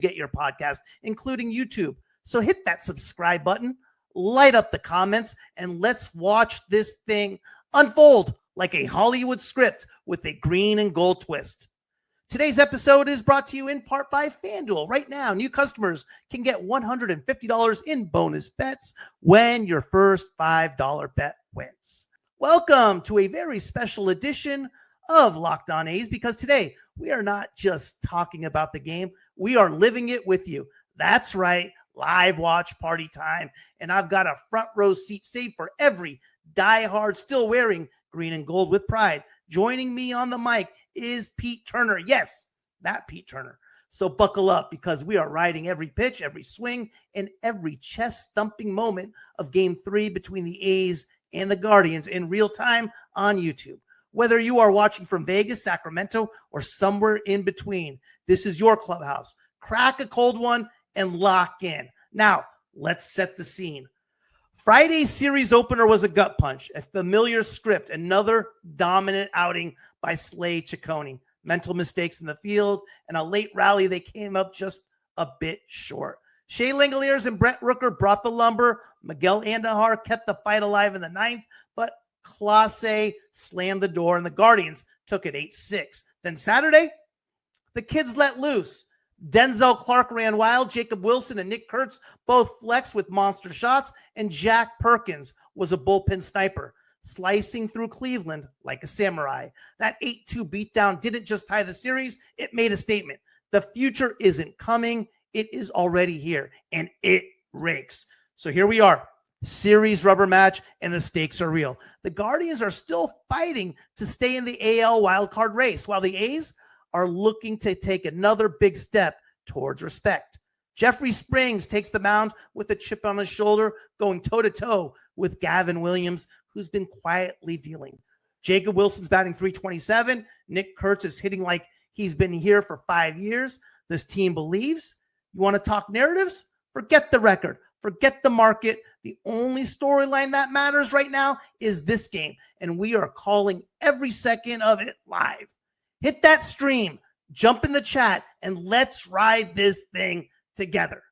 get your podcast, including YouTube. So hit that subscribe button, light up the comments, and let's watch this thing unfold like a Hollywood script with a green and gold twist. Today's episode is brought to you in part by FanDuel. Right now, new customers can get $150 in bonus bets when your first $5 bet wins. Welcome to a very special edition of Locked On A's, because today we are not just talking about the game, we are living it with you. That's right, live watch party time. And I've got a front row seat saved for every diehard still wearing green and gold with pride. Joining me on the mic is Pete Turner. Yes, that Pete Turner. So buckle up, because we are riding every pitch, every swing, and every chest-thumping moment of Game 3 between the A's and the Guardians in real time on YouTube. Whether you are watching from Vegas, Sacramento, or somewhere in between, this is your clubhouse. Crack a cold one and lock in. Now, let's set the scene. Friday's series opener was a gut punch, a familiar script, another dominant outing by Slade Ciccone. Mental mistakes in the field and a late rally, they came up just a bit short. Shea Langeliers and Brett Rooker brought the lumber. Miguel Andujar kept the fight alive in the ninth, but Clase slammed the door and the Guardians took it 8-6. Then Saturday, the kids let loose. Denzel Clark ran wild. Jacob Wilson and Nick Kurtz both flexed with monster shots, and Jack Perkins was a bullpen sniper, slicing through Cleveland like a samurai. That 8-2 beatdown didn't just tie the series, it made a statement. The future isn't coming, it is already here, and it rakes. So here we are. Series rubber match, and the stakes are real. The Guardians are still fighting to stay in the AL wildcard race, while the A's are looking to take another big step towards respect. Jeffrey Springs takes the mound with a chip on his shoulder, going toe-to-toe with Gavin Williams, who's been quietly dealing. Jacob Wilson's batting .327. Nick Kurtz is hitting like he's been here for 5 years. This team believes. You want to talk narratives? Forget the record. Forget the market. The only storyline that matters right now is this game, and we are calling every second of it live. Hit that stream, jump in the chat, and let's ride this thing together.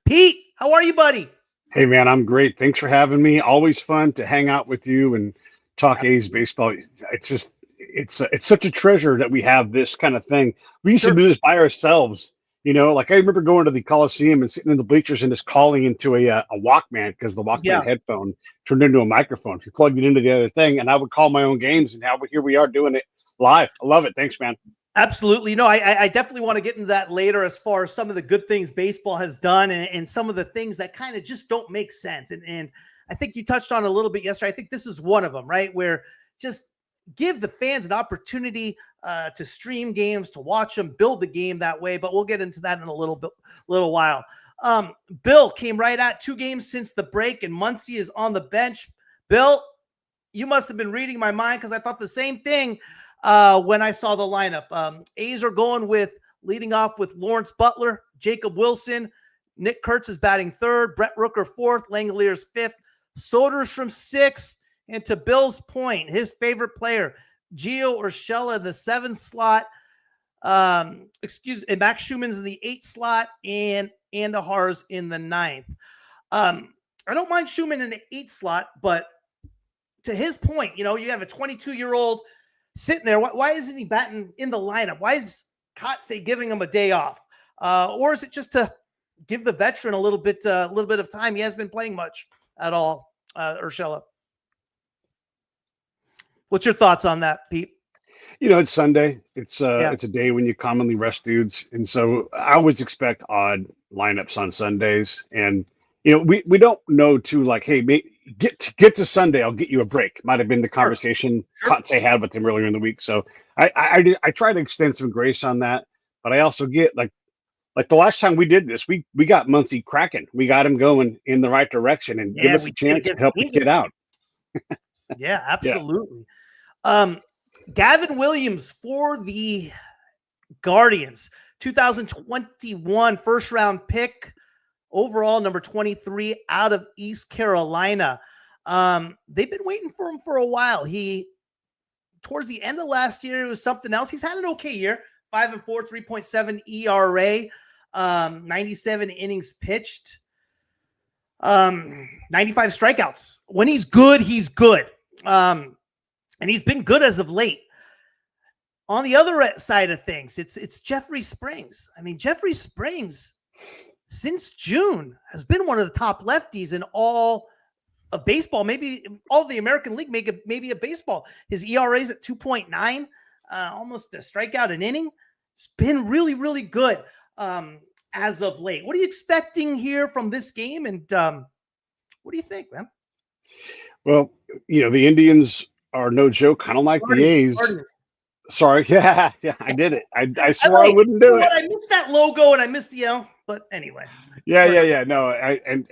Pete, how are you, buddy? Hey, man, I'm great. Thanks for having me. Always fun to hang out with you and talk A's baseball. It's such a treasure that we have this kind of thing. We used to do this by ourselves. You know, like I remember going to the Coliseum and sitting in the bleachers and just calling into a Walkman, because the Walkman headphone turned into a microphone. If you plugged it into the other thing, and I would call my own games, and now here we are doing it live. I love it. Thanks, man. Absolutely. No, I definitely want to get into that later, as far as some of the good things baseball has done and some of the things that kind of just don't make sense. And I think you touched on a little bit yesterday. I think this is one of them, right? Where just give the fans an opportunity to stream games, to watch them, build the game that way. But we'll get into that in a little while. Bill came right at 2 games since the break, and Muncy is on the bench. Bill, you must have been reading my mind, because I thought the same thing when I saw the lineup. A's are going with, leading off with Lawrence Butler, Jacob Wilson, Nick Kurtz is batting 3rd, Brett Rooker 4th, Langeliers 5th, Soderstrom 6th. And to Bill's point, his favorite player, Gio Urshela, the 7th slot. And Max Schumann's in the 8th slot, and Andujar's in the 9th. I don't mind Schumann in the 8th slot, but to his point, you have a 22-year-old sitting there. Why isn't he batting in the lineup? Why is Kotze giving him a day off? Or is it just to give the veteran a little bit of time? He hasn't been playing much at all, Urshela. What's your thoughts on that, Pete? It's Sunday. It's a day when you commonly rest dudes, and so I always expect odd lineups on Sundays. And we don't know too, like, hey, get to Sunday, I'll get you a break. Might have been the conversation Kotze had with him earlier in the week. So I try to extend some grace on that, but I also get like the last time we did this, we got Muncy cracking. We got him going in the right direction, and give us a chance to help the kid out. Yeah, absolutely. Gavin Williams for the Guardians, 2021 first round pick, overall number 23 out of East Carolina. They've been waiting for him for a while. Towards the end of last year, it was something else. He's had an okay year, 5-4, 3.7 ERA, 97 innings pitched, 95 strikeouts. When he's good, he's good. And he's been good as of late. On the other side of things, it's Jeffrey Springs. I mean, Jeffrey Springs, since June, has been one of the top lefties in all of baseball, maybe all of the American League, maybe a baseball. His ERA is at 2.9, almost a strikeout an inning. It's been really, really good as of late. What are you expecting here from this game? And what do you think, man? Well, the Indians are no joke, kind of like the A's. Sorry. Yeah, I did it. I swore I wouldn't do it. I missed that logo and I missed but anyway. Yeah. No,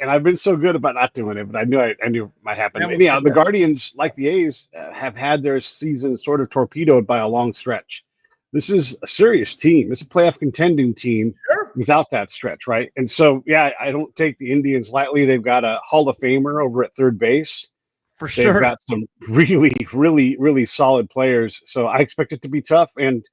I've been so good about not doing it, but I knew it might happen. Anyhow, the Guardians, like the A's, have had their season sort of torpedoed by a long stretch. This is a serious team. It's a playoff contending team without that stretch, right? And so, I don't take the Indians lightly. They've got a Hall of Famer over at third base. For sure. They've got some really, really, really solid players. So I expect it to be tough. And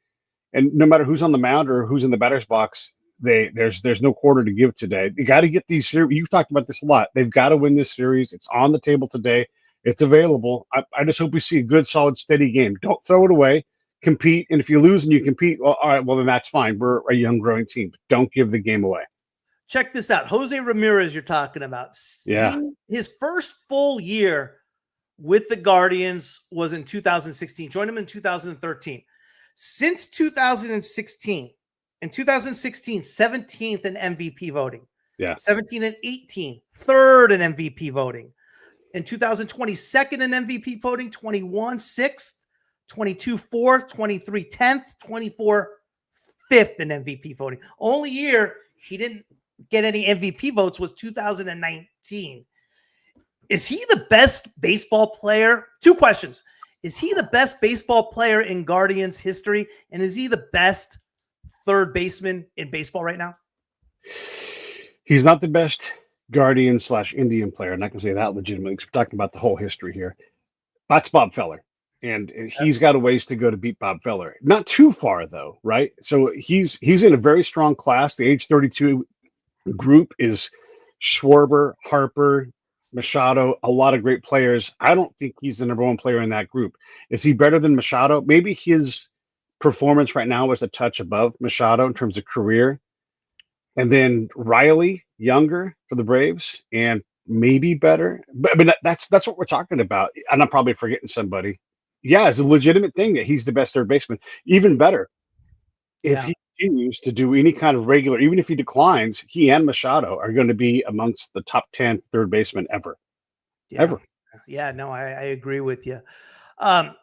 no matter who's on the mound or who's in the batter's box, there's no quarter to give today. You got to get these series. You've talked about this a lot. They've got to win this series. It's on the table today. It's available. I just hope we see a good, solid, steady game. Don't throw it away. Compete. And if you lose and you compete, well, all right, well, then that's fine. We're a young, growing team. Don't give the game away. Check this out. Jose Ramirez, you're talking about. Yeah. His first full year with the Guardians was in 2016. Joined him in 2013. Since 2016, in 2016, 17th in MVP voting. Yeah. 17 and 18, third in MVP voting. In 2020, second in MVP voting, 21, 6th, 22, 4th, 23, 10th, 24, 5th in MVP voting. Only year he didn't get any MVP votes was 2019. Is he the best baseball player? Two questions. Is he the best baseball player in Guardians history? And is he the best third baseman in baseball right now? He's not the best Guardian / Indian player. I'm not going to say that legitimately because we're talking about the whole history here. That's Bob Feller. And he's got a ways to go to beat Bob Feller. Not too far, though, right? So he's in a very strong class. The age 32 group is Schwarber, Harper, Machado, a lot of great players. I don't think he's the number one player in that group. Is he better than Machado? Maybe his performance right now is a touch above Machado in terms of career. And then Riley, younger for the Braves, and maybe better. But I mean, that's what we're talking about. And I'm probably forgetting somebody. Yeah, it's a legitimate thing that he's the best third baseman. Even better, if he continues to do any kind of regular, even if he declines, he and Machado are going to be amongst the top 10 third basemen ever. Ever. Yeah, no, I agree with you.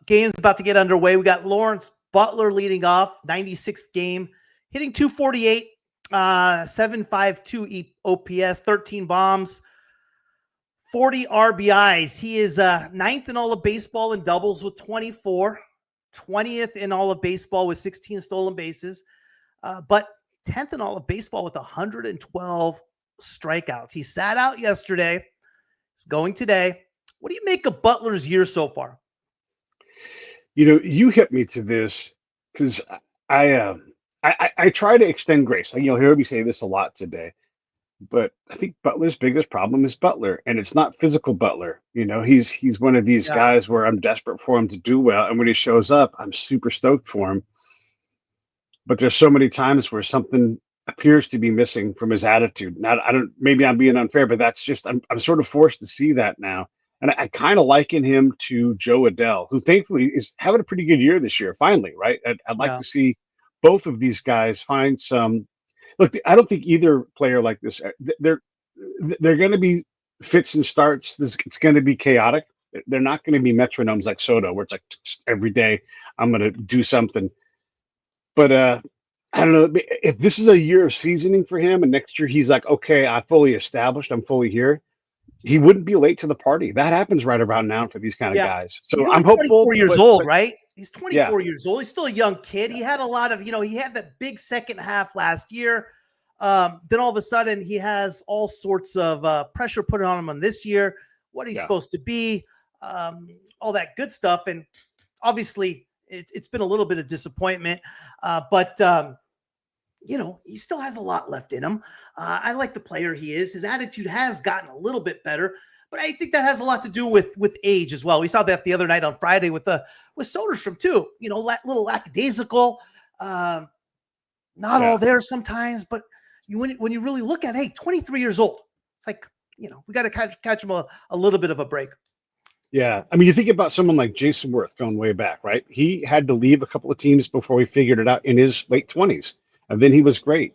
Game's about to get underway. We got Lawrence Butler leading off, 96th game, hitting 248, 7.52 OPS, 13 bombs, 40 RBIs. He is ninth in all of baseball in doubles with 24, 20th in all of baseball with 16 stolen bases, but 10th in all of baseball with 112 strikeouts. He sat out yesterday. He's going today. What do you make of Butler's year so far? You hit me to this because I try to extend grace. You'll hear me say this a lot today, but I think Butler's biggest problem is Butler, and it's not physical Butler. He's one of these guys where I'm desperate for him to do well, and when he shows up, I'm super stoked for him. But there's so many times where something appears to be missing from his attitude. Now, maybe I'm being unfair, but that's just I'm sort of forced to see that now. And I kind of liken him to Joe Adell, who thankfully is having a pretty good year this year, finally, right? I'd like to see both of these guys find some. Look, I don't think either player like this, they're going to be fits and starts. It's going to be chaotic. They're not going to be metronomes like Soto, where it's like every day I'm going to do something. But I don't know if this is a year of seasoning for him, and next year he's like, okay, I'm fully established, I'm fully here. He wouldn't be late to the party. That happens right around now for these kind of guys. So I'm hopeful. 24 years old, right? He's 24 years old. He's still a young kid. He had a lot of, he had that big second half last year. Then all of a sudden he has all sorts of pressure put on him on this year, what he's supposed to be, all that good stuff. And obviously it's been a little bit of disappointment, but he still has a lot left in him. I like the player he is. His attitude has gotten a little bit better, but I think that has a lot to do with age as well. We saw that the other night on Friday with Soderstrom too. Little lackadaisical, not all there sometimes. But when you really look at, hey, 23 years old, it's like we got to catch him a little bit of a break. Yeah, I mean, you think about someone like Jason Worth going way back, right? He had to leave a couple of teams before he figured it out in his late 20s, and then he was great.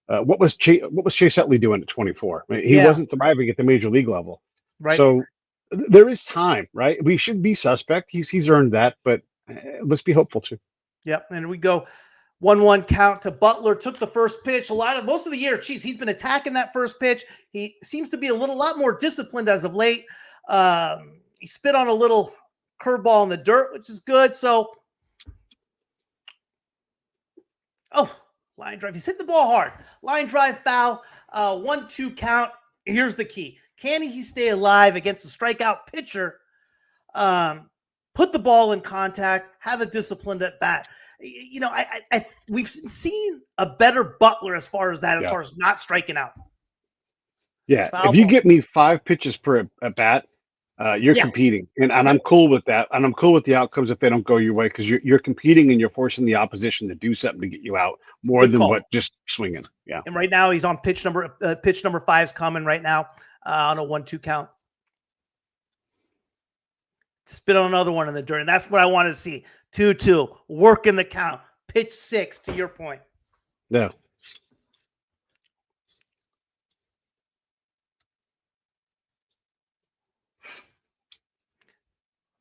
What was Chase Utley doing at 24? I mean, he wasn't thriving at the major league level. Right. So there is time, right? We should be suspect. He's earned that, but let's be hopeful too. Yep. And we go 1-1 count to Butler. Took the first pitch. Most of the year, he's been attacking that first pitch. He seems to be a lot more disciplined as of late. He spit on a little curveball in the dirt, which is good. So, line drive. He's hit the ball hard. Line drive foul. 1-2 count. Here's the key. Can he stay alive against a strikeout pitcher? Put the ball in contact, have a disciplined at bat. We've seen a better Butler as far as that, as far as not striking out. Yeah, if you get me 5 pitches per at bat, you're competing, and I'm cool with that, and I'm cool with the outcomes if they don't go your way, because you're competing and you're forcing the opposition to do something to get you out more than what just swinging. Yeah, and right now he's on pitch number 5 is coming right now on a 1-2 count. Spit on another one in the dirt, and that's what I want to see. 2-2, working the count. Pitch 6, to your point. Yeah.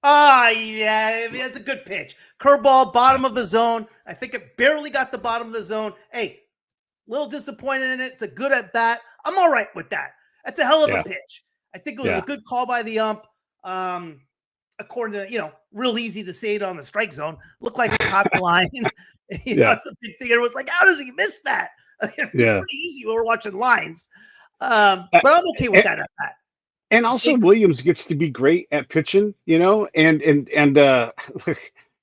Yeah, that's a good pitch. Curveball, bottom of the zone. I think it barely got the bottom of the zone. Hey, little disappointed in it. It's a good at bat. I'm all right with that. That's a hell of a pitch. I think it was a good call by the ump. According to, real easy to say it on the strike zone. Looked like it caught the line. That's the big thing. It was like, how does he miss that? Pretty easy when we're watching lines. But I'm okay with that at bat. And also Williams gets to be great at pitching, and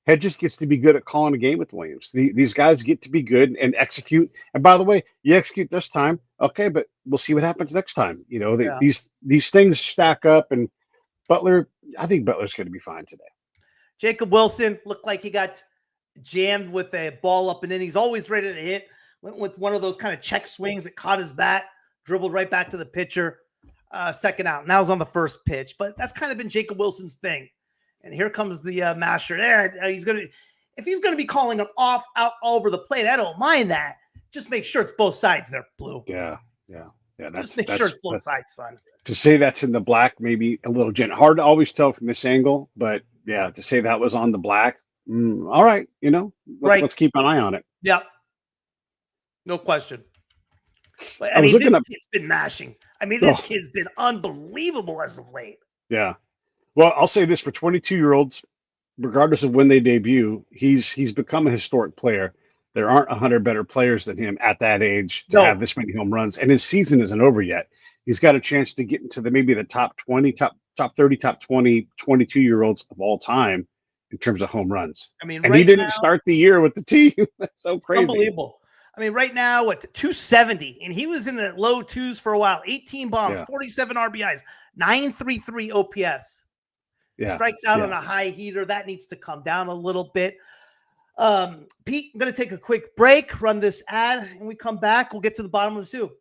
Hedges gets to be good at calling a game with Williams. These guys get to be good and execute. And by the way, you execute this time, okay, but we'll see what happens next time. These things stack up, and I think Butler's going to be fine today. Jacob Wilson looked like he got jammed with a ball up and in. He's always ready to hit. Went with one of those kind of check swings that caught his bat, dribbled right back to the pitcher. Second out. Now he's on the first pitch, but that's kind of been Jacob Wilson's thing. And here comes the masher. If he's gonna be calling him off out all over the plate, I don't mind that. Just make sure it's both sides there, Blue. Yeah. Just make sure it's both sides, son. To say that's in the black, maybe a little hard to always tell from this angle, but yeah, to say that was on the black, all right, let's keep an eye on it. Yep. No question. But this kid's been mashing. This kid's been unbelievable as of late. Yeah. Well, I'll say this, for 22-year-olds, regardless of when they debut, he's become a historic player. There aren't 100 better players than him at that age to have this many home runs, and his season isn't over yet. He's got a chance to get into maybe the top 20, top 30, top 20, 22-year-olds of all time in terms of home runs. And he didn't start the year with the team. That's so crazy. Unbelievable. Right now, 270, and he was in the low twos for a while. 18 bombs, 47 RBIs, 933 OPS. Strikes out on a high heater. That needs to come down a little bit. Pete, I'm going to take a quick break, run this ad, and we come back. We'll get to the bottom of the 2.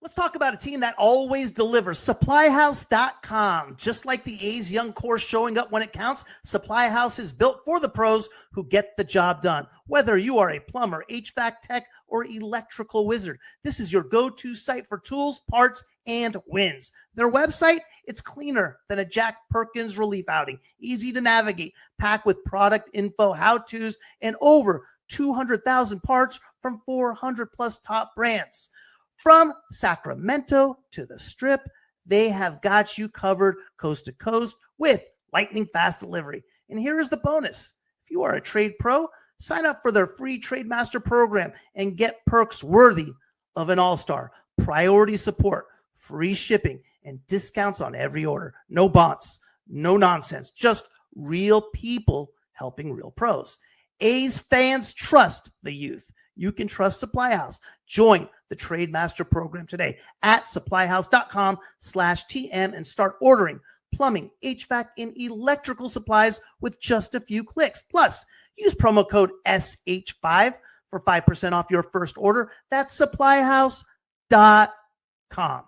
Let's talk about a team that always delivers. SupplyHouse.com. Just like the A's young core showing up when it counts, Supply House is built for the pros who get the job done. Whether you are a plumber, HVAC tech, or electrical wizard, this is your go-to site for tools, parts, and wins. Their website, it's cleaner than a Jack Perkins relief outing. Easy to navigate, packed with product info, how-tos, and over 200,000 parts from 400-plus top brands. From Sacramento to the Strip, they have got you covered coast to coast with lightning fast delivery. And here is the bonus. If you are a trade pro, sign up for their free Trade Master program and get perks worthy of an all-star. Priority support, free shipping, and discounts on every order. No bots, no nonsense, just real people helping real pros. A's fans trust the youth. You can trust Supply House. Join the Trade Master program today at supplyhouse.com/TM and start ordering plumbing, HVAC, and electrical supplies with just a few clicks. Plus, use promo code SH5 for 5% off your first order. That's supplyhouse.com.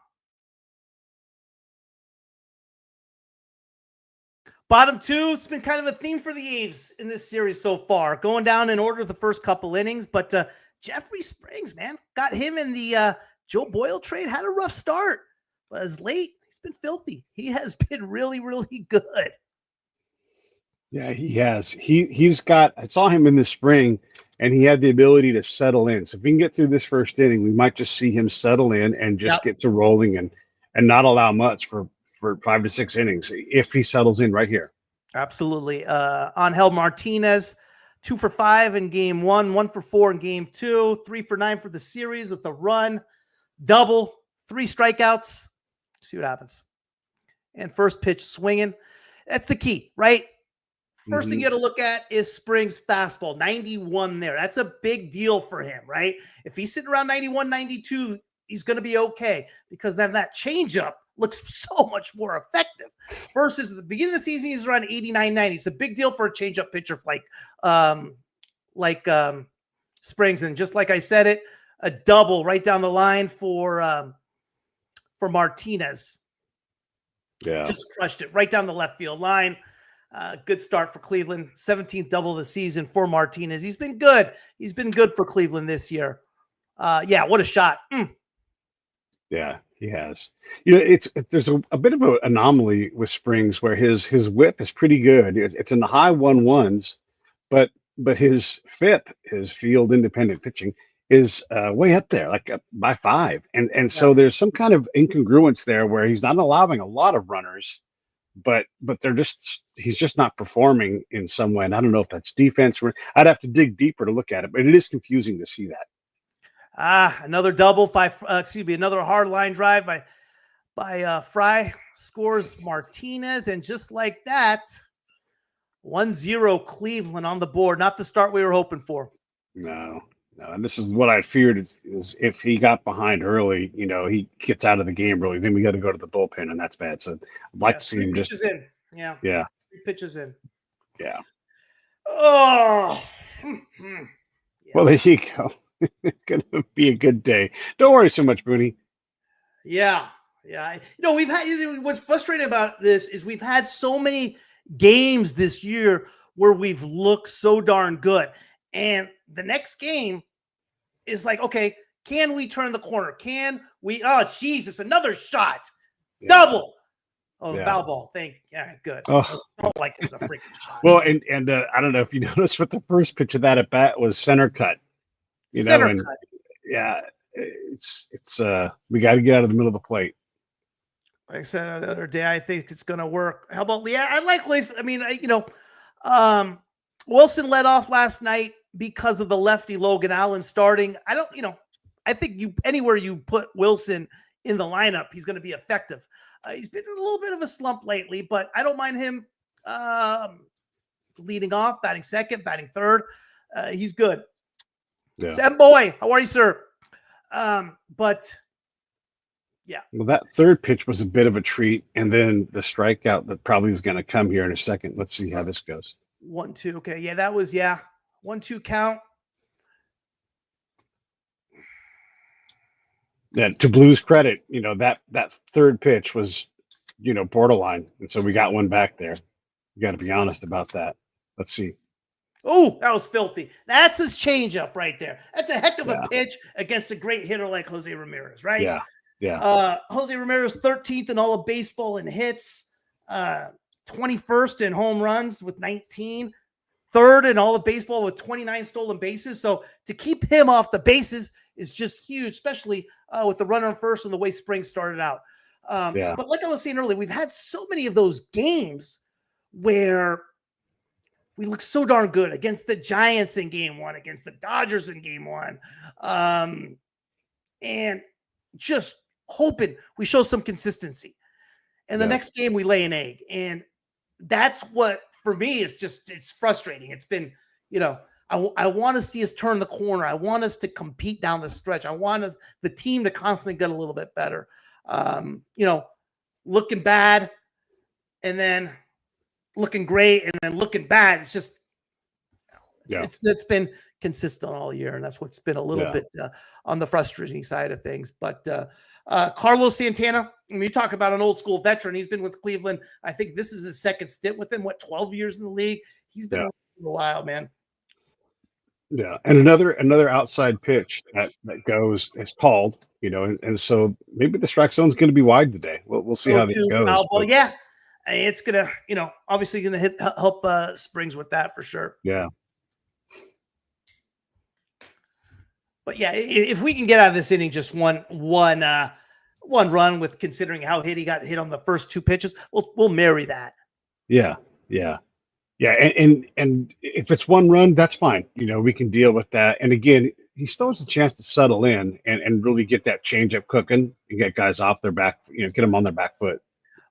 Bottom two, it's been kind of a theme for the A's in this series so far. Going down in order the first couple innings, but Jeffrey Springs, man, got him in the Joe Boyle trade, had a rough start. But as late, he's been filthy. He has been really, really good. Yeah, he has. He's got. I saw him in the spring, and he had the ability to settle in. So if we can get through this first inning, we might just see him settle in and just get to rolling and not allow much for 5 to 6 innings if he settles in right here. Absolutely. Angel Martinez, 2 for 5 in game 1, 1 for 4 in game 2, 3 for 9 for the series with a run, double, 3 strikeouts. See what happens. And first pitch swinging. That's the key, right? First thing you got to look at is Springs' fastball, 91 there. That's a big deal for him, right? If he's sitting around 91, 92, he's going to be okay because then that changeup looks so much more effective versus at the beginning of the season, he's around 89, 90. It's a big deal for a changeup pitcher like Springs. And just like I said it, a double right down the line for Martinez. Yeah. Just crushed it right down the left field line. Good start for Cleveland. 17th double of the season for Martinez. He's been good. He's been good for Cleveland this year. What a shot. Yeah, he has. There's a bit of an anomaly with Springs where his whip is pretty good. It's in the high 1-1s, but his FIP, his field independent pitching, is way up there, like by 5. So there's some kind of incongruence there where he's not allowing a lot of runners, but he's just not performing in some way. And I don't know if that's defense. I'd have to dig deeper to look at it, but it is confusing to see that. Another double another hard line drive by Fry scores Martinez. And just like that, 1-0 Cleveland on the board. Not the start we were hoping for. No. And this is what I feared is if he got behind early, he gets out of the game early, then we got to go to the bullpen, and that's bad. So I'd like to see him just. 3 pitches in. Yeah. 3 pitches in. Yeah. Oh. Yeah. Well, there you go. It's going to be a good day. Don't worry so much, Booney. Yeah. We've had, what's frustrating about this is we've had so many games this year where we've looked so darn good. And the next game is like, okay, can we turn the corner? Can we? Oh, Jesus, another shot. Yeah. Double. Oh, yeah. Foul ball. Good. Oh. I felt like it was a freaking shot. Well, and I don't know if you noticed, but the first pitch of that at bat was center cut. Cut. Yeah, it's we got to get out of the middle of the plate. Like I said the other day, I think it's going to work. How about Lee? I like Lee. I mean, Wilson led off last night because of the lefty Logan Allen starting. I think anywhere you put Wilson in the lineup, he's going to be effective. He's been in a little bit of a slump lately, but I don't mind him leading off, batting second, batting third. He's good. Yeah. Sam Boy, how are you, sir? But yeah. Well, that third pitch was a bit of a treat, and then the strikeout that probably is going to come here in a second. Let's see how this goes. 1-2. Okay. Yeah, that was 1-2 count. Yeah, to Blue's credit, that third pitch was, borderline. And so we got one back there. We got to be honest about that. Let's see. Oh, that was filthy. That's his changeup right there. That's a heck of a pitch against a great hitter like Jose Ramirez, right? Yeah. Jose Ramirez, 13th in all of baseball in hits, 21st in home runs with 19, third in all of baseball with 29 stolen bases. So to keep him off the bases is just huge, especially with the runner on first and the way Springs started out. But like I was saying earlier, we've had so many of those games where we look so darn good against the Giants in game 1, against the Dodgers in game 1. And just hoping we show some consistency. And the next game we lay an egg. And that's what, for me, is just, it's frustrating. It's been, I want to see us turn the corner. I want us to compete down the stretch. I want the team to constantly get a little bit better. Looking bad and then looking great and then looking bad. It's just, it's been consistent all year. And that's what's been a little bit on the frustrating side of things. But Carlos Santana, when you talk about an old school veteran, he's been with Cleveland. I think this is his second stint with him. 12 years in the league? He's been for a while, man. Yeah, and another outside pitch that goes is called, and so maybe the strike zone's going to be wide today. We'll see how it goes. Yeah, it's gonna, obviously gonna help Springs with that for sure. Yeah. But yeah, if we can get out of this inning just one run, with considering how he got hit on the first two pitches, we'll marry that. Yeah. And if it's one run, that's fine. We can deal with that. And again, he still has a chance to settle in and really get that changeup cooking and get guys off their back, get them on their back foot.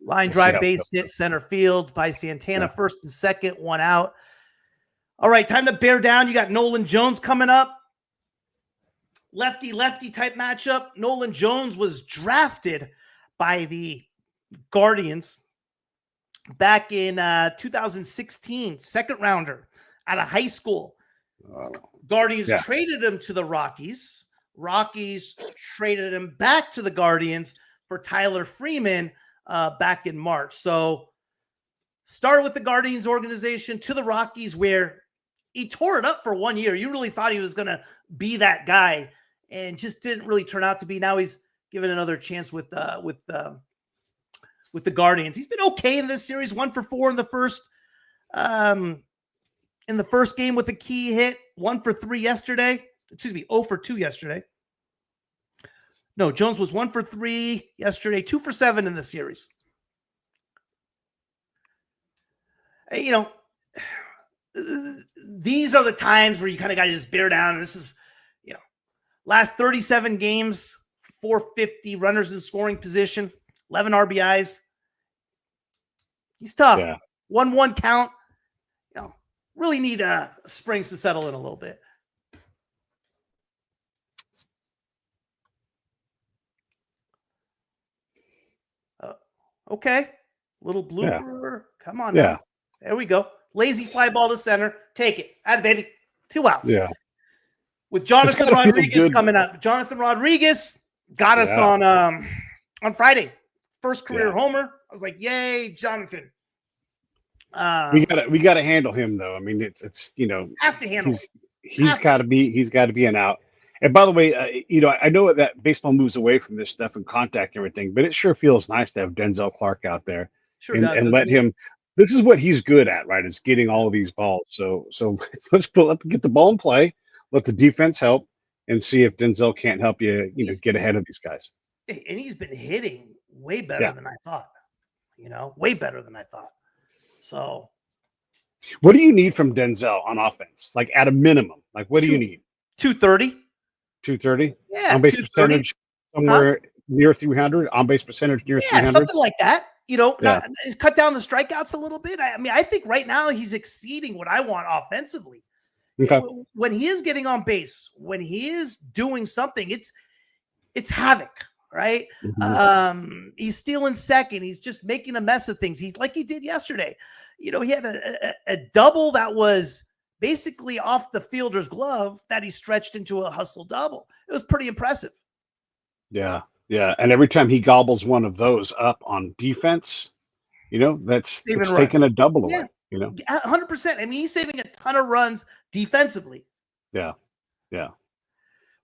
Line drive, base hit, center field by Santana, first and second, one out. All right, time to bear down. You got Nolan Jones coming up. Lefty type matchup. Nolan Jones was drafted by the Guardians back in 2016, second rounder out of high school. Guardians traded him to the Rockies. Rockies traded him back to the Guardians for Tyler Freeman back in March. So started with the Guardians organization to the Rockies, where he tore it up for 1 year. You really thought he was going to be that guy, and just didn't really turn out to be. Now he's given another chance with the Guardians. He's been okay in this series. 1 for 4 in the first game with a key hit. 1 for 3 yesterday. 0 for 2 yesterday. No, Jones was 1 for 3 yesterday. 2 for 7 in the series. These are the times where you kind of got to just bear down. This is, last 37 games, 450 runners in scoring position, 11 RBIs. He's tough. 1-1 count. Really need Springs to settle in a little bit. Okay. Little blooper. Come on. Now. There we go. Lazy fly ball to center. Take it. Atta baby. 2 outs. Yeah. With Jonathan Rodriguez coming up. Jonathan Rodriguez got us on Friday. First career homer. I was like, yay, Jonathan. We gotta handle him though. I mean, it's have to handle him. He's got to be an out. And by the way, I know that baseball moves away from this stuff and contact and everything, but it sure feels nice to have Denzel Clark out there and let him. This is what he's good at, right? Is getting all of these balls. So let's get the ball in play. Let the defense help, and see if Denzel can't help you, get ahead of these guys. And he's been hitting way better than I thought. Way better than I thought. So, what do you need from Denzel on offense? Like at a minimum, like what do you need? 230. 230. Yeah. On base percentage somewhere near 300. On base percentage near 300. Something like that. Cut down the strikeouts a little bit. I think right now he's exceeding what I want offensively. Okay. When he is getting on base, when he is doing something, it's havoc, right? Mm-hmm. He's stealing second. He's just making a mess of things. He's like he did yesterday. He had a double that was basically off the fielder's glove that he stretched into a hustle double. It was pretty impressive. Yeah. And every time he gobbles one of those up on defense, that's taking a double away. 100%. I mean, he's saving a ton of runs defensively. Yeah.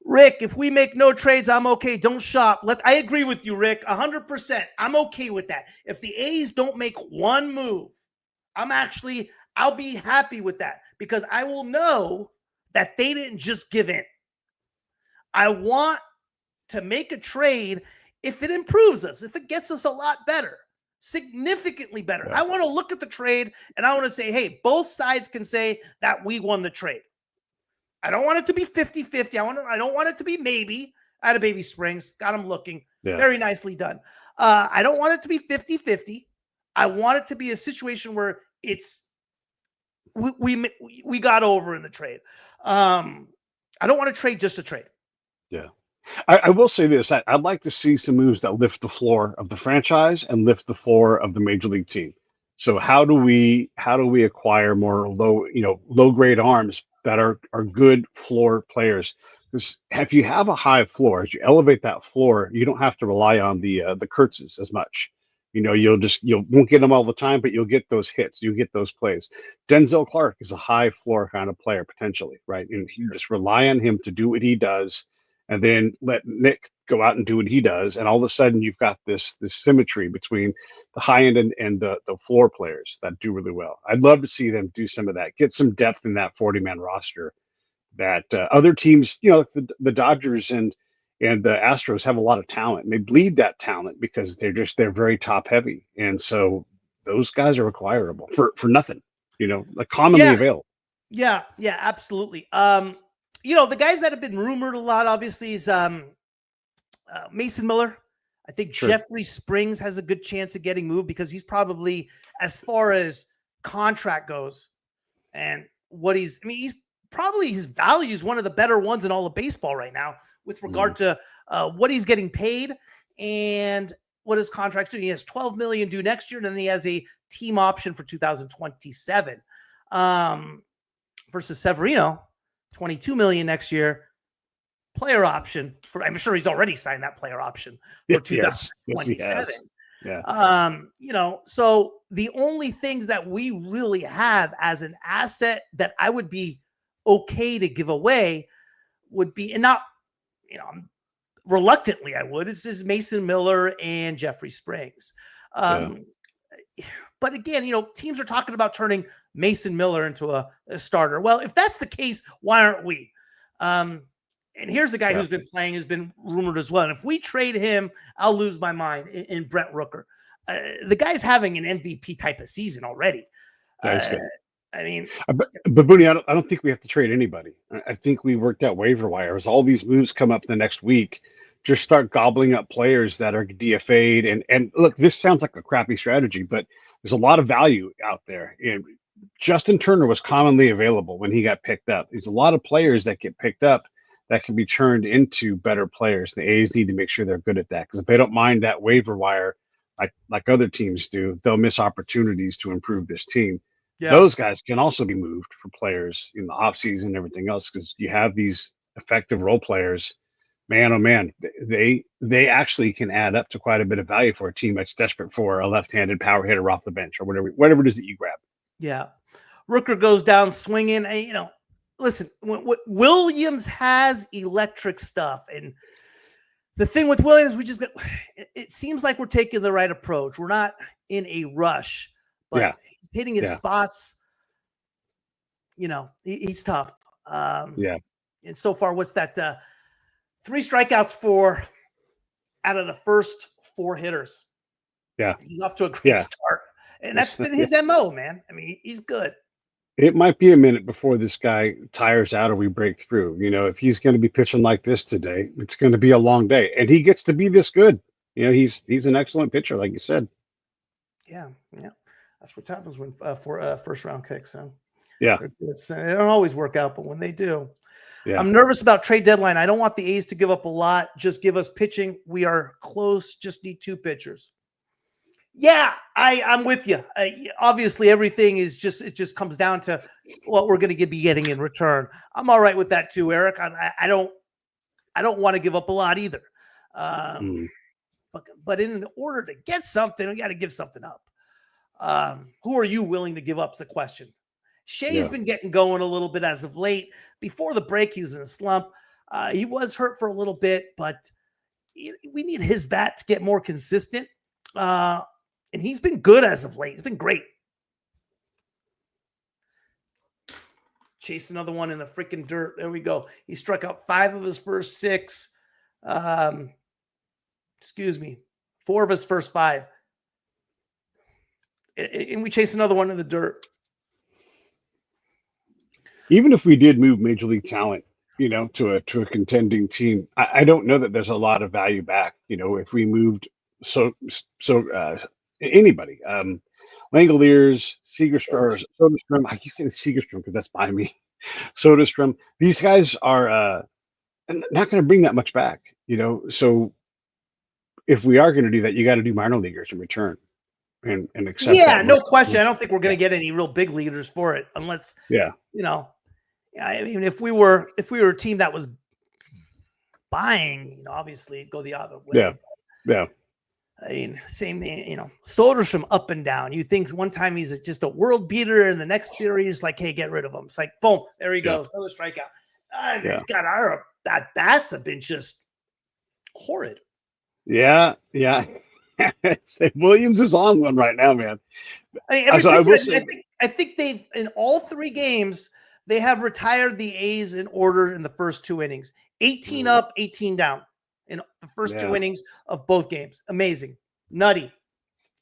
Rick, if we make no trades, I'm okay. Don't shop. I agree with you, Rick. 100%. I'm okay with that. If the A's don't make one move, I'll be happy with that, because I will know that they didn't just give in. I want to make a trade if it improves us, if it gets us a lot better. Significantly better. Yeah. I want to look at the trade and I want to say, hey, both sides can say that we won the trade. I don't want it to be 50-50. I don't want it to be maybe. Out of Baby Springs. Got him looking. Yeah. Very nicely done. I don't want it to be 50-50. I want it to be a situation where it's we got over in the trade. I don't want to trade just to trade. Yeah. I will say this. I'd like to see some moves that lift the floor of the franchise and lift the floor of the major league team. So how do we acquire more low grade arms that are good floor players? Because if you have a high floor, as you elevate that floor, you don't have to rely on the Kurtzes as much. You won't get them all the time, but you'll get those hits, you'll get those plays. Denzel Clark is a high floor kind of player potentially, right? And you just rely on him to do what he does, and then let Nick go out and do what he does, and all of a sudden you've got this symmetry between the high end and the floor players that do really well. I'd love to see them do some of that, get some depth in that 40-man roster that other teams, the Dodgers and the Astros have a lot of talent, and they bleed that talent because they're very top heavy, and so those guys are acquirable for nothing, like commonly available. Yeah, absolutely. The guys that have been rumored a lot, obviously, is Mason Miller. I think Sure. Jeffrey Springs has a good chance of getting moved because he's probably, as far as contract goes, and he's probably, his value is one of the better ones in all of baseball right now with regard to what he's getting paid and what his contract's doing. He has $12 million due next year, and then he has a team option for 2027 versus Severino, $22 million next year. Player option I'm sure he's already signed that player option for 2027. Yes, yeah. So the only things that we really have as an asset that I would be okay to give away would be, and not, reluctantly I would, it's just Mason Miller and Jeffrey Springs. But again, teams are talking about turning Mason Miller into a starter. Well, if that's the case, why aren't we? And here's a guy who's been playing, has been rumored as well. And if we trade him, I'll lose my mind in Brent Rooker. The guy's having an MVP type of season already. That's good. I mean, but Booney, I don't think we have to trade anybody. I think we worked out waiver wire. As all these moves come up the next week, just start gobbling up players that are DFA'd. And look, this sounds like a crappy strategy, but there's a lot of value out there. And Justin Turner was commonly available when he got picked up. There's a lot of players that get picked up that can be turned into better players. The A's need to make sure they're good at that, because if they don't mind that waiver wire like other teams do, they'll miss opportunities to improve this team. Yeah. Those guys can also be moved for players in the offseason and everything else, because you have these effective role players. Man, oh man, they actually can add up to quite a bit of value for a team that's desperate for a left-handed power hitter off the bench or whatever it is that you grab. Yeah. Rooker goes down swinging. Listen, Williams has electric stuff. And the thing with Williams, it seems like we're taking the right approach. We're not in a rush, but he's hitting his spots. He's tough. And so far, what's that? 3 strikeouts out of the first 4 hitters. Yeah. He's off to a great start. And that's been his MO, man. I mean, he's good. It might be a minute before this guy tires out or we break through. If he's going to be pitching like this today, it's going to be a long day. And he gets to be this good. He's an excellent pitcher, like you said. Yeah. That's what happens when for first round kicks. So yeah, they don't always work out, but when they do, I'm nervous about trade deadline. I don't want the A's to give up a lot. Just give us pitching. We are close. Just need 2 pitchers. Yeah, I'm with you. Obviously, everything is it just comes down to what we're going to be getting in return. I'm all right with that too, Eric. I don't want to give up a lot either. But in order to get something, we got to give something up. Who are you willing to give up's the question. Shea's been getting going a little bit as of late. Before the break, he was in a slump. He was hurt for a little bit, but we need his bat to get more consistent. And he's been good as of late. He's been great. Chase another one in the freaking dirt. There we go. He struck out 5 of his first 6. 4 of his first 5. And we chase another one in the dirt. Even if we did move major league talent, to a contending team. I don't know that there's a lot of value back. If we moved anybody, Langoliers, Segerstrom, Soderstrom. I keep saying Segerstrom because that's by me. Soderstrom. These guys are not going to bring that much back. So if we are going to do that, you got to do minor leaguers in return and accept Yeah, that. no question. I don't think we're going to get any real big leaders for it unless, I mean, if we were a team that was buying, obviously it'd go the other way. Yeah. I mean, same thing, Soderstrom up and down. You think one time he's just a world beater, and the next series, like, hey, get rid of him. It's like, boom, there he goes, another strikeout. God, our bats have been just horrid. Yeah. Williams is on one right now, man. I think they've, in all 3 games, they have retired the A's in order in the first 2 innings. 18 up, 18 down in the first 2 innings of both games. Amazing. Nutty.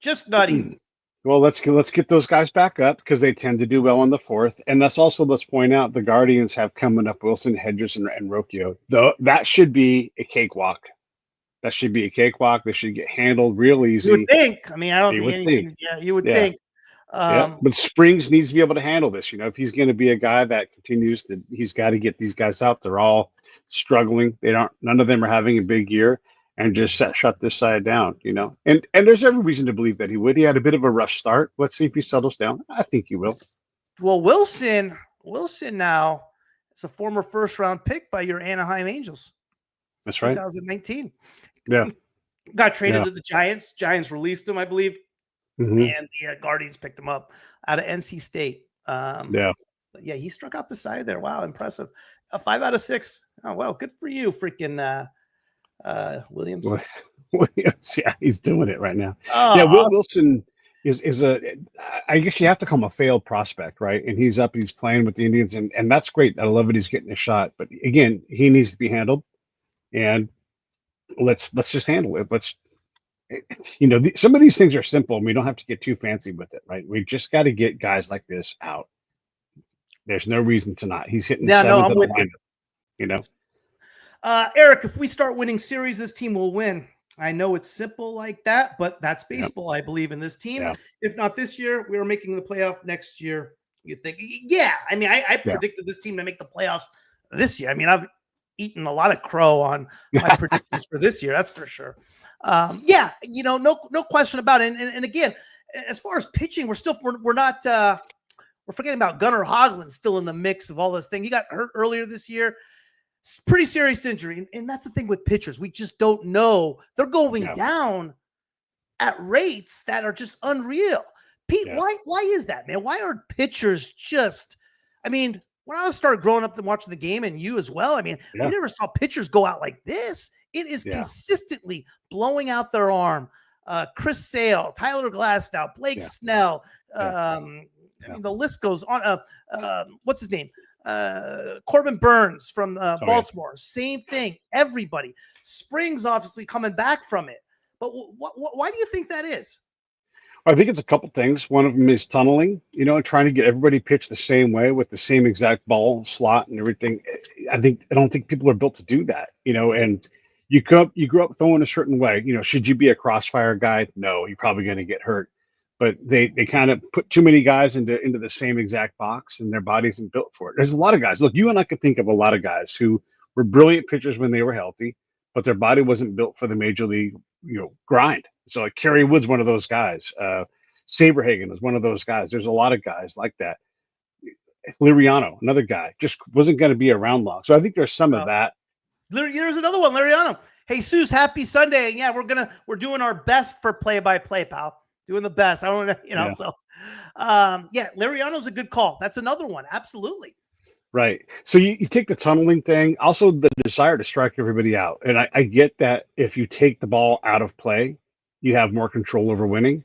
Just nutty. Well, let's get those guys back up because they tend to do well in the 4th. And let's point out the Guardians have coming up Wilson, Hedges, and Rocchio. Though that should be a cakewalk. They should get handled real easy. You would think. I mean, I don't think anything. Yeah, you would think. But Springs needs to be able to handle this. If he's going to be a guy that continues to, he's got to get these guys out. They're all struggling. None of them are having a big year, and just shut this side down. And there's every reason to believe that he would. He had a bit of a rough start. Let's see if he settles down. I think he will. Well, Wilson now is a former first-round pick by your Anaheim Angels. That's right. 2019. Yeah. Got traded to the Giants. Giants released him, I believe. Mm-hmm. And the Guardians picked him up out of NC State. But yeah, he struck out the side there. Wow, impressive. 5 out of 6. Oh, well, good for you, freaking Williams. Williams, yeah, he's doing it right now. Will Wilson is I guess you have to call him a failed prospect, right? And he's playing with the Indians, and that's great. I love it. He's getting a shot, but again, he needs to be handled. And let's just handle it. Some of these things are simple, and we don't have to get too fancy with it, right? We just got to get guys like this out. There's no reason to not. He's hitting 7th at the lineup, Eric, if we start winning series, this team will win. I know it's simple like that, but that's baseball. I believe in this team. Yeah. If not this year, we are making the playoff next year. You think? Yeah. I mean, I predicted this team to make the playoffs this year. I mean, I've eaten a lot of crow on my predictions for this year. That's for sure. No question about it. And again, as far as pitching, we're not we're forgetting about Gunnar Hoglund still in the mix of all this thing. He got hurt earlier this year. Pretty serious injury. And that's the thing with pitchers. We just don't know. They're going down at rates that are just unreal. Pete, why is that, man? Why are pitchers just, I mean, when I started growing up and watching the game, and you as well, I mean, we never saw pitchers go out like this. It is consistently blowing out their arm. Chris Sale, Tyler Glasnow, Blake Snell. I mean, the list goes on. What's his name? Corbin Burns from Baltimore. Same thing. Everybody. Springs obviously coming back from it. But why do you think that is? I think it's a couple things. One of them is tunneling, and trying to get everybody pitched the same way with the same exact ball slot and everything. I don't think people are built to do that, and you grew up throwing a certain way. Should you be a crossfire guy? No, you're probably going to get hurt. But they kind of put too many guys into the same exact box, and their body isn't built for it. There's a lot of guys. Look, you and I could think of a lot of guys who were brilliant pitchers when they were healthy, but their body wasn't built for the major league, grind. So like Kerry Wood's one of those guys. Saberhagen was one of those guys. There's a lot of guys like that. Liriano, another guy, just wasn't going to be around long. So I think there's some of that. There's another one, Liriano. Hey, Suze, happy Sunday. And yeah, we're doing our best for play-by-play, pal. Doing the best. I don't know, so Liriano's a good call. That's another one. Absolutely. Right. So you take the tunneling thing, also the desire to strike everybody out. And I get that if you take the ball out of play, you have more control over winning.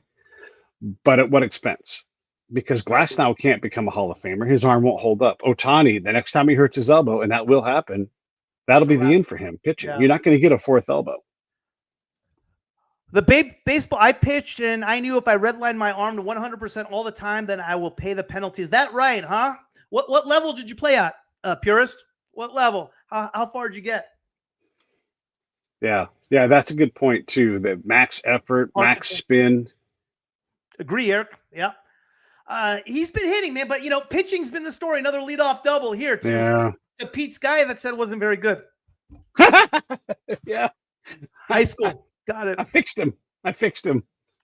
But at what expense? Because Glasnow can't become a Hall of Famer. His arm won't hold up. Ohtani, the next time he hurts his elbow, and that will happen, that'll be the end for him pitching. Yeah. You're not going to get a fourth elbow. The baseball, I pitched, and I knew if I redlined my arm to 100% all the time, then I will pay the penalty. Is that right, huh? What level did you play at, Purist? What level? How far did you get? Yeah, yeah, that's a good point too. The max effort, max spin. Agree, Eric. Yeah. He's been hitting, man, but pitching's been the story. Another leadoff double here to Pete's guy that said wasn't very good. Yeah. High school. Got it. I fixed him.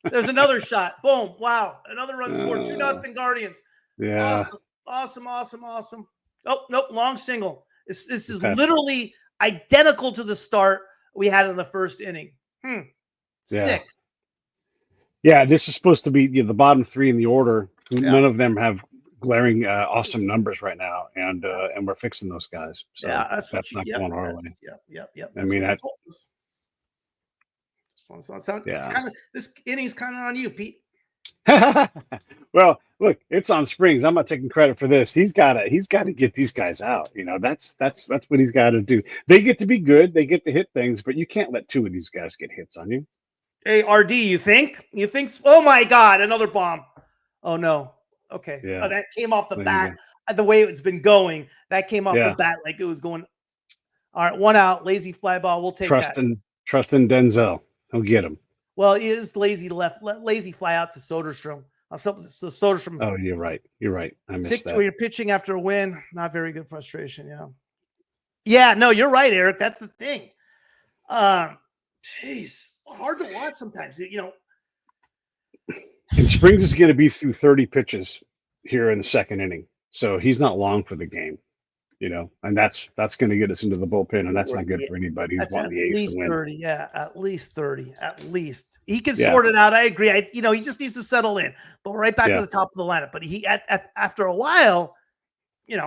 There's another shot. Boom. Wow. Another run scored. 2-0 Guardians. Yeah. Awesome. Oh, nope. Long single. This is literally identical to the start we had in the first inning. Sick. Yeah, this is supposed to be the bottom three in the order. None of them have glaring awesome numbers right now, and we're fixing those guys. So that's not going our way. Yep. I mean, this inning's kind of on you, Pete. Well, look, it's on Springs. I'm not taking credit for this. He's got to get these guys out. That's what he's got to do. They get to be good. They get to hit things, but you can't let two of these guys get hits on you. Hey, RD, you think? Oh my God, another bomb. Oh no. Okay. Yeah. Oh, that came off the bat. The way it's been going, that came off the bat like it was going. All right, 1 out, lazy fly ball. We'll take Trust in Denzel. He'll get him. Well, he is lazy lazy fly out to Soderstrom. So Soderstrom. Oh, you're right. I missed that. Where you're pitching after a win, not very good frustration. Yeah. No, you're right, Eric. That's the thing. Jeez, hard to watch sometimes. And Springs is going to be through 30 pitches here in the second inning, so he's not long for the game. And that's going to get us into the bullpen, and that's not good for anybody who's wanting the A's to win. 30, yeah, at least 30, at least. He can sort it out. I agree. He just needs to settle in. But right back to the top of the lineup. But he after a while, he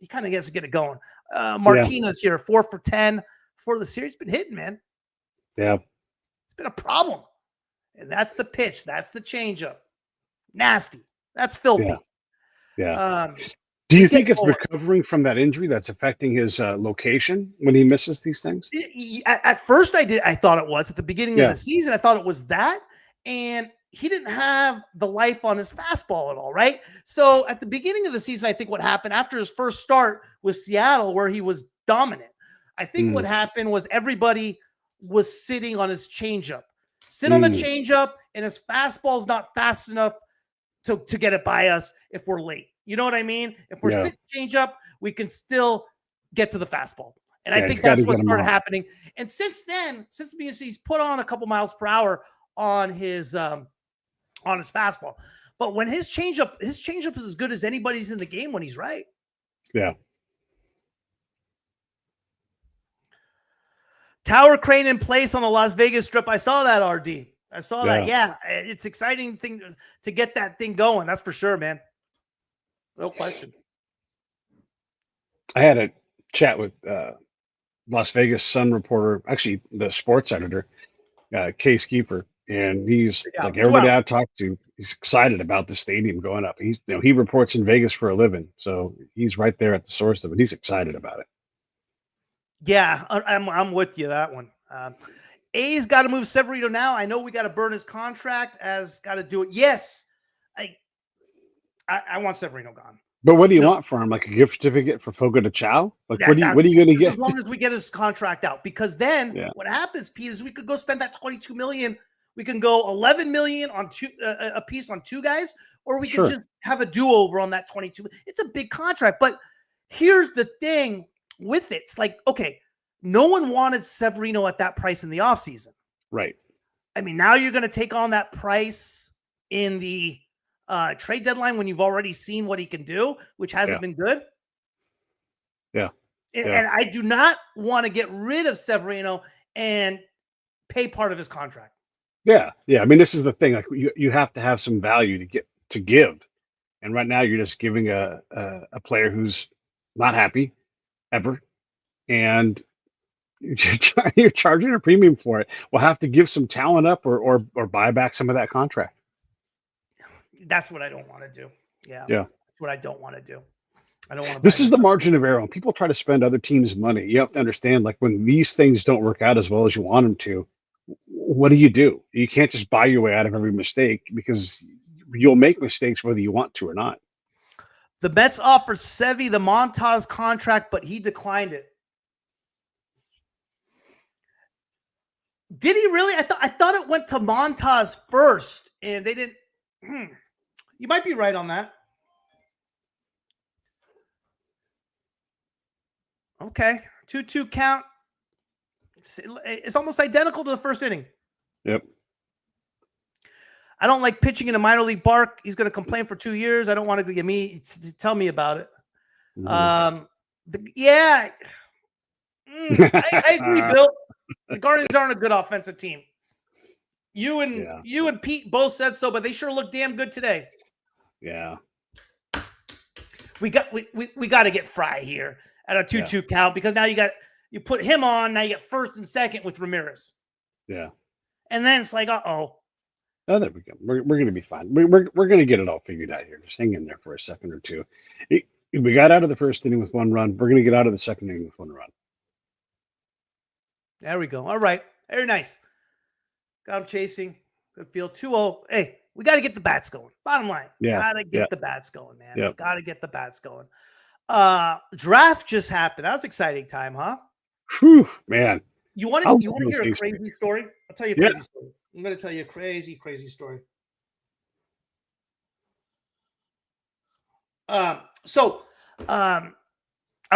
kind of gets to get it going. Martinez here, 4 for 10 for the series. Been hitting, man. Yeah, it's been a problem, and that's the pitch. That's the changeup. Nasty. That's filthy. Yeah. Do you think it's recovering from that injury that's affecting his location when he misses these things? At first, I thought it was. At the beginning of the season, I thought it was that. And he didn't have the life on his fastball at all, right? So at the beginning of the season, I think what happened after his first start with Seattle, where he was dominant, I think what happened was everybody was sitting on his changeup. Sit on the changeup, and his fastball's not fast enough to get it by us if we're late. You know what I mean? If we're sitting changeup, we can still get to the fastball. And I think that's what started happening. And since then, he's put on a couple miles per hour on his fastball. But when his changeup is as good as anybody's in the game when he's right. Yeah. Tower crane in place on the Las Vegas Strip. I saw that, RD. I saw that. Yeah, it's exciting thing to get that thing going. That's for sure, man. No question. I had a chat with Las Vegas Sun reporter, actually the sports editor, Case Keeper, and he's like everybody I talked to, he's excited about the stadium going up. He's he reports in Vegas for a living, so he's right there at the source of it. He's excited about it. Yeah, I'm with you that one. A's got to move Severino now. I know we got to burn his contract. As got to do it. Yes, I want Severino gone. But what do you want for him? Like a gift certificate for Fogo de Chao? Like what are you going to get? As long as we get his contract out, because then what happens, Pete, is we could go spend that $22 million. We can go $11 million on a piece on two guys, or we can just have a do-over on that 22. It's a big contract, but here's the thing with it. It's like, okay, no one wanted Severino at that price in the offseason. Right. I mean, now you're going to take on that price in the trade deadline when you've already seen what he can do, which hasn't been good. Yeah. And I do not want to get rid of Severino and pay part of his contract. Yeah. I mean, this is the thing. Like you have to have some value to give, and right now you're just giving a player who's not happy ever, and you're charging a premium for it. We'll have to give some talent up or buy back some of that contract. That's what I don't want to do. Yeah. That's what I don't want to do. I don't want to. This is the margin of error. When people try to spend other teams' money, you have to understand, like when these things don't work out as well as you want them to, what do? You can't just buy your way out of every mistake, because you'll make mistakes whether you want to or not. The Mets offered Sevy the Montas contract, but he declined it. Did he really? I thought it went to Montas first, and they didn't. You might be right on that. Okay, 2-2 count. It's almost identical to the first inning. Yep. I don't like pitching in a minor league park. He's going to complain for 2 years. I don't want to get me to tell me about it. I agree, Bill. The Guardians aren't a good offensive team. You and Pete both said so, but they sure look damn good today. Yeah. We got to get Fry here at a 2-2 count, because now you put him on, now you get first and second with Ramirez. Yeah. And then it's like, oh, there we go. We're going to be fine. We're going to get it all figured out here. Just hang in there for a second or two. We got out of the first inning with 1 run. We're going to get out of the second inning with 1 run. There we go. All right. Very nice. Got him chasing. Good field. 2-0. Hey, we got to get the bats going. Bottom line. Yeah. Got to get the bats going, man. Yep. Got to get the bats going. Draft just happened. That was exciting time, huh? Whew, man. You want to hear a crazy story? I'll tell you a crazy story. I'm going to tell you a crazy, crazy story. I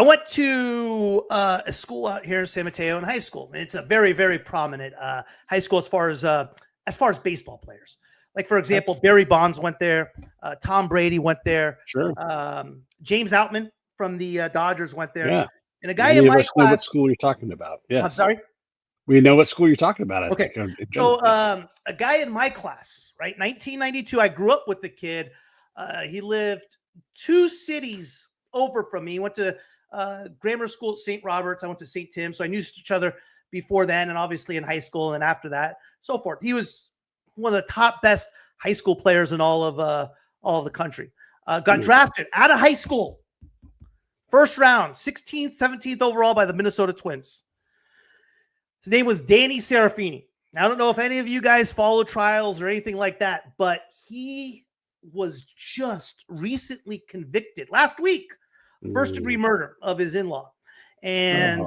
went to a school out here in San Mateo in high school, and it's a very, very prominent high school as far as baseball players. Like, for example, Barry Bonds went there, Tom Brady went there, sure. James Outman from the Dodgers went there, and a guy in my class. Know what school you're talking about? Yes. I'm sorry. We know what school you're talking about. I think. So a guy in my class, right, 1992. I grew up with the kid. He lived 2 cities over from me. He went to grammar school at St. Robert's. I went to St. Tim. So I knew each other before then, and obviously in high school and after that, so forth. He was one of the top best high school players in all of the country. Got drafted out of high school. First round, 16th, 17th overall by the Minnesota Twins. His name was Danny Serafini. Now, I don't know if any of you guys follow trials or anything like that, but he was just recently convicted last week, first-degree murder of his in-law. And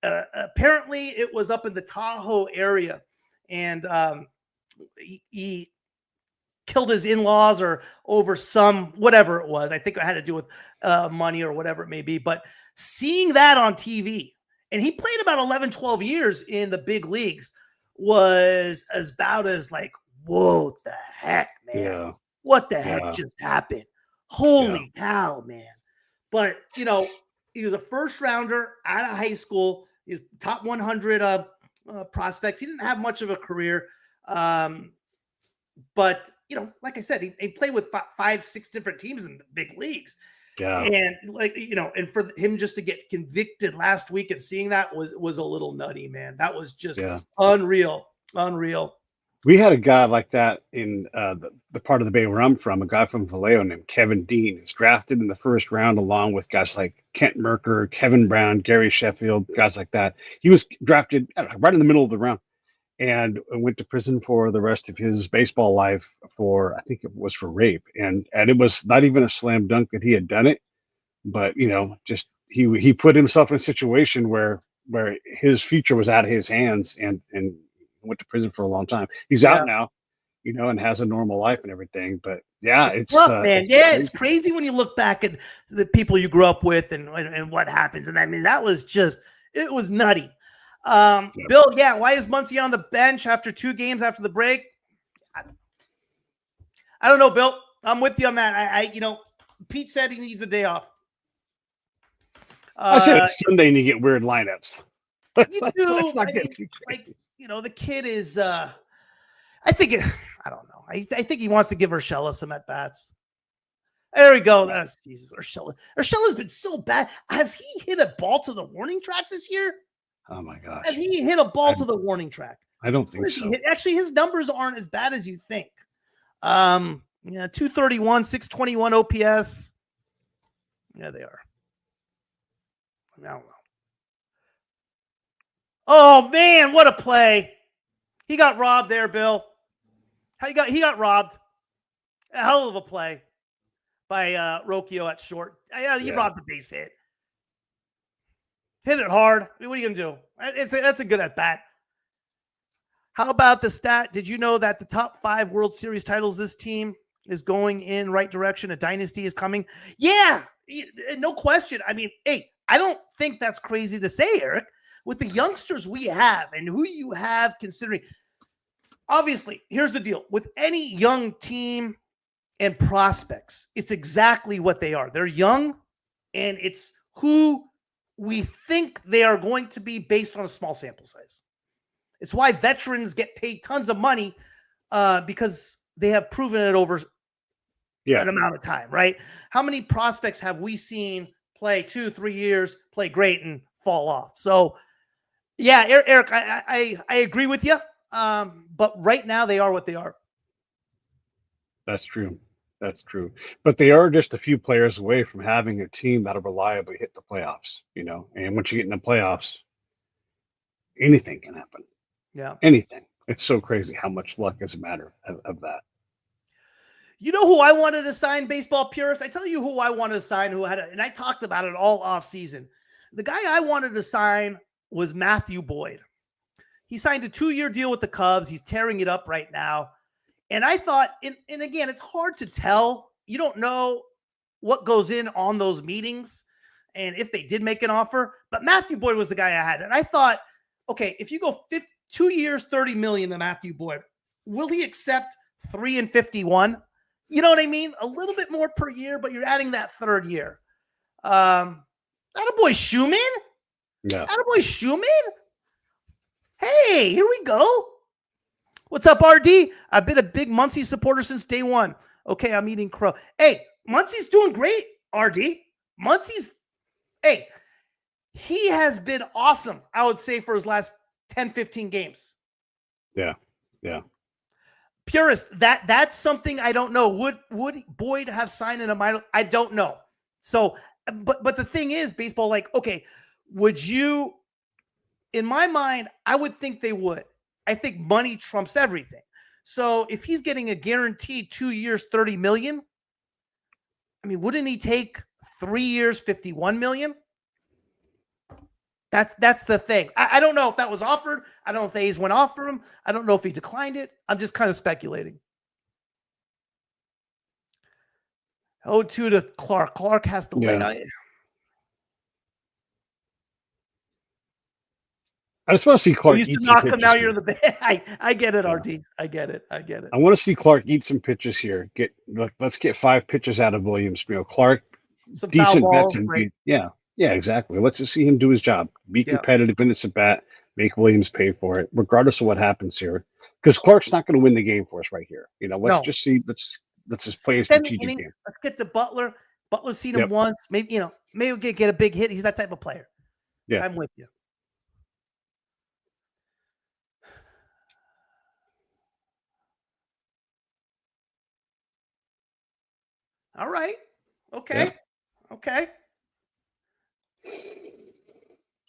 apparently it was up in the Tahoe area. And he killed his in-laws or over some, whatever it was. I think it had to do with money or whatever it may be. But seeing that on TV, and he played about 11, 12 years in the big leagues, was about as like, whoa, the heck, man. Yeah. What the heck just happened? Holy cow, man. But, he was a first rounder out of high school. He was top 100 prospects. He didn't have much of a career. But, like I said, he played with 5, 6 different teams in the big leagues. Yeah. And and for him just to get convicted last week and seeing that was a little nutty, man. That was just unreal. We had a guy like that in the part of the Bay where I'm from, a guy from Vallejo named Kevin Dean. He's drafted in the first round along with guys like Kent Merker, Kevin Brown, Gary Sheffield, guys like that. He was drafted right in the middle of the round and went to prison for the rest of his baseball life for, I think it was for rape. And it was not even a slam dunk that he had done it, but, just he put himself in a situation where his future was out of his hands and went to prison for a long time. He's out now, and has a normal life and everything. But it's rough, man. It's crazy when you look back at the people you grew up with and what happens. And I mean, that was it was nutty. Bill, why is Muncy on the bench after 2 games after the break? I don't know, Bill. I'm with you on that. Pete said he needs a day off. I said it's Sunday and you get weird lineups. Let's not get too crazy. The kid is, I don't know. I think he wants to give Urshela some at-bats. There we go. That's Jesus. Urshela's been so bad. Has he hit a ball to the warning track this year? Oh, my gosh. Has he hit a ball to the warning track? I don't think so. Actually, his numbers aren't as bad as you think. 231, 621 OPS. Yeah, they are. I don't know. Oh, man, what a play. He got robbed there, Bill. He got robbed. A hell of a play. by Rocchio at short. Yeah, he Yeah. robbed the base hit. Hit it hard. I mean, what are you going to do? That's a good at bat. How about the stat? Did you know that the top 5 World Series titles this team is going in right direction? A dynasty is coming. Yeah, no question. I mean, hey, I don't think that's crazy to say, Eric. With the youngsters we have and who you have considering, obviously, here's the deal. With any young team and prospects, it's exactly what they are. They're young, and it's who we think they are going to be based on a small sample size. It's why veterans get paid tons of money because they have proven it over an amount of time, right? How many prospects have we seen play 2-3 years, play great, and fall off? So, yeah, Eric, I agree with you. But right now they are what they are. That's true. That's true. But they are just a few players away from having a team that'll reliably hit the playoffs, And once you get in the playoffs, anything can happen. Yeah. Anything. It's so crazy how much luck is a matter of that. You know who I wanted to sign, baseball purist? I tell you who I wanted to sign, and I talked about it all off season. The guy I wanted to sign was Matthew Boyd. He signed a 2-year deal with the Cubs. He's tearing it up right now. And I thought, and again, it's hard to tell. You don't know what goes in on those meetings and if they did make an offer. But Matthew Boyd was the guy I had. And I thought, okay, if you go 2 years, $30 million to Matthew Boyd, will he accept 3 and 51? You know what I mean? A little bit more per year, but you're adding that 3rd year. Attaboy Schumann? Yeah. Attaboy Schumann? Hey, here we go. What's up, RD? I've been a big Muncie supporter since day one. Okay, I'm eating crow. Hey, Muncie's doing great, RD. Hey, he has been awesome, I would say, for his last 10, 15 games. Yeah. Purist, that's something I don't know. Would Boyd have signed in a minor? I don't know. So, but the thing is, baseball, like, okay, would you, in my mind, I would think they would. I think money trumps everything. So if he's getting a guaranteed 2 years, $30 million, I mean, wouldn't he take 3 years, $51 million? That's the thing. I don't know if that was offered. I don't know if the A's went off for him. I don't know if he declined it. I'm just kind of speculating. 0-2 to Clark. Clark has to lay. I just want to see Clark used eat to some knock pitches. him, now you're in the bed. I get it, RD. I get it. I want to see Clark eat some pitches here. Let's get 5 pitches out of Williams. Clark, some decent foul balls, bets. right? Yeah, exactly. Let's just see him do his job. Be competitive in this at bat. Make Williams pay for it, regardless of what happens here. Because Clark's not going to win the game for us right here. Let's just see. Let's just play a strategic game. Let's get to Butler. Butler's seen him once. Maybe maybe get a big hit. He's that type of player. Yeah, I'm with you. All right. Okay.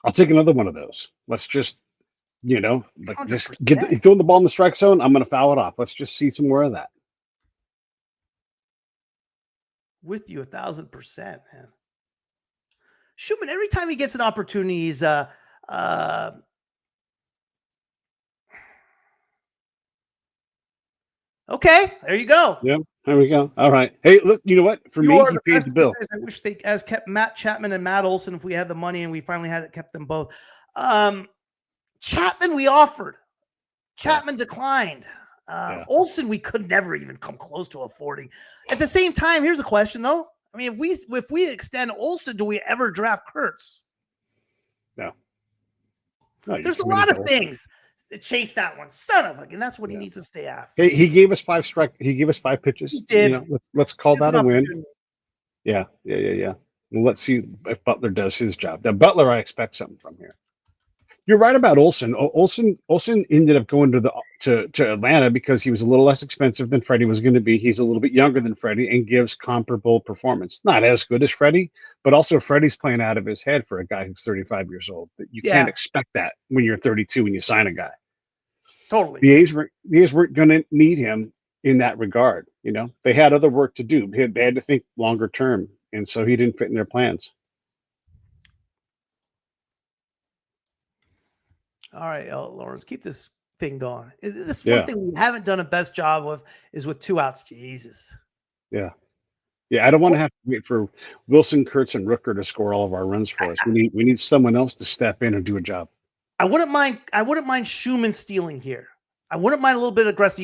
I'll take another one of those. Let's just, just $100%. throw the ball in the strike zone. I'm going to foul it off. Let's just see some more of that. With you 1,000%, man. Schumann, every time he gets an opportunity, he's okay, there you go. Yeah, there we go. All right. Hey, look, you know what? For me, he paid the bill. I wish they kept Matt Chapman and Matt Olson if we had the money and we finally had it, kept them both. Chapman, we offered. Chapman declined. Olson, we could never even come close to affording. At the same time, here's a question, though. I mean, if we extend Olson, do we ever draft Kurtz? No. There's a lot of things. Chase that one, son of a, and that's what he needs to stay after. Hey, he gave us 5 He gave us 5 pitches. He did. Let's call that a win. Yeah. Well, let's see if Butler does his job. Now, Butler, I expect something from here. You're right about Olson. Olson ended up going to Atlanta because he was a little less expensive than Freddie was going to be. He's a little bit younger than Freddie and gives comparable performance. Not as good as Freddie, but also Freddie's playing out of his head for a guy who's 35 years old. You can't expect that when you're 32 when you sign a guy. Totally. The A's weren't going to need him in that regard. they had other work to do. They had to think longer term, and so he didn't fit in their plans. All right, Lawrence, keep this thing going. This one Yeah, thing we haven't done a best job of is with 2 outs. Jesus. yeah, yeah. I don't want to have to wait for Wilson, Kurtz, and Rooker to score all of our runs for us. We need someone else to step in and do a job. I wouldn't mind Schumann stealing here. I wouldn't mind a little bit aggressive.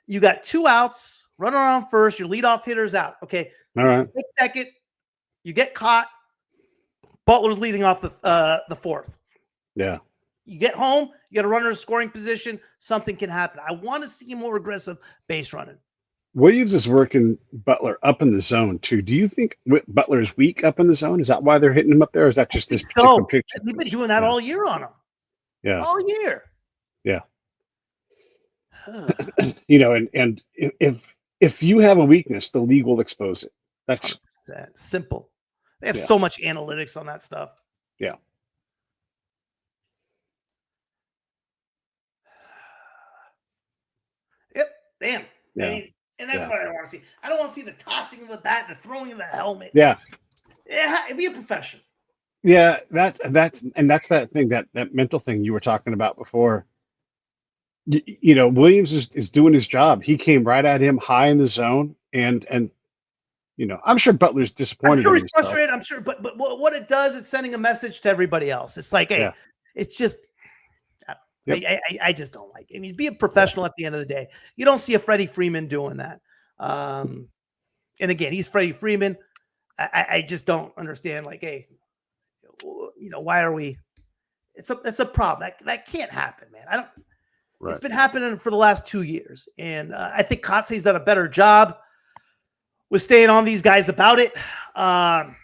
You got 2 outs, run around first, your leadoff hitter's out. Okay. All right. Second, you get caught. Butler's leading off the fourth. Yeah. You get home, you got a runner in scoring position, something can happen. I want to see more aggressive base running. Williams is working Butler up in the zone too. Do you think Butler is weak up in the zone? Is that why they're hitting him up there? Or is that just this particular pitch? We've been doing that all year on him. Yeah. All year. Yeah. And if you have a weakness, the league will expose it. That's simple. They have so much analytics on that stuff. Yeah. Yep. Damn. Yeah. I mean, and that's what I don't want to see. I don't want to see the tossing of the bat, the throwing of the helmet. Yeah. Be a professional. Yeah, that's that thing, that mental thing you were talking about before. Williams is doing his job. He came right at him high in the zone, and I'm sure Butler's disappointed. I'm sure he's frustrated. I'm sure, but what it does, it's sending a message to everybody else. It's like, hey, it's just. I just don't like it. I mean, be a professional at the end of the day. You don't see a Freddie Freeman doing that. And again, he's Freddie Freeman. I just don't understand. Like, hey, why are we? It's a problem. That can't happen, man. I don't. Right. It's been happening for the last 2 years, and I think Kotze's done a better job with staying on these guys about it. And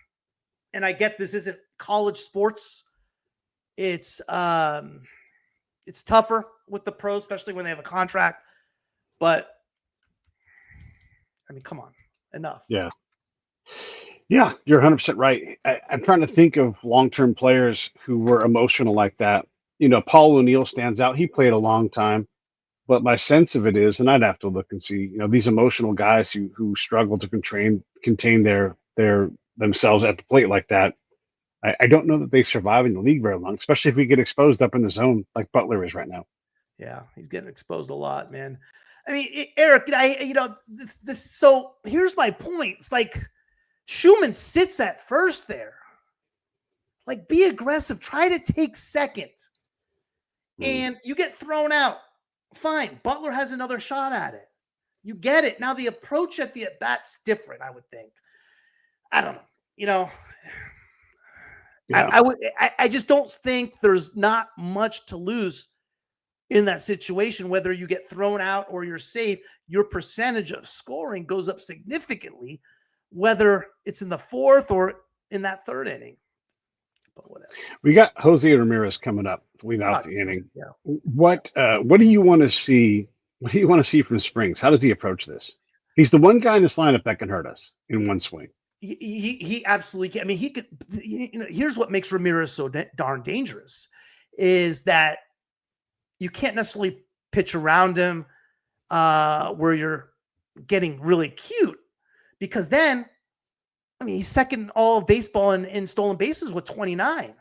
I get this isn't college sports. It's tougher with the pros, especially when they have a contract. But I mean, come on, enough. Yeah. Yeah, you're 100% right. I'm trying to think of long-term players who were emotional like that. Paul O'Neill stands out. He played a long time, but my sense of it is, and I'd have to look and see, these emotional guys who struggle to contain their themselves at the plate like that. I don't know that they survive in the league very long, especially if we get exposed up in the zone like Butler is right now. Yeah, he's getting exposed a lot, man. I mean, Eric, so here's my point. It's like Schumann sits at first there. Like, be aggressive. Try to take second. And you get thrown out. Fine. Butler has another shot at it. You get it. Now, the approach at the at-bat's different, I would think. I don't know. Yeah. I just don't think there's not much to lose in that situation, whether you get thrown out or you're safe. Your percentage of scoring goes up significantly, whether it's in the fourth or in that third inning. But whatever. We got Jose Ramirez coming up to lead out the inning. Yeah. What do you want to see? What do you want to see from Springs? How does he approach this? He's the one guy in this lineup that can hurt us in one swing. He absolutely can. I mean, he could. Here's what makes Ramirez so darn dangerous is that you can't necessarily pitch around him where you're getting really cute, because then, I mean, he's second all of baseball in stolen bases with 29.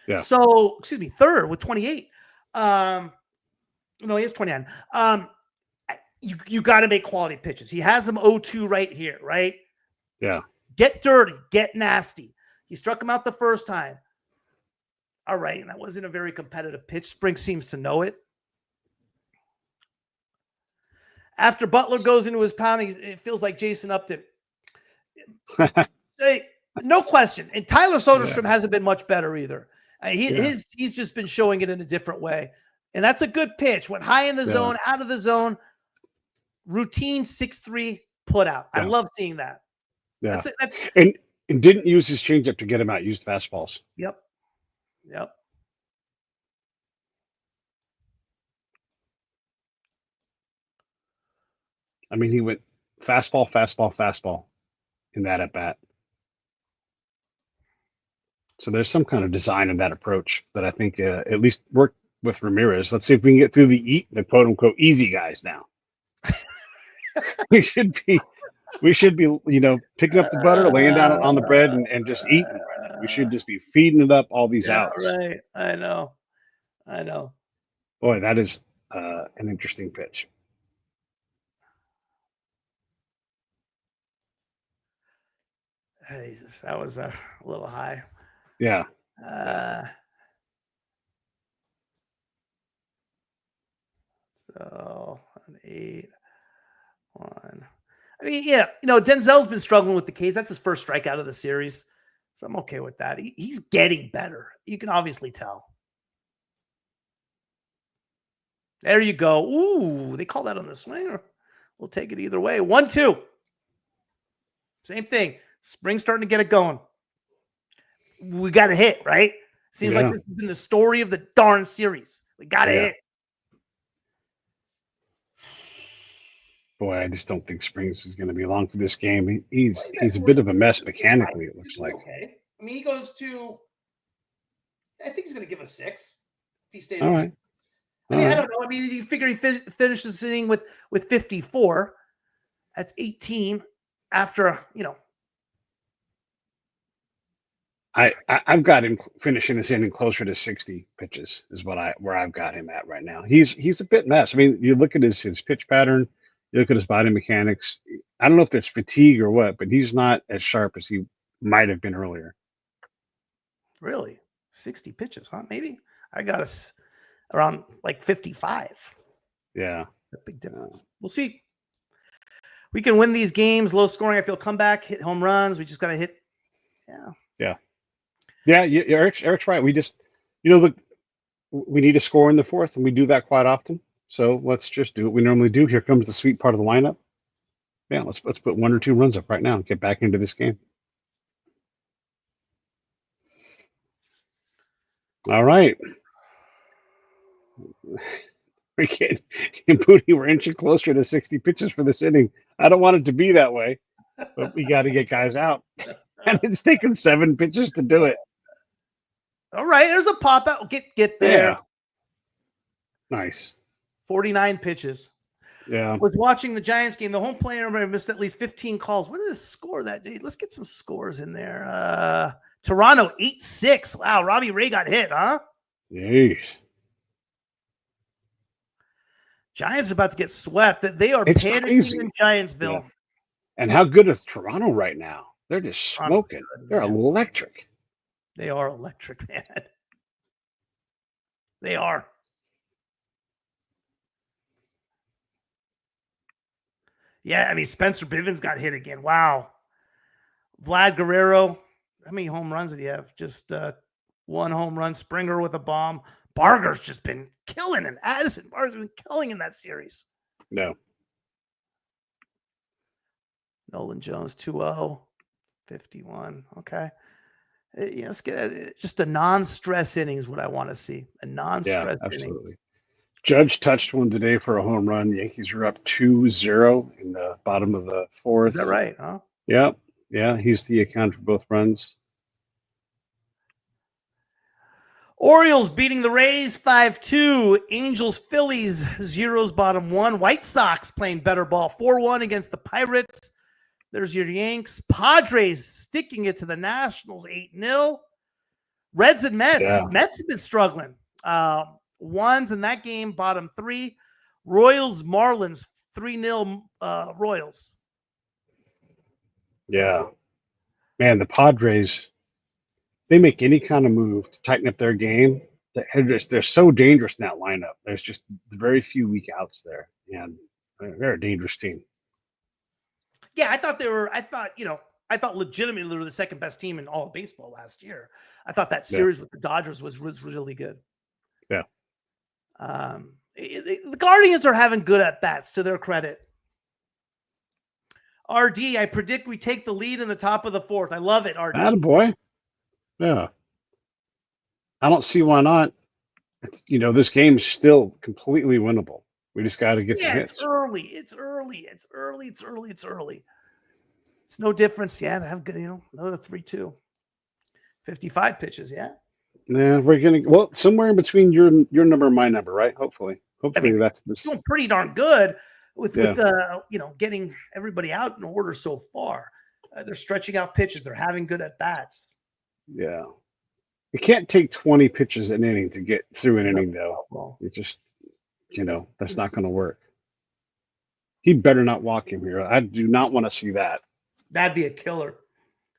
Yeah. So, excuse me, third with 28. No, he has 29. You got to make quality pitches. He has him 0-2 right here, right? Yeah. Get dirty, get nasty. He struck him out the first time. All right, and that wasn't a very competitive pitch. Spring seems to know it. After Butler goes into his pounding, it feels like Jason Upton. No question. And Tyler Soderstrom hasn't been much better either. He's just been showing it in a different way. And that's a good pitch. Went high in the zone, out of the zone. Routine 6-3 put out. I love seeing that. Yeah. And didn't use his changeup to get him out. Used fastballs. Yep. I mean, he went fastball in that at bat. So there's some kind of design in that approach that I think at least worked with Ramirez. Let's see if we can get through the quote unquote easy guys now. we should be picking up the butter, laying down on the bread, and just eating right now. We should just be feeding it up all these Yeah, outs. right. I know. Boy, that is an interesting pitch. Jesus, that was a little high. Yeah. So an 8-1. I mean, yeah, Denzel's been struggling with the case. That's his first strikeout of the series. So I'm okay with that. He's getting better. You can obviously tell. There you go. Ooh, they call that on the swinger. We'll take it either way. 1-2. Same thing. Spring's starting to get it going. We got to hit, right? Seems like this has been the story of the darn series. We got to hit. Boy, I just don't think Springs is going to be long for this game. He's a bit of a mess mechanically, it looks like. Okay. I mean, he goes to, I think he's going to give a 6 if he stays. All right. I mean, I don't know. I mean, you figure he finishes the inning with 54. That's 18 after, I've got him finishing this inning closer to 60 pitches is where I've got him at right now. He's a bit mess. I mean, you look at his pitch pattern, you look at his body mechanics. I don't know if it's fatigue or what, but he's not as sharp as he might have been earlier. Really? 60 pitches, huh? Maybe. I got us around like 55. Yeah. A big difference. We'll see. We can win these games, low scoring. I feel comeback, hit home runs. We just got to hit. Yeah, Eric's right. We just, we need to score in the fourth, and we do that quite often. So let's just do what we normally do. Here comes the sweet part of the lineup. Yeah, let's put 1 or 2 runs up right now and get back into this game. All right. We're getting Booney, we're inching closer to 60 pitches for this inning. I don't want it to be that way, but we got to get guys out. And it's taken 7 pitches to do it. All right, there's a pop out. Get there. Yeah. Nice. 49 pitches. Yeah. Was watching the Giants game. The home player missed at least 15 calls. What is the score that day? Let's get some scores in there. Toronto 8-6. Wow, Robbie Ray got hit, huh? Jeez. Giants are about to get swept. They are panicking in Giantsville. Yeah. And how good is Toronto right now? They're just smoking. They're electric. They are electric, man. They are. Yeah, I mean, Spencer Bivens got hit again. Wow. Vlad Guerrero. How many home runs did he have? Just 1 home run. Springer with a bomb. Barger's just been killing him. Addison Barger's been killing in that series. No. Nolan Jones 2-0. 51. Okay. Let's get just a non-stress inning is what I want to see. A non-stress absolutely. inning. Judge touched one today for a home run. The Yankees are up 2-0 in the bottom of the 4th. Is that right? Huh? Yeah. Yeah. He's the account for both runs. Orioles beating the Rays 5-2. Angels, Phillies, 0's bottom 1. White Sox playing better ball 4-1 against the Pirates. There's your Yanks. Padres sticking it to the Nationals 8-0. Reds and Mets. Yeah. Mets have been struggling. Ones in that game, bottom 3. Royals, Marlins, 3-0 Royals. Yeah. Man, the Padres, they make any kind of move to tighten up their game. They're so dangerous in that lineup. There's just very few weak outs there. And they're a dangerous team. Yeah, I thought legitimately they were the second best team in all of baseball last year. I thought that series with the Dodgers was really good. Yeah. The Guardians are having good at bats, to their credit. RD, I predict we take the lead in the top of the 4th. I love it, RD. Attaboy. Yeah. I don't see why not. It's, this game is still completely winnable. We just got to get some hits. It's early. It's no difference. Yeah, they have good, another 3-2. 55 pitches, yeah. Yeah, we're getting somewhere in between your number and my number, right? Hopefully that's this. Doing pretty darn good. with getting everybody out in order so far. They're stretching out pitches. They're having good at bats. Yeah. It can't take 20 pitches an inning to get through an inning, though. Well, It just, that's not going to work. He better not walk him here. I do not want to see that. That'd be a killer.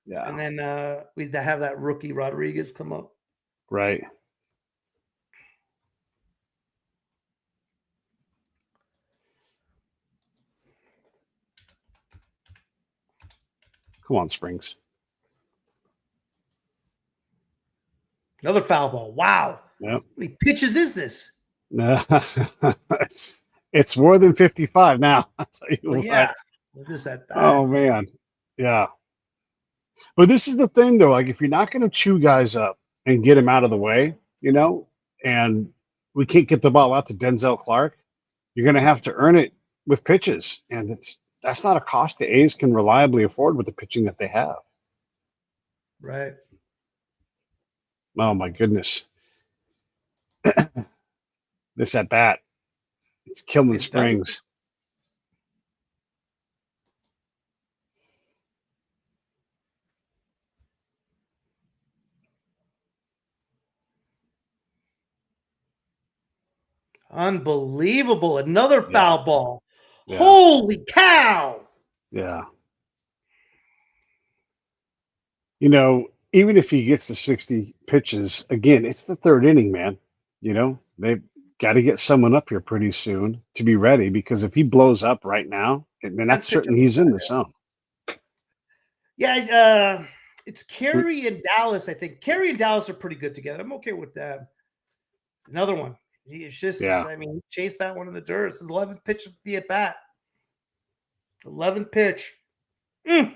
Yeah. And then we'd have that rookie Rodriguez come up. Right. Come on, Springs. Another foul ball. Wow. Yep. How many pitches is this? It's more than 55 now. I'll tell you what. Yeah. This at bat. Oh, man. Yeah. But this is the thing, though. Like, if you're not going to chew guys up and get them out of the way, and we can't get the ball out to Denzel Clark, you're going to have to earn it with pitches. And that's not a cost the A's can reliably afford with the pitching that they have. Right. Oh, my goodness. This at bat. It's killing Springs. Unbelievable. Another foul ball. Yeah. Holy cow. Yeah. Even if he gets to 60 pitches, again, it's the third inning, man. They've got to get someone up here pretty soon to be ready, because if he blows up right now, then that's certain he's in the zone. Yeah, it's Carey and Dallas, I think. Carey and Dallas are pretty good together. I'm okay with that. Another one. It's just, he chased that one in the dirt. It's his 11th pitch of the at-bat. 11th pitch. Yeah.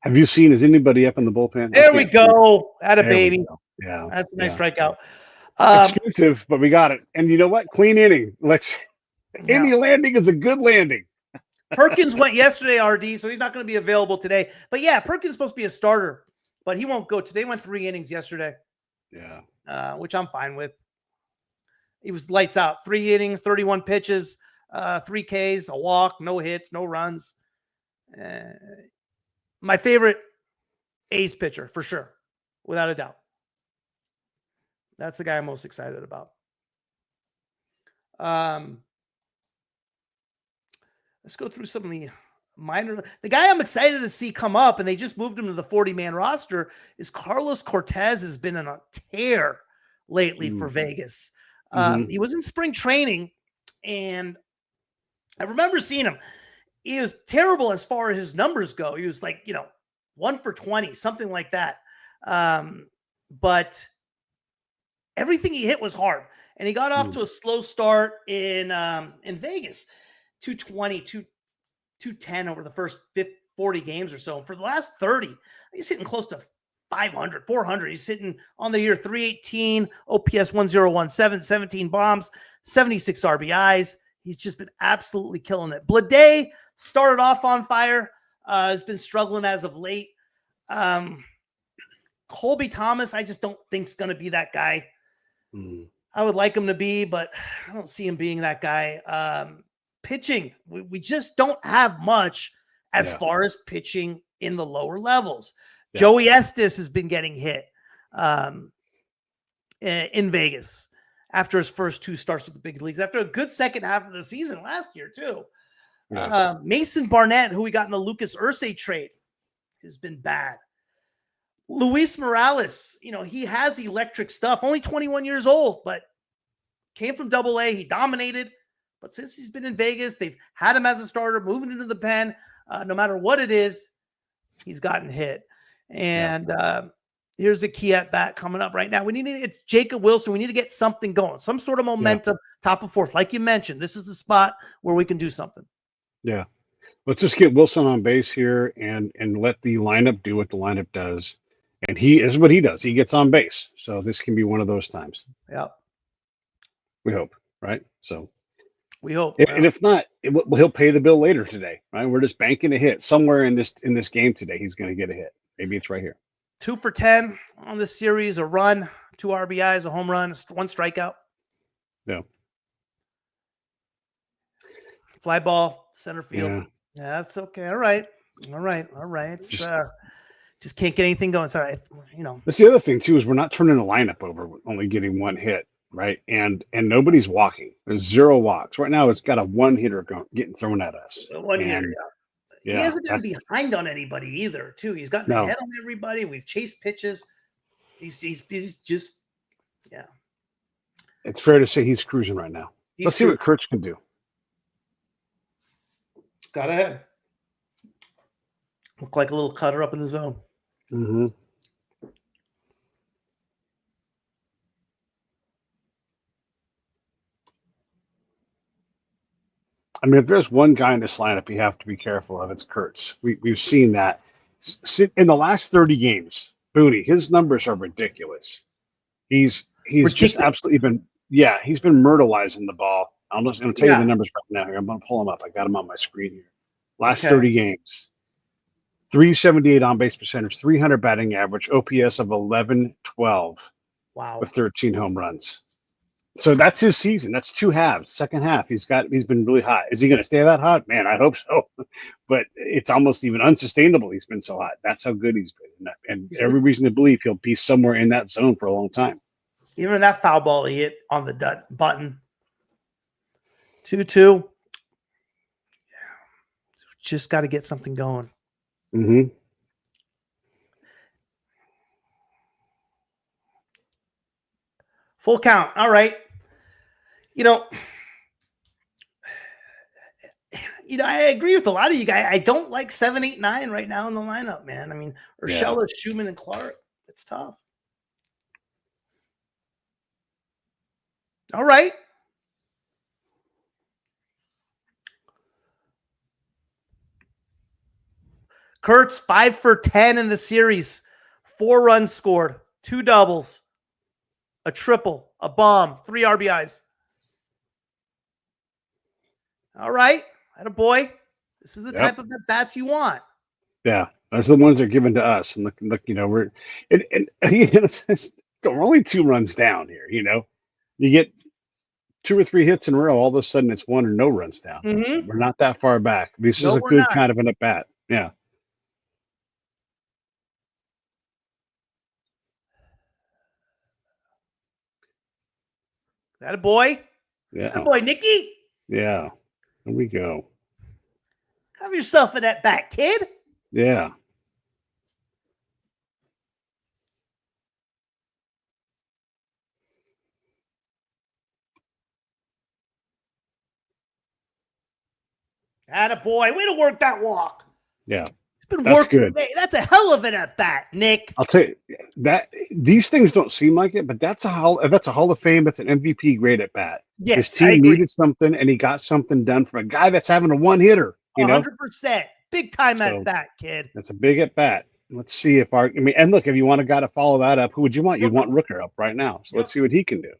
Have you seen? Is anybody up in the bullpen? There we go. At a baby. Yeah, that's a nice strikeout. Expensive, but we got it. And you know what? Clean inning. Any landing is a good landing. Perkins went yesterday, RD, so he's not going to be available today. But yeah, Perkins is supposed to be a starter, but he won't go today. Went 3 innings yesterday. Yeah, which I'm fine with. He was lights out. 3 innings, 31 pitches, 3 Ks, a walk, no hits, no runs. My favorite A's pitcher, for sure, without a doubt. That's the guy I'm most excited about. Let's go through some of the minor. The guy I'm excited to see come up, and they just moved him to the 40-man roster, is Carlos Cortez. Has been on a tear lately for Vegas. He was in spring training, and I remember seeing him. He was terrible as far as his numbers go. He was like, 1 for 20, something like that. But everything he hit was hard, and he got off to a slow start in Vegas. 220, 210 over the first 40 games or so. For the last 30, he's hitting close to 500, 400. He's hitting on the year 318, OPS 1017, 17 bombs, 76 RBIs. He's just been absolutely killing it. Blade started off on fire. Has been struggling as of late. Colby Thomas, I just don't think is going to be that guy. I would like him to be, but I don't see him being that guy. Pitching, we just don't have much as far as pitching in the lower levels. Joey Estes has been getting hit in Vegas after his first 2 starts with the big leagues, after a good second half of the season last year too. Mason Barnett, who we got in the Lucas Ursay trade, has been bad. Luis Morales, he has electric stuff, only 21 years old, but came from AA. He dominated. But since he's been in Vegas, they've had him as a starter, moving into the pen. No matter what it is, he's gotten hit. And here's a key at bat coming up right now. We need to get Jacob Wilson. We need to get something going, some sort of momentum, top of 4th. Like you mentioned, this is the spot where we can do something. Yeah. Let's just get Wilson on base here and let the lineup do what the lineup does. And he is what he does. He gets on base. So this can be one of those times. Yeah. We hope, right? So. We hope. And if not, he'll pay the bill later today. Right? We're just banking a hit somewhere in this game today. He's going to get a hit. Maybe it's right here. 2 for 10 on the series, a run, 2 RBIs, a home run, 1 strikeout. Yeah. Fly ball, center field. Yeah. Yeah, that's okay. All right. It's just can't get anything going. It's all right. That's the other thing too, is we're not turning the lineup over, only getting 1 hit, right? And nobody's walking. There's 0 walks right now. It's got a 1 hitter getting thrown at us. 1 hitter. Yeah. He hasn't been behind on anybody either. Too. He's gotten ahead on everybody. We've chased pitches. He's just It's fair to say he's cruising right now. Let's see what Kurtz can do. Got ahead. Look like a little cutter up in the zone. Mm-hmm. I mean, if there's one guy in this lineup you have to be careful of, it's Kurtz. We've seen that. In the last 30 games, Booney, his numbers are ridiculous. He's just absolutely he's been myrtleizing the ball. I'm going to tell you the numbers right now. I'm going to pull them up. I got them on my screen here. Last 30 games, 378 on base percentage, 300 batting average, OPS of 1112. Wow. With 13 home runs. So that's his season. That's 2 halves. Second half, he's been really hot. Is he going to stay that hot? Man, I hope so. But it's almost even unsustainable. He's been so hot. That's how good he's been. And every reason to believe he'll be somewhere in that zone for a long time. Even that foul ball he hit on the button. 2-2. Yeah. Just got to get something going. Mm-hmm. Full count. All right. I agree with a lot of you guys. I don't like 7, 8, 9 right now in the lineup, man. I mean, Urshela, Schumann, and Clark. It's tough. All right. Kurtz, 5 for 10 in the series. 4 runs scored, 2 doubles, a triple, a bomb, 3 RBIs. All right. Attaboy. This is the type of at-bats you want. Yeah. Those are the ones that are given to us. And look, we're only 2 runs down here, You get 2 or 3 hits in a row, all of a sudden it's 1 or no runs down. Mm-hmm. We're not that far back. This is a good kind of an at-bat. Yeah. Attaboy. Yeah. Attaboy, Nicky. Yeah. Here we go. Have yourself an at-bat, kid. Yeah. Attaboy. Way to work that walk. Yeah. That's good. That's a hell of an at-bat, Nick. I'll tell you that these things don't seem like it, but that's a Hall of Fame. That's an MVP grade at-bat. Yes, his team needed something, and he got something done from a guy that's having a 1-hitter. 100%. Big time at-bat, kid. That's a big at-bat. Let's see if and look, if you want a guy to follow that up, who would you want? You'd want Rooker up right now. So let's see what he can do.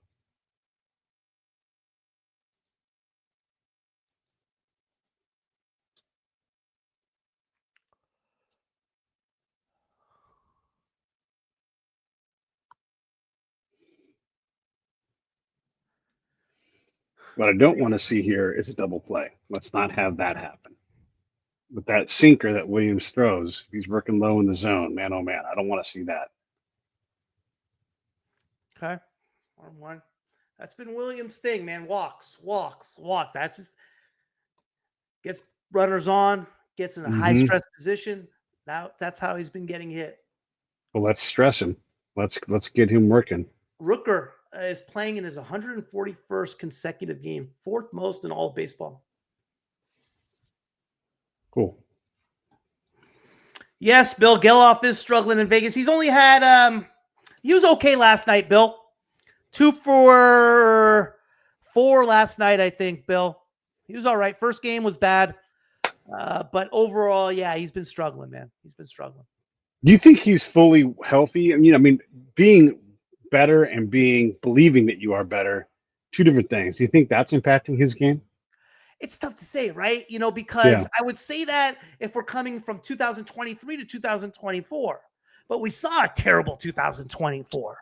What I don't want to see here is a double play. Let's not have that happen. With that sinker that Williams throws, he's working low in the zone. Man, oh man, I don't want to see that. Okay. 1-1. That's been Williams' thing, man. Walks. That's just gets runners on, gets in a high stress position. Now that's how he's been getting hit. Well, let's stress him. Let's get him working. Rooker is playing in his 141st consecutive game, 4th most in all of baseball. Cool. Yes, Bill Geloff is struggling in Vegas. He's only had he was okay last night, Bill. 2 for 4 last night, I think, Bill. He was all right. First game was bad. But overall, yeah, he's been struggling, man. He's been struggling. Do you think he's fully healthy? And being better and believing that you are better, 2 different things. Do you think that's impacting his game? It's tough to say, right? Because Yeah. I would say that if we're coming from 2023 to 2024, but we saw a terrible 2024.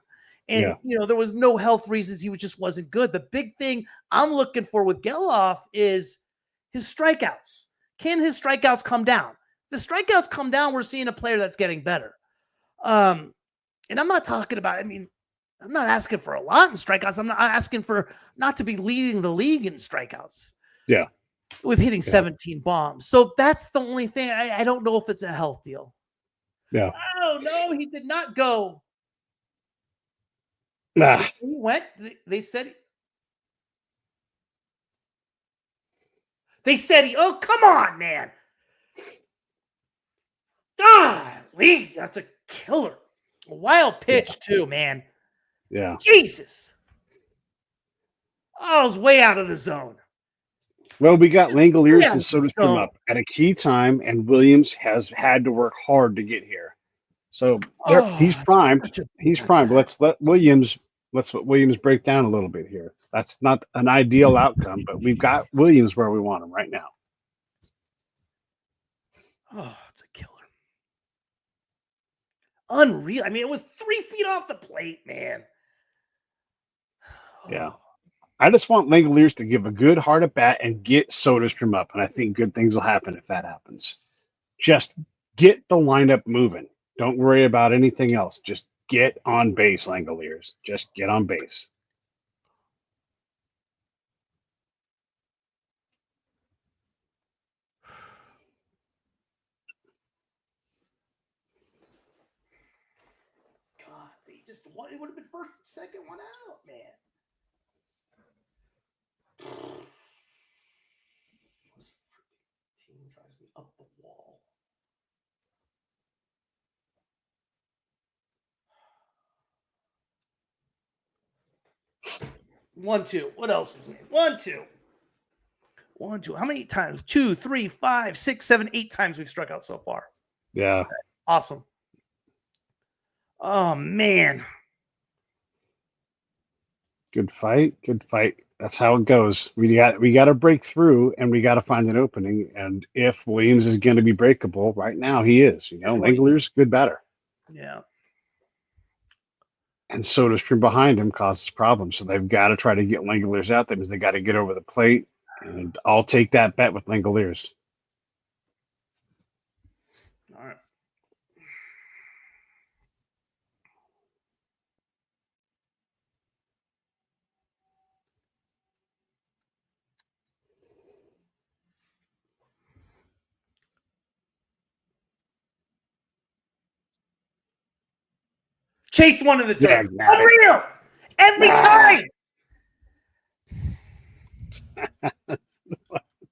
And, there was no health reasons. He just wasn't good. The big thing I'm looking for with Geloff is his strikeouts. Can his strikeouts come down? The strikeouts come down, we're seeing a player that's getting better. And I'm not talking about, I'm not asking for a lot in strikeouts. I'm not asking for not to be leading the league in strikeouts. Yeah. With hitting 17 bombs. So that's the only thing. I don't know if it's a health deal. Yeah. Oh, no, he did not go. Nah. He went. They said oh, come on, man. Golly, that's a killer. A wild pitch, too, man. Yeah. Jesus. Oh, I was way out of the zone. Well, we got Langoliers and Soderstrom up at a key time, and Williams has had to work hard to get here. So he's primed. He's primed. Let's let Williams break down a little bit here. That's not an ideal outcome, but we've got Williams where we want him right now. Oh, it's a killer. Unreal. It was 3 feet off the plate, man. Yeah. I just want Langoliers to give a good hard at bat and get Soderstrom up, and I think good things will happen if that happens. Just get the lineup moving. Don't worry about anything else. Just get on base, Langoliers. Just get on base. God, it would have been first, second one out, man. This team drives me up the wall. One, two. What else is it? 1, 2. 1, 2. How many times? 2, 3, 5, 6, 7, 8 times we've struck out so far. Yeah. Okay. Awesome. Oh, man. Good fight. Good fight. That's how it goes. We got to break through, and we got to find an opening. And if Williams is going to be breakable, right now he is. Langoliers, good batter. Yeah. And Soderstrom behind him causes problems. So they've got to try to get Langoliers out. That means they got to get over the plate. And I'll take that bet with Langoliers. All right. Chased one of the dirt. Unreal. Every time.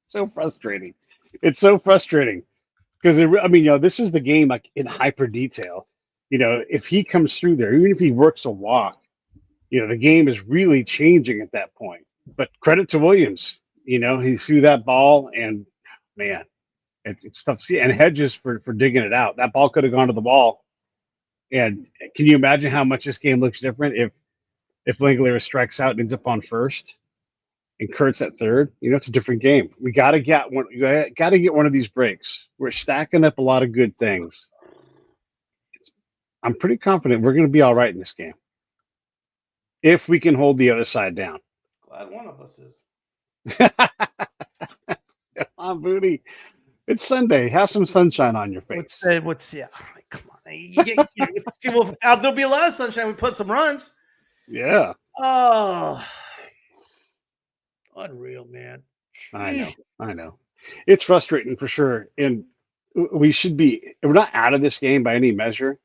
So frustrating. It's so frustrating because this is the game like in hyper detail. If he comes through there, even if he works a walk, the game is really changing at that point. But credit to Williams, he threw that ball, and man, it's tough to see. And Hedges for digging it out. That ball could have gone to the wall. And can you imagine how much this game looks different if Langoliers strikes out and ends up on first? And Kurt's at third, it's a different game. We got to get one. You got to get one of these breaks. We're stacking up a lot of good things. I'm pretty confident we're going to be all right in this game if we can hold the other side down. Glad one of us is. Come on, Booney. It's Sunday. Have some sunshine on your face. Come on. There'll be a lot of sunshine. We put some runs. Yeah. Oh. Unreal, man. I know. It's frustrating for sure. And we're not out of this game by any measure,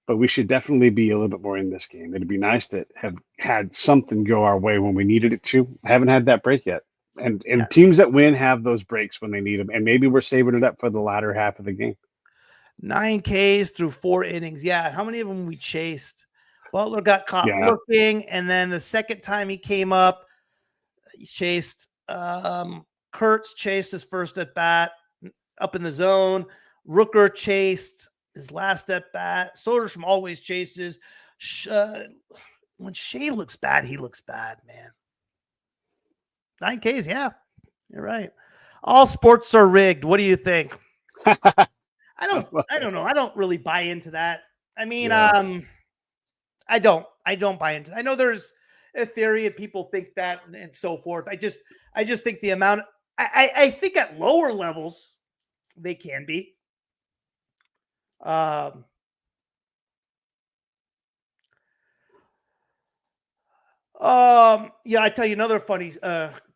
but we should definitely be a little bit more in this game. It'd be nice to have had something go our way when we needed it to. I haven't had that break yet. And teams that win have those breaks when they need them. And maybe we're saving it up for the latter half of the game. 9 Ks through 4 innings. Yeah. How many of them we chased? Butler got caught looking, and then the second time he came up, he chased. Kurtz chased his first at bat up in the zone. Rooker chased his last at bat. Soderstrom always chases. When Shea looks bad, he looks bad, man. 9 Ks, yeah. You're right. All sports are rigged. What do you think? I don't know. I don't really buy into that. I mean, I don't buy into it. I know there's a theory and people think that and so forth. I just think the amount, I think at lower levels they can be. Yeah, I tell you another funny,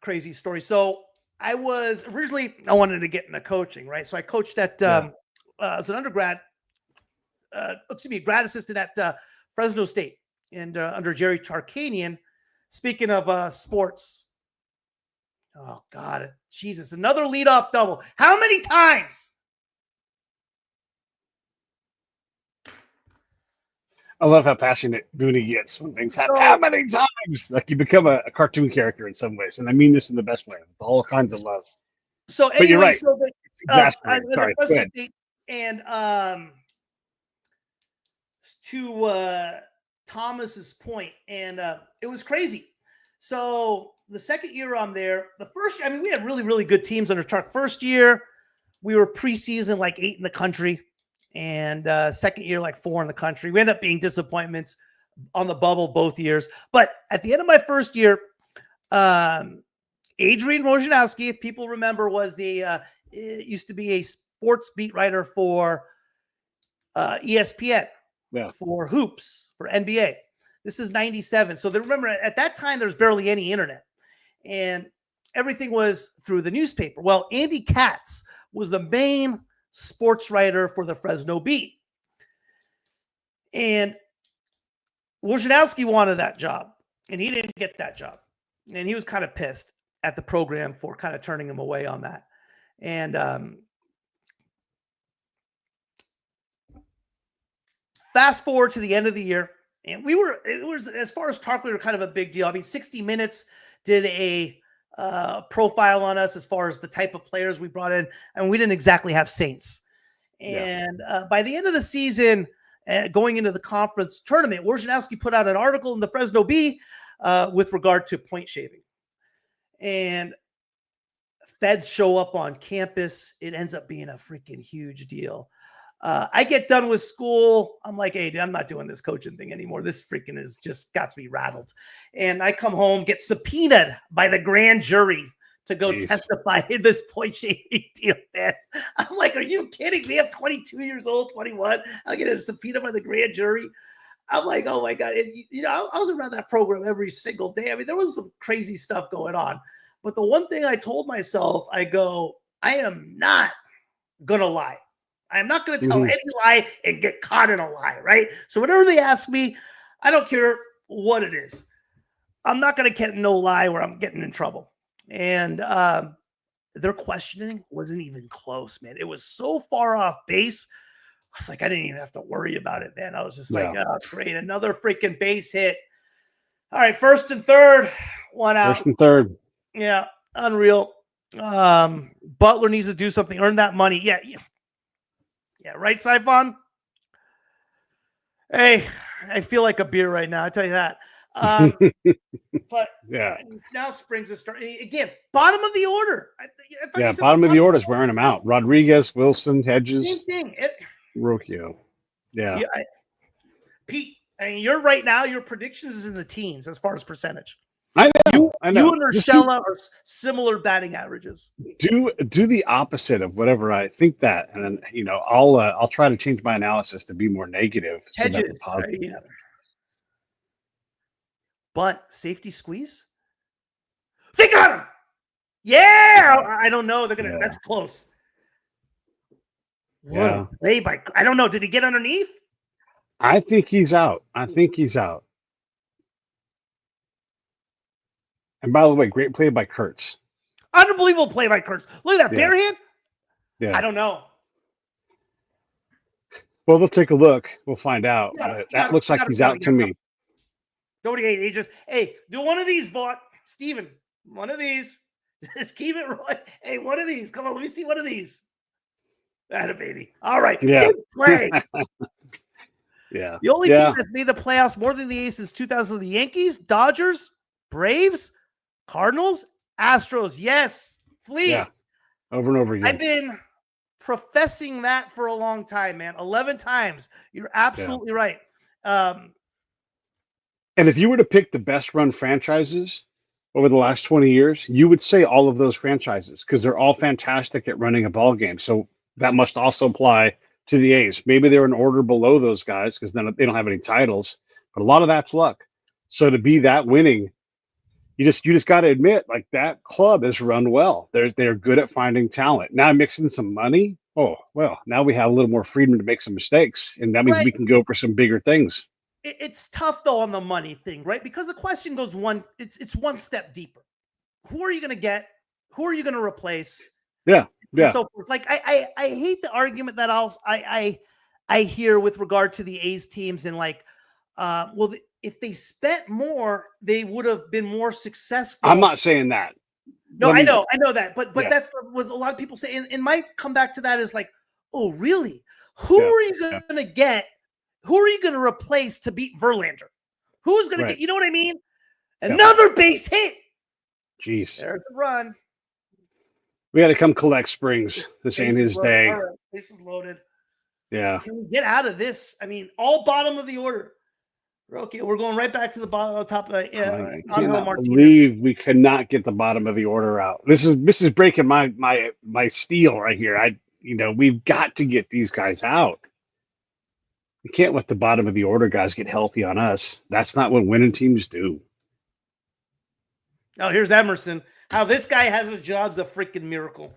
crazy story. So I wanted to get into coaching, right? So I coached at, as an undergrad, grad assistant at Fresno State and under Jerry Tarkanian. Speaking of sports, oh God, Jesus, another leadoff double. How many times? I love how passionate Booney gets when things happen. How many times? Like you become a cartoon character in some ways, and I mean this in the best way, with all kinds of love. So anyway, you're right. So Sorry, go ahead. And to Thomas's point, and it was crazy. So the second year I'm there, the first year, I mean, we had really, really good teams under Tark. First year, we were preseason like 8 in the country, and second year like 4 in the country. We ended up being disappointments on the bubble both years. But at the end of my first year, Adrian Wojnarowski, if people remember, was it used to be a sports beat writer for ESPN, for hoops, for NBA. This is 97. So remember, at that time, there was barely any internet, and everything was through the newspaper. Well, Andy Katz was the main sports writer for the Fresno Beat, and Wojnarowski wanted that job, and he didn't get that job, and he was kind of pissed at the program for kind of turning him away on that. And fast forward to the end of the year, and it was, as far as Tark, we were kind of a big deal. I mean, 60 Minutes did a profile on us as far as the type of players we brought in, and we didn't exactly have saints. And by the end of the season, going into the conference tournament, Wojnarowski put out an article in the Fresno Bee with regard to point shaving. And feds show up on campus. It ends up being a freaking huge deal. I get done with school. I'm like, hey, dude, I'm not doing this coaching thing anymore. This freaking is just got me rattled. And I come home, get subpoenaed by the grand jury to go testify in this point shaving deal, man. I'm like, are you kidding me? I'm 22 years old, 21. I'll get a subpoena by the grand jury. I'm like, oh my God. And, I was around that program every single day. I mean, there was some crazy stuff going on. But the one thing I told myself, I am not going to lie. I'm not going to tell any lie and get caught in a lie, right? So whenever they ask me, I don't care what it is. I'm not going to get no lie where I'm getting in trouble. And their questioning wasn't even close, man. It was so far off base. I was like, I didn't even have to worry about it, man. I was just like, oh, great. Another freaking base hit. All right, first and third, one out. First and third. Yeah, unreal. Butler needs to do something, earn that money. Yeah, right, Siphon? Hey, I feel like a beer right now, I tell you that. But now Springs is starting again. Bottom of the order. Bottom of the order is wearing them out. Rodriguez, Wilson, Hedges, same thing. Rocchio. Pete, I mean, you're right now. Your predictions is in the teens as far as percentage. I know. You and Urshela are similar batting averages. Do the opposite of whatever I think that, and then I'll try to change my analysis to be more negative. Hedges, But safety squeeze. They got him. Yeah, I don't know. They're gonna. That's close. What a play by. I don't know. Did he get underneath? I think he's out. And by the way, great play by Kurtz. Unbelievable play by Kurtz. Look at that bare hand. Yeah. I don't know. Well, we'll take a look. We'll find out. That looks like he's out to me. Nobody, do one of these, Vaught. Steven, one of these. Just keep it right. Hey, one of these. Come on, let me see one of these. That baby. All right. Yeah. Good play. Yeah. The only team that's made the playoffs more than the A's since 2000 are the Yankees, Dodgers, Braves, Cardinals, Astros. Yes. Flea. Yeah, over and over again. I've been professing that for a long time, man. 11 times. You're absolutely right. And if you were to pick the best run franchises over the last 20 years, you would say all of those franchises because they're all fantastic at running a ball game. So that must also apply to the A's. Maybe they're an order below those guys because then they don't have any titles, but a lot of that's luck. So to be that winning, you just got to admit, like, that club has run well. They're good at finding talent. Now mixing some money. Oh well, now we have a little more freedom to make some mistakes, and that means we can go for some bigger things. It's tough though on the money thing, right? Because the question goes it's one step deeper. Who are you going to get? Who are you going to replace? Yeah. And so forth. Like I hate the argument that I hear with regard to the A's teams and like, if they spent more, they would have been more successful. I'm not saying that. No, I know that, but that's what a lot of people say. And my comeback to that is like, oh, really? Who are you going to get? Who are you going to replace to beat Verlander? Who's going to get? You know what I mean? Another base hit. Jeez, there's the run. We got to come collect Springs. This ain't his day. All right. Bases loaded. Yeah. Can we get out of this? I mean, all bottom of the order. Okay, we're going right back to the bottom, top of the. I cannot believe we cannot get the bottom of the order out. This is breaking my steel right here. We've got to get these guys out. We can't let the bottom of the order guys get healthy on us. That's not what winning teams do. Oh, here's Emerson. How this guy has a job's a freaking miracle.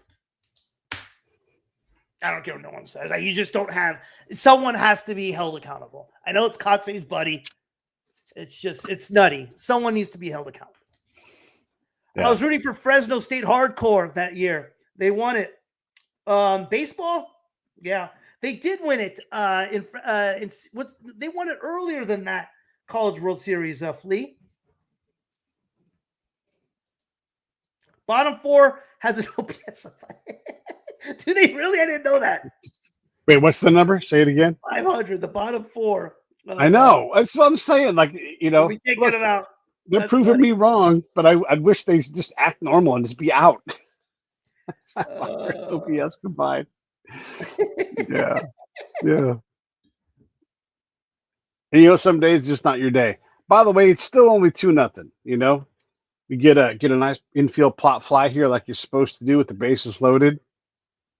I don't care what no one says. You just don't have – someone has to be held accountable. I know it's Kotze's buddy. It's nutty. Someone needs to be held accountable. Yeah. I was rooting for Fresno State hardcore that year. They won it. Baseball? Yeah. They did win it. They won it earlier than that College World Series, Flea. Bottom four has an OPS of 5. Do they really? I didn't know that. Wait, what's the number? Say it again. 500. The bottom four. I know. That's what I'm saying. Like, we can't get it out. They're proving me wrong, but I wish they just act normal and just be out. OPS combined. Yeah. And some days it's just not your day. By the way, it's still only 2-0. You get a nice infield plot fly here like you're supposed to do with the bases loaded,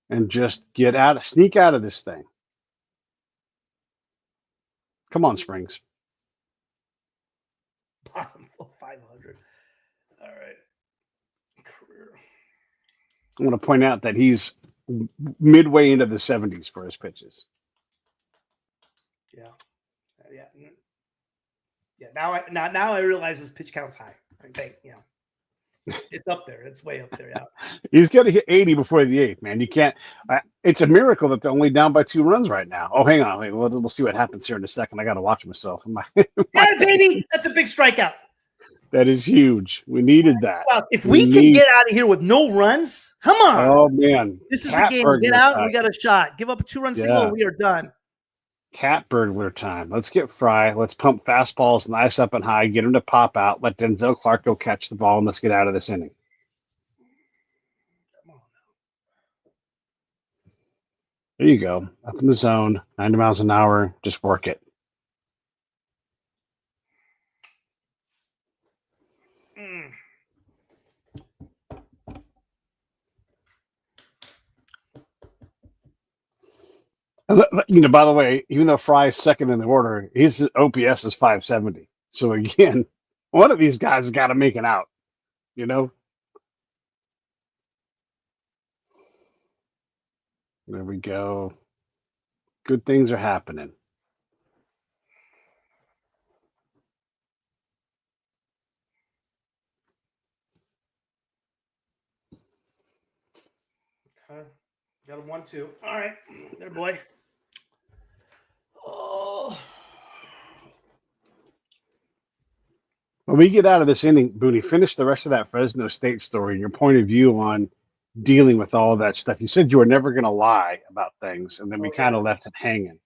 and just sneak out of this thing. Come on, Springs. Bottom 500. All right. Career. I want to point out that he's midway into the 70s for his pitches. Yeah. Now I realize his pitch count's high. It's up there. It's way up there. Yeah. He's got to hit 80 before the 8th, man. You can't. It's a miracle that they're only down by 2 runs right now. Oh, hang on. We'll see what happens here in a second. I got to watch myself. Yeah, baby. That's a big strikeout. That is huge. We needed that. Well, if we can get out of here with no runs, come on. Oh, man. This is the game. Get out, and we got a shot. Give up a 2-run single, and we are done. Cat burglar time. Let's get Fry. Let's pump fastballs nice up and high. Get him to pop out. Let Denzel Clark go catch the ball, and let's get out of this inning. There you go. Up in the zone, 90 miles an hour. Just work it. By the way, even though Fry's second in the order, his OPS is 570. So again, one of these guys has got to make it out. There we go. Good things are happening. Okay. Got a 1-2. All right. There, boy. Oh. When we get out of this inning, Booney, finish the rest of that Fresno State story and your point of view on dealing with all of that stuff. You said you were never going to lie about things, and then we kind of left it hanging.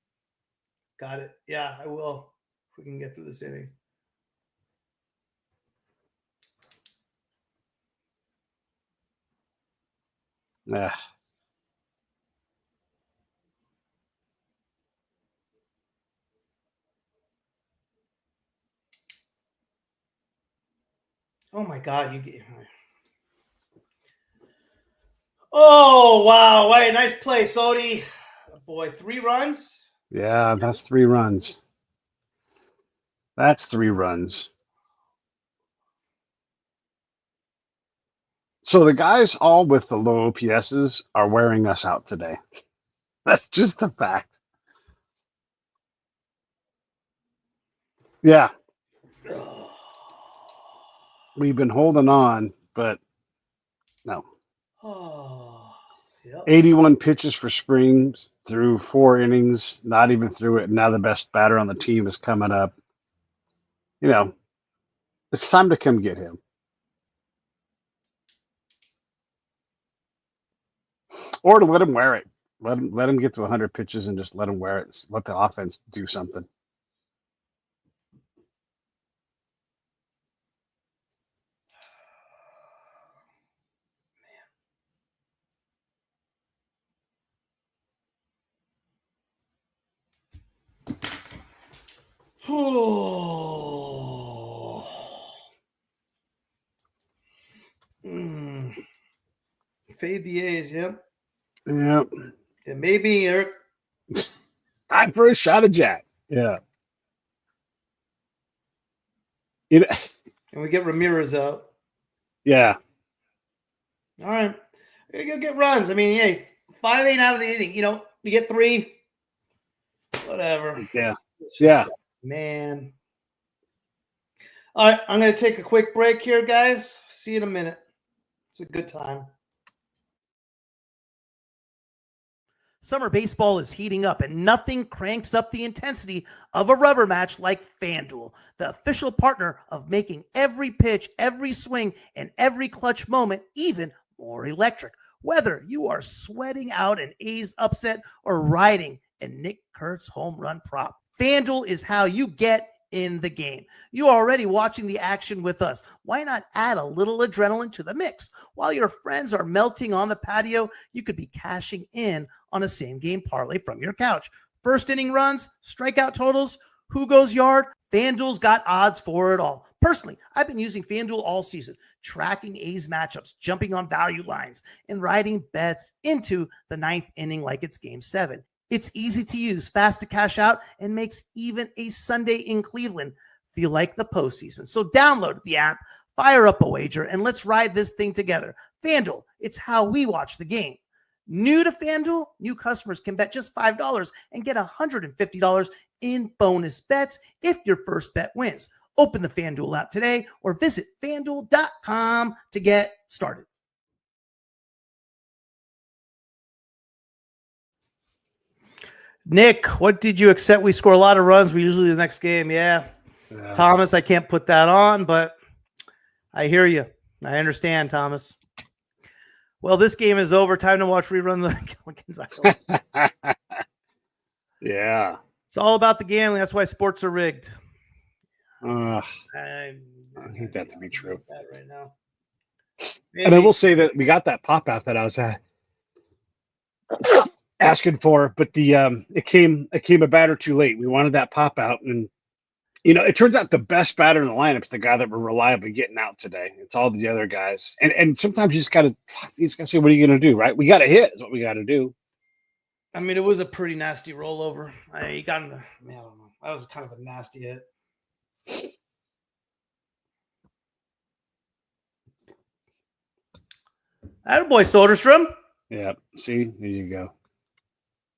Got it. Yeah, I will. If we can get through this inning. Ugh. Oh my God, you get. Oh wow! Wait, nice play, Sodi. Boy, 3 runs. Yeah, that's 3 runs. That's 3 runs. So the guys all with the low OPSs are wearing us out today. That's just a fact. Yeah, we've been holding on, but no. Oh, yep. 81 pitches for Springs through 4 innings, not even through it. Now the best batter on the team is coming up. You know, it's time to come get him. Or to let him wear it. Let him get to 100 pitches and just let him wear it. Let the offense do something. Oh. Fade the A's, yep. Yep. Yeah, maybe Eric. Time for a shot of Jack. Yeah. You know, And we get Ramirez out. yeah. All right. You go get runs. I mean, hey, 5-8 out of the inning. You know, you get 3. Whatever. Yeah. Just, Yeah. man. All right. I'm going to take a quick break here, guys. See you in a minute. It's a good time. Summer baseball is heating up, and nothing cranks up the intensity of a rubber match like FanDuel, the official partner of making every pitch, every swing, and every clutch moment even more electric. Whether you are sweating out an A's upset or riding a Nick Kurtz home run prop, FanDuel is how you get in the game. You are already watching the action with us. Why not add a little adrenaline to the mix? While your friends are melting on the patio, you could be cashing in on a same game parlay from your couch. First inning runs, strikeout totals, who goes yard? FanDuel's got odds for it all. Personally, I've been using FanDuel all season, tracking A's matchups, jumping on value lines, and riding bets into the 9th inning like it's game 7. It's easy to use, fast to cash out, and makes even a Sunday in Cleveland feel like the postseason. So download the app, fire up a wager, and let's ride this thing together. FanDuel, it's how we watch the game. New to FanDuel, new customers can bet just $5 and get $150 in bonus bets if your first bet wins. Open the FanDuel app today or visit FanDuel.com to get started. Nick, what did you accept? We score a lot of runs. We usually the next game. Yeah. Thomas, I can't put that on, but I hear you. I understand, Thomas. Well, this game is over. Time to watch reruns of Yeah. It's all about the gambling. That's why sports are rigged. I hate that to be true. Right now. And I will say that we got that pop out that I was asking for, but the it came a batter too late. We wanted that pop out, and it turns out the best batter in the lineup is the guy that we're reliably getting out today. It's all the other guys, and sometimes you just gotta say, what are you gonna do, right? We got to hit is what we got to do. I mean, it was a pretty nasty rollover. He got him. I don't know. That was kind of a nasty hit. Attaboy, Soderstrom. Yeah. See, there you go.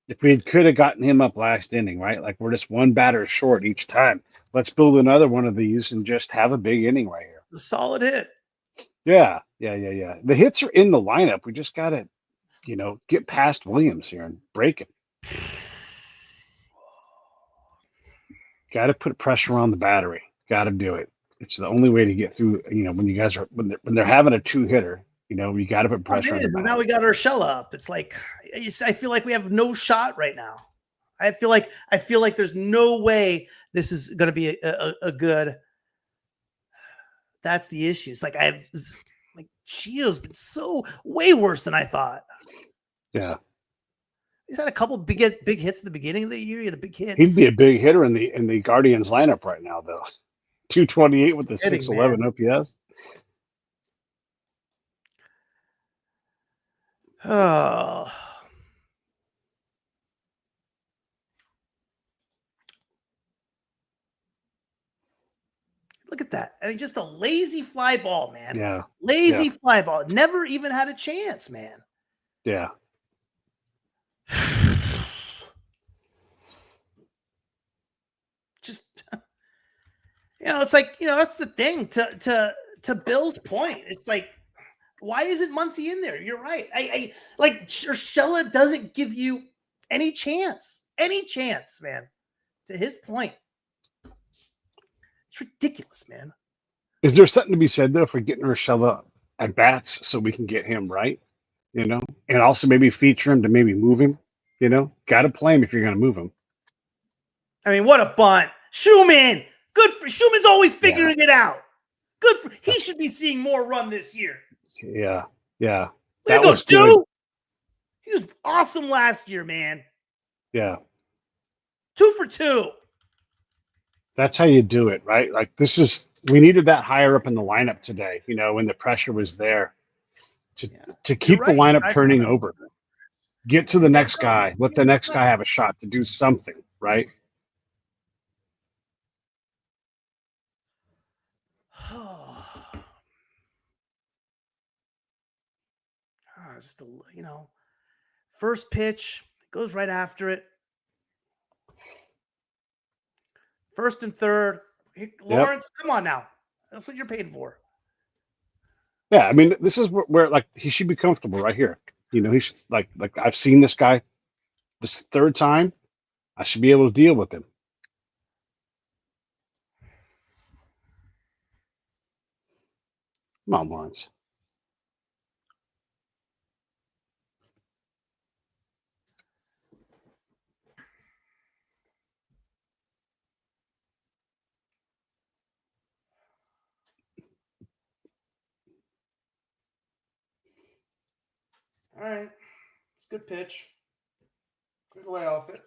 If we could have gotten him up last inning, right? Like we're just one batter short each time. Let's build another one of these and just have a big inning right here. It's a solid hit. Yeah. The hits are in the lineup. We just got to, get past Williams here and break him. Got to put pressure on the battery. Got to do it. It's the only way to get through. When you guys are when they're having a 2-hitter, you got to put pressure on the battery. Now we got Urshela up. It's like I feel like we have no shot right now. I feel like there's no way this is going to be a good. That's the issue. It's like Like Gio's been so way worse than I thought. Yeah. He's had a couple big hits at the beginning of the year. He had a big hit. He'd be a big hitter in the Guardians lineup right now, though. 228 with the Hitting, 611 OPS. Oh. Look at that. I mean, just a lazy fly ball, man. Yeah. Lazy fly ball. Never even had a chance, man. Yeah. Just, it's like, that's the thing to Bill's point. It's like, why isn't Muncy in there? You're right. I like Urshela doesn't give you any chance, man. To his point, it's ridiculous, man. Is there something to be said though for getting Urshela at bats so we can get him right? And also maybe feature him to maybe move him. Got to play him if you're going to move him. I mean, what a bunt, Schumann. Good for Schumann's always figuring it out. Good for he should be seeing more run this year. Yeah. That was good. He was awesome last year, man. Yeah. 2 for 2. That's how you do it, right? Like we needed that higher up in the lineup today, when the pressure was there to keep the lineup turning over. Get to the next guy. Let the next guy have a shot to do something, right? Just first pitch goes right after it. First and third. Lawrence, come on now. That's what you're paid for. Yeah, I mean, this is where like he should be comfortable right here. He should like I've seen this guy this third time. I should be able to deal with him. Come on, Lawrence. All right. It's a good pitch. Good lay off it.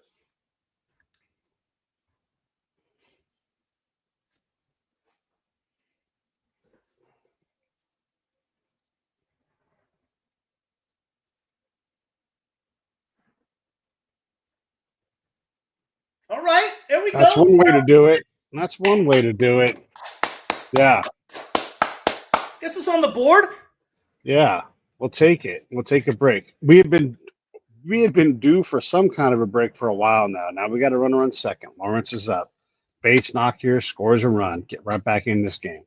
All right, there we go. That's one way to do it. That's one way to do it. Yeah. Gets us on the board. Yeah, we'll take it. We'll take a break. We had been due for some kind of a break for a while now. Now we got to run second. Lawrence is up. Base knock here, scores a run. Get right back in this game.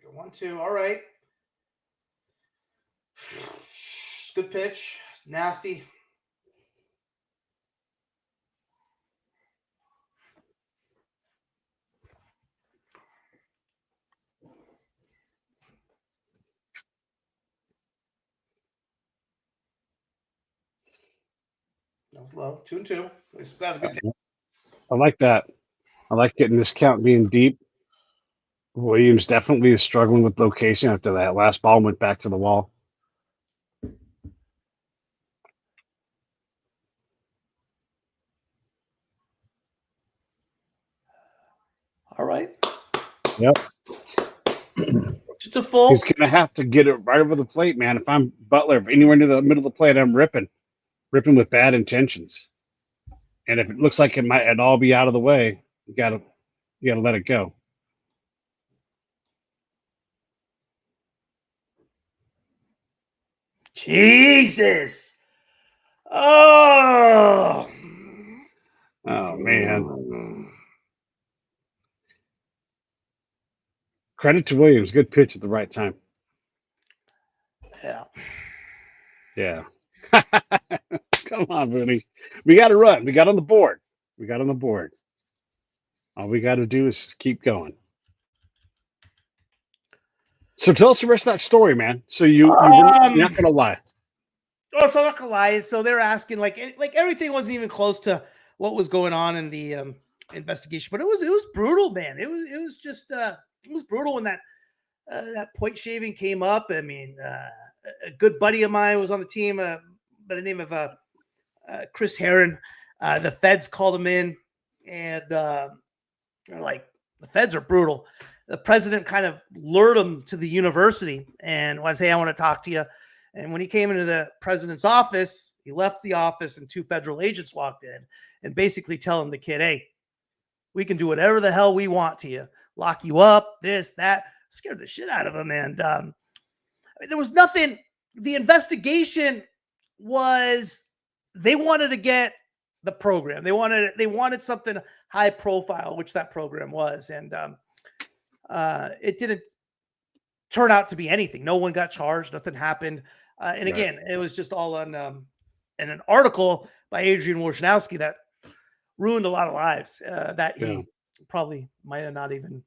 Go 1-2. All right. Good pitch. Nasty. That was low. 2-2. That was a good take. I like that. I like getting this count being deep. Williams definitely is struggling with location after that last ball went back to the wall. All right. Yep. Just a full. He's going to have to get it right over the plate, man. If I'm Butler, if anywhere near the middle of the plate, I'm ripping with bad intentions. And if it looks like it might at all be out of the way, you gotta let it go. Jesus. Oh man. Credit to Williams. Good pitch at the right time. Yeah. Come on, Booney. We got to run. We got on the board. All we got to do is keep going. So So tell us the rest of that story, man. So you're not gonna lie. Oh, so I'm not gonna lie. So they're asking like everything wasn't even close to what was going on in the investigation, but it was brutal, man. It was just it was brutal when that point shaving came up. I mean, a good buddy of mine was on the team by the name of Chris Heron. The feds called him in, and like the feds are brutal. The president kind of lured him to the university and was, "Hey, I want to talk to you." And when he came into the president's office, he left the office and 2 federal agents walked in and basically telling the kid, "Hey, we can do whatever the hell we want to you, lock you up, this, that." Scared the shit out of him. And there was nothing. The investigation was, they wanted to get the program. They wanted something high profile, which that program was. And it didn't turn out to be anything. No one got charged. Nothing happened. And again, it was just all on in an article by Adrian Wojnarowski that ruined a lot of lives that he probably might have not even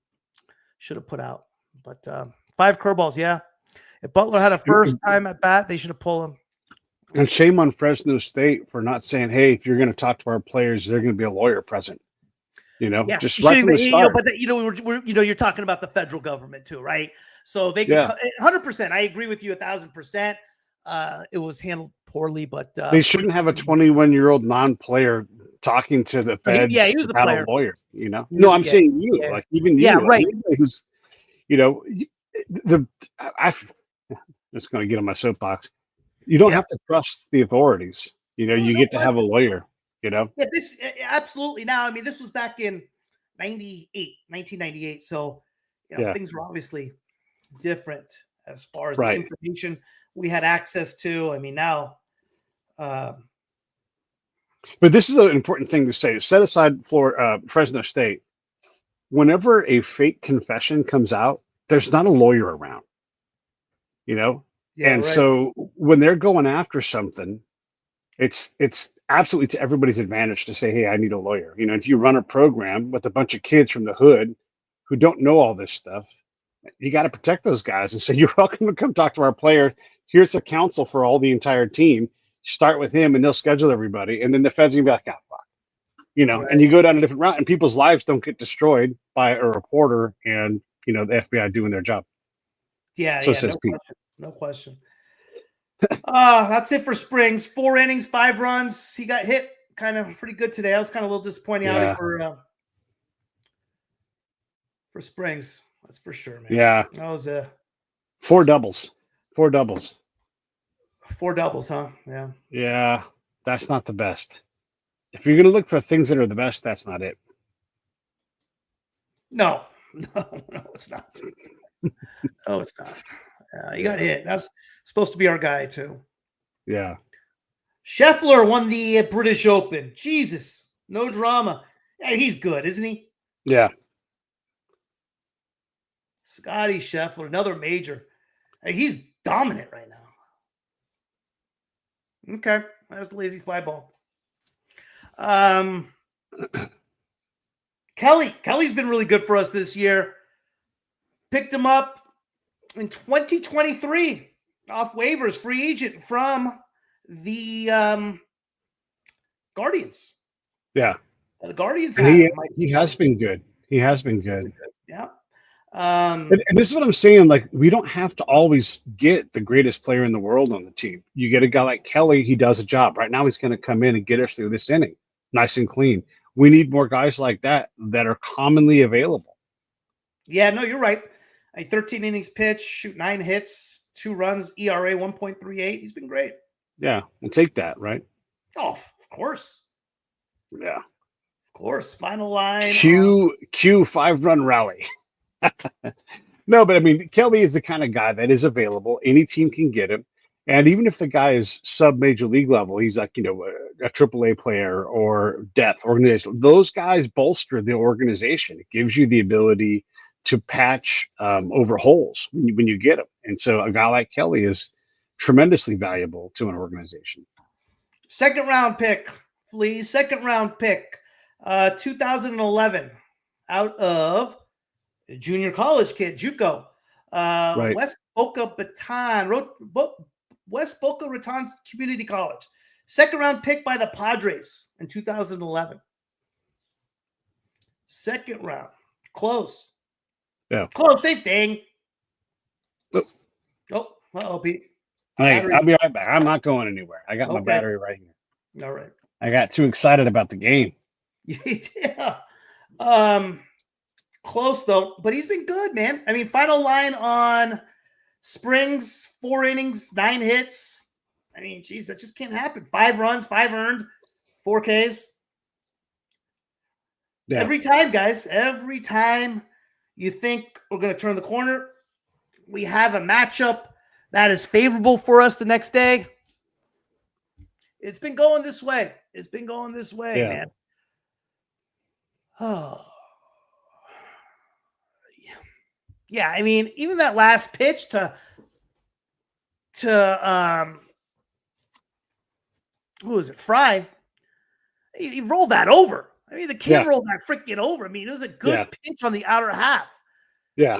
should have put out. But 5 curveballs, yeah. If Butler had a first time at bat, they should have pulled him. And shame on Fresno State for not saying, "Hey, if you're going to talk to our players, there's going to be a lawyer present." Just right from the start. But you're talking about the federal government too, right? So they can 100%. I agree with you 1,000%. It was handled poorly, but they shouldn't have a 21-year-old non-player talking to the feds he was without a lawyer. No, I'm saying you, like even you, right? Who's, it's going to get on my soapbox. You don't have to trust the authorities. You get to have a lawyer. Yeah, this absolutely. Now, I mean, this was back in 1998. So, things were obviously different as far as the information we had access to. I mean, now. But this is an important thing to say. Set aside Fresno State. Whenever a fake confession comes out, there's not a lawyer around. So when they're going after something, it's absolutely to everybody's advantage to say, "Hey, I need a lawyer." If you run a program with a bunch of kids from the hood who don't know all this stuff, you got to protect those guys and say, "You're welcome to come talk to our player. Here's a counsel for all the entire team. Start with him, and they'll schedule everybody." And then the feds will be like, "Ah, fuck," and you go down a different route, and people's lives don't get destroyed by a reporter and the FBI doing their job. No question. That's it for Springs. 4 innings, 5 runs. He got hit kind of pretty good today. I was kind of a little disappointing outing for Springs. That's for sure, man. Yeah. That was 4 doubles. 4 doubles. 4 doubles, huh? Yeah. Yeah. That's not the best. If you're going to look for things that are the best, that's not it. No, it's not. No, it's not. He got hit. That's supposed to be our guy, too. Yeah. Scheffler won the British Open. Jesus. No drama. Yeah, he's good, isn't he? Yeah. Scotty Scheffler, another major. He's dominant right now. Okay. That's the lazy fly ball. Kelly's been really good for us this year. Picked him up in 2023 off waivers, free agent from the Guardians. Yeah. The Guardians. He has been good. He has been good. Yeah. And this is what I'm saying. Like, we don't have to always get the greatest player in the world on the team. You get a guy like Kelly, he does a job. Right now, he's going to come in and get us through this inning, nice and clean. We need more guys like that are commonly available. Yeah, no, you're right. 13 innings pitched, shoot 9 hits, 2 runs, ERA 1.38. He's been great. Yeah, and take that, right? Oh, of course. Yeah. Of course. Final line. Q 5-run rally. No, but I mean, Kelly is the kind of guy that is available. Any team can get him. And even if the guy is sub-major league level, he's like, a AAA player or depth organization. Those guys bolster the organization. It gives you the ability to patch over holes when you get them. And so a guy like Kelly is tremendously valuable to an organization. Second round pick, Flea. 2011, out of a junior college kid, JUCO. Right. West Boca Raton Community College. Second round pick by the Padres in 2011. Second round. Close. Yeah. Close. Same thing. Look. Oh, uh-oh, Pete. Hey, Battery. I'll be right back. I'm not going anywhere. I got my Okay. battery right here. All right. I got too excited about the game. Yeah. Close though, but he's been good, man. I mean, final line on Springs, 4 innings, 9 hits. I mean, geez, that just can't happen. 5 runs, 5 earned, 4 Ks. Yeah. Every time, guys, every time you think we're going to turn the corner, we have a matchup that is favorable for us the next day. It's been going this way. It's been going this way, man. Oh. Yeah, I mean, even that last pitch to who is it? Fry. He rolled that over. I mean, the kid rolled that freaking over. I mean, it was a good pitch on the outer half. Yeah,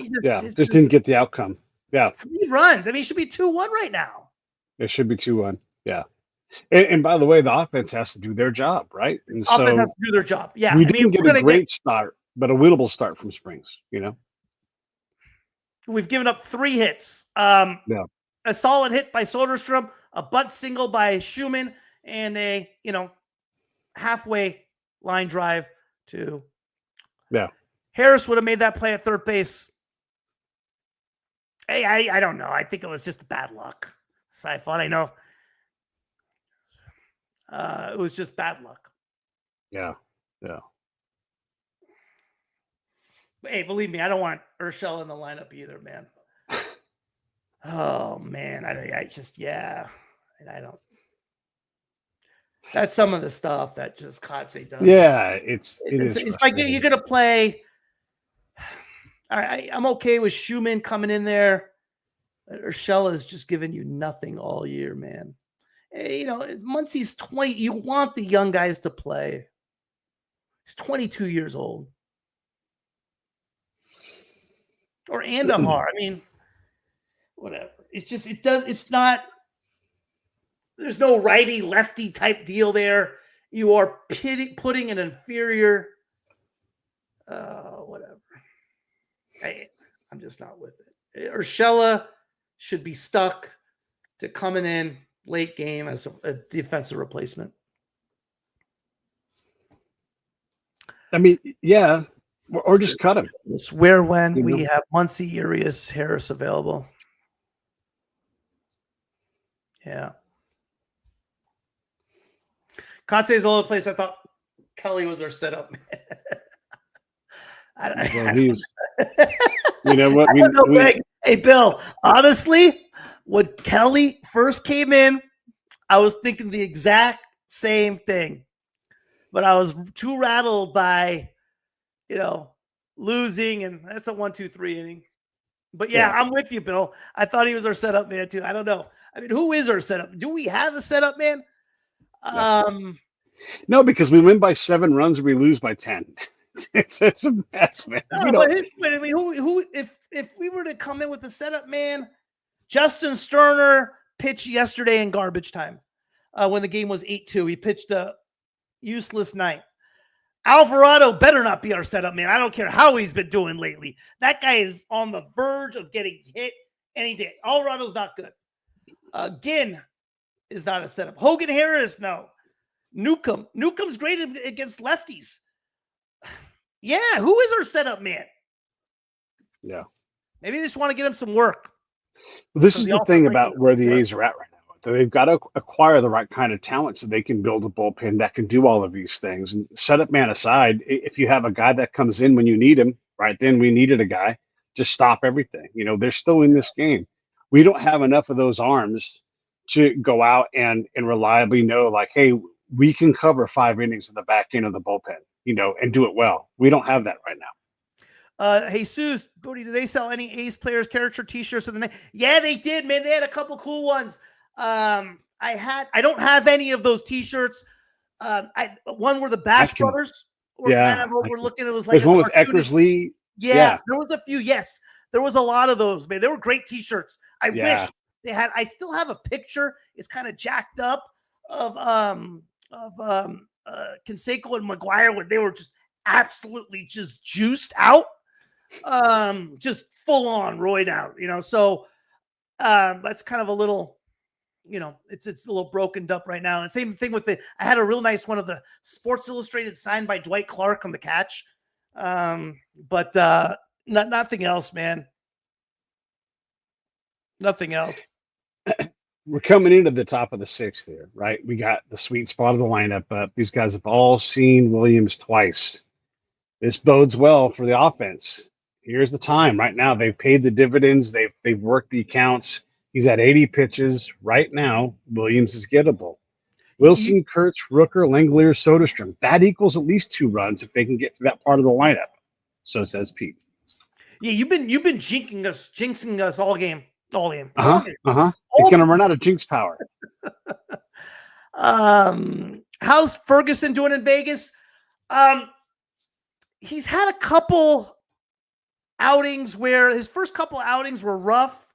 just didn't get the outcome. Yeah. 3 runs. I mean, it should be 2-1 right now. It should be 2-1. Yeah. And by the way, the offense has to do their job, right? And offense has to do their job. Yeah. We didn't get a great start, but a winnable start from Springs, you know? We've given up 3 hits. Yeah. A solid hit by Soderstrom, a bunt single by Schumann, and a, halfway line drive to Harris would have made that play at third base. Hey, I don't know. I think it was just bad luck. Siphon, I know. It was just bad luck. Yeah. Yeah. Hey, believe me, I don't want Urshela in the lineup either, man. Oh man, I just and I don't. That's some of the stuff that just Kotze does. Yeah, it's like you're gonna play. All right, I'm okay with Schumann coming in there. Urshela is just giving you nothing all year, man. Hey, Muncie's 20. You want the young guys to play. He's 22 years old. Or Andahar. I mean, whatever. It's not, there's no righty lefty type deal there. You are putting an inferior, whatever. I'm just not with it. Urshela should be stuck to coming in late game as a defensive replacement. I mean, yeah. Or just cut him. It's where when we have Muncie, Urias, Harris available. Yeah. Kotze is all over the place. I thought Kelly was our setup man. You know what? Hey, Bill, honestly, when Kelly first came in, I was thinking the exact same thing. But I was too rattled by losing, and that's a 1-2-3 inning. But yeah, I'm with you, Bill. I thought he was our setup man too. I don't know. I mean, who is our setup? Do we have a setup man? No, because we win by 7 runs, we lose by 10. It's a mess, man. But I mean, who if we were to come in with the setup man, Justin Sterner pitched yesterday in garbage time when the game was 8-2. He pitched a useless night. Alvarado better not be our setup man. I don't care how he's been doing lately. That guy is on the verge of getting hit any day. Alvarado's not good. Ginn is not a setup. Hogan Harris, no. Newcomb's great against lefties. Yeah, who is our setup man? Yeah. Maybe they just want to get him some work. This is the thing about where the A's are at right now. They've got to acquire the right kind of talent so they can build a bullpen that can do all of these things. And setup man aside, if you have a guy that comes in when you need him, right then we needed a guy, just stop everything. They're still in this game. We don't have enough of those arms to go out and reliably know, like, hey, we can cover 5 innings in the back end of the bullpen, and do it well. We don't have that right now. Jesus, Booney, do they sell any Ace players character T-shirts? Yeah, they did, man. They had a couple cool ones. I don't have any of those T-shirts. One were the Bash Brothers. We're looking. It was like there's one with Eckersley. Yeah, there was a few. Yes, There was a lot of those, man. They were great T-shirts. I Yeah. wish they had. I still have a picture. It's kind of jacked up of Canseco and McGuire when they were just absolutely just juiced out, just full on roid out. So that's kind of a little. It's a little broken up right now. And same thing with I had a real nice one of the Sports Illustrated signed by Dwight Clark on the catch. But nothing else, man. Nothing else. We're coming into the top of the sixth here, right? We got the sweet spot of the lineup up. These guys have all seen Williams twice. This bodes well for the offense. Here's the time right now. They've paid the dividends. They've worked the accounts. He's at 80 pitches right now. Williams is gettable. Wilson, Kurtz, Rooker, Langelier, Soderstrom. That equals at least 2 runs if they can get to that part of the lineup. So says Pete. Yeah, you've been jinxing us all game. It's gonna run out of jinx power. How's Ferguson doing in Vegas? He's had a couple outings where his first couple outings were rough.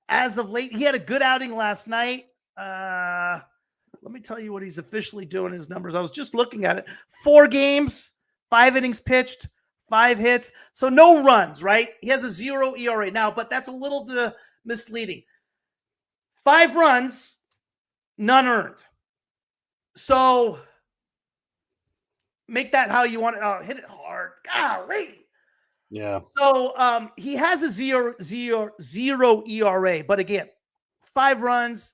As of late, he had a good outing last night. Let me tell you what he's officially doing, his numbers. I was just looking at it. 4 games, 5 innings pitched, 5 hits. So no runs, right? He has a 0 ERA now, but that's a little misleading. 5 runs, none earned. So make that how you want to hit it hard. Golly. Yeah. So he has a 0 ERA, but again, 5 runs,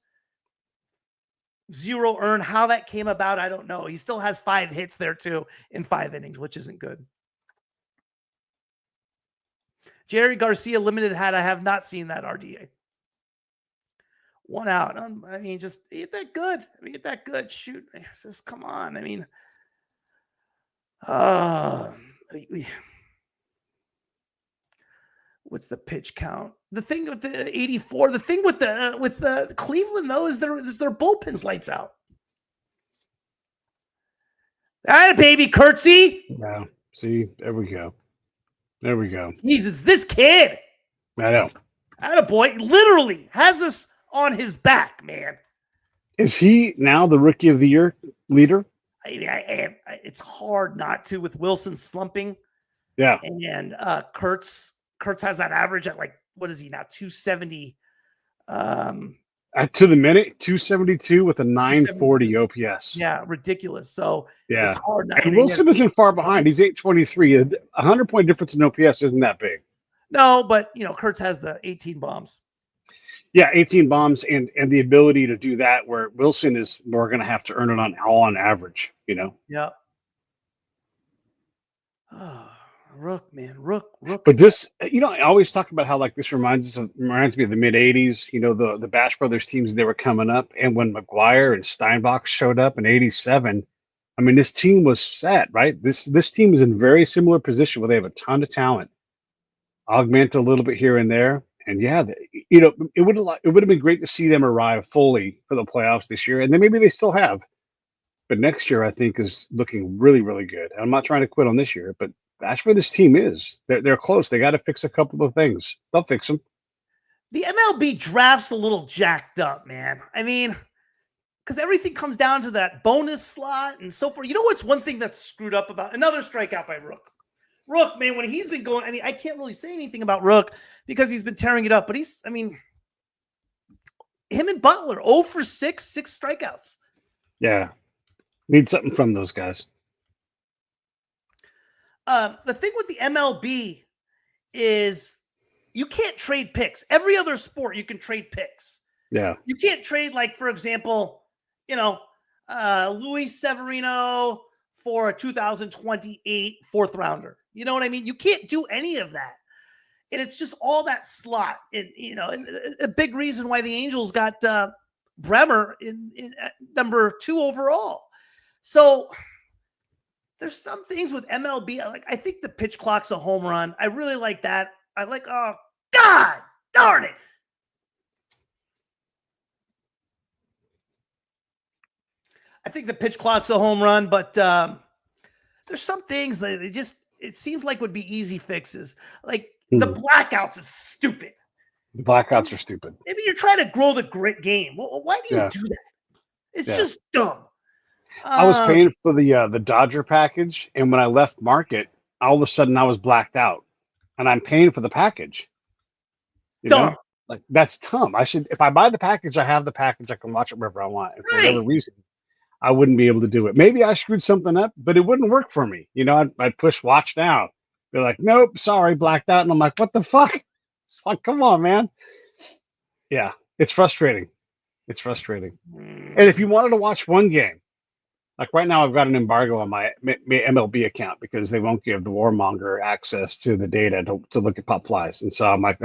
0 earned. How that came about, I don't know. He still has 5 hits there too in 5 innings, which isn't good. Jerry Garcia limited hat. I have not seen that RDA. 1 out. I mean, just ain't that good. Ain't that good. Shoot, just come on. I mean, what's the pitch count? The thing with the 84, the thing with the Cleveland though is their bullpen's lights out. All right, baby, curtsy. Yeah. See, there we go. There we go. Jesus, this kid. I know. Attaboy literally has us on his back, man. Is he now the Rookie of the Year leader? It's hard not to with Wilson slumping. Yeah. And Kurtz has that average at like, what is he now? 270. To the minute, 272 with a 940 OPS. Yeah, ridiculous. So yeah, it's hard not. And Wilson isn't far behind. He's 823. A 100-point difference in OPS isn't that big. No, but Kurtz has the 18 bombs. Yeah, 18 bombs and the ability to do that where Wilson is more going to have to earn it on average, Yeah. Oh, Rook, man. Rook. But this, I always talk about how like this reminds me of the mid 80s, the Bash Brothers teams, they were coming up. And when McGuire and Steinbach showed up in 87, I mean, this team was set, right? This team is in very similar position where they have a ton of talent, augment a little bit here and there. And yeah, it would have been great to see them arrive fully for the playoffs this year. And then maybe they still have. But next year, I think, is looking really, really good. I'm not trying to quit on this year, but that's where this team is. They're close. They got to fix a couple of things. They'll fix them. The MLB draft's a little jacked up, man. I mean, because everything comes down to that bonus slot and so forth. You know what's one thing that's screwed up about? Another strikeout by Rook. Rook, man, when he's been going, I mean, I can't really say anything about Rook because he's been tearing it up. But him and Butler, 0 for 6, 6 strikeouts. Yeah. Need something from those guys. The thing with the MLB is you can't trade picks. Every other sport, you can trade picks. Yeah. You can't trade, like, for example, Luis Severino for a 2028 4th rounder. You know what I mean? You can't do any of that. And it's just all that slot. And a big reason why the Angels got Bremer in at number 2 overall. So there's some things with MLB. I think the pitch clock's a home run. I really like that. Oh, God darn it. I think the pitch clock's a home run, but there's some things that it seems like would be easy fixes. Like The blackouts is stupid. The blackouts are stupid. Maybe you're trying to grow the grit game. Well, why do you do that? It's just dumb. I was paying for the Dodger package, and when I left market, all of a sudden I was blacked out, and I'm paying for the package. You know? Like, that's dumb. I should, if I buy the package, I have the package. I can watch it wherever I want. And for whatever reason, I wouldn't be able to do it. Maybe I screwed something up, but it wouldn't work for me. You know, I'd push watch now. They're like, nope, sorry, blacked out. And I'm like, what the fuck? It's like, come on, man. Yeah, it's frustrating. It's frustrating. And if you wanted to watch one game, like right now, I've got an embargo on my MLB account because they won't give the warmonger access to the data to look at pop flies. And so I'm like,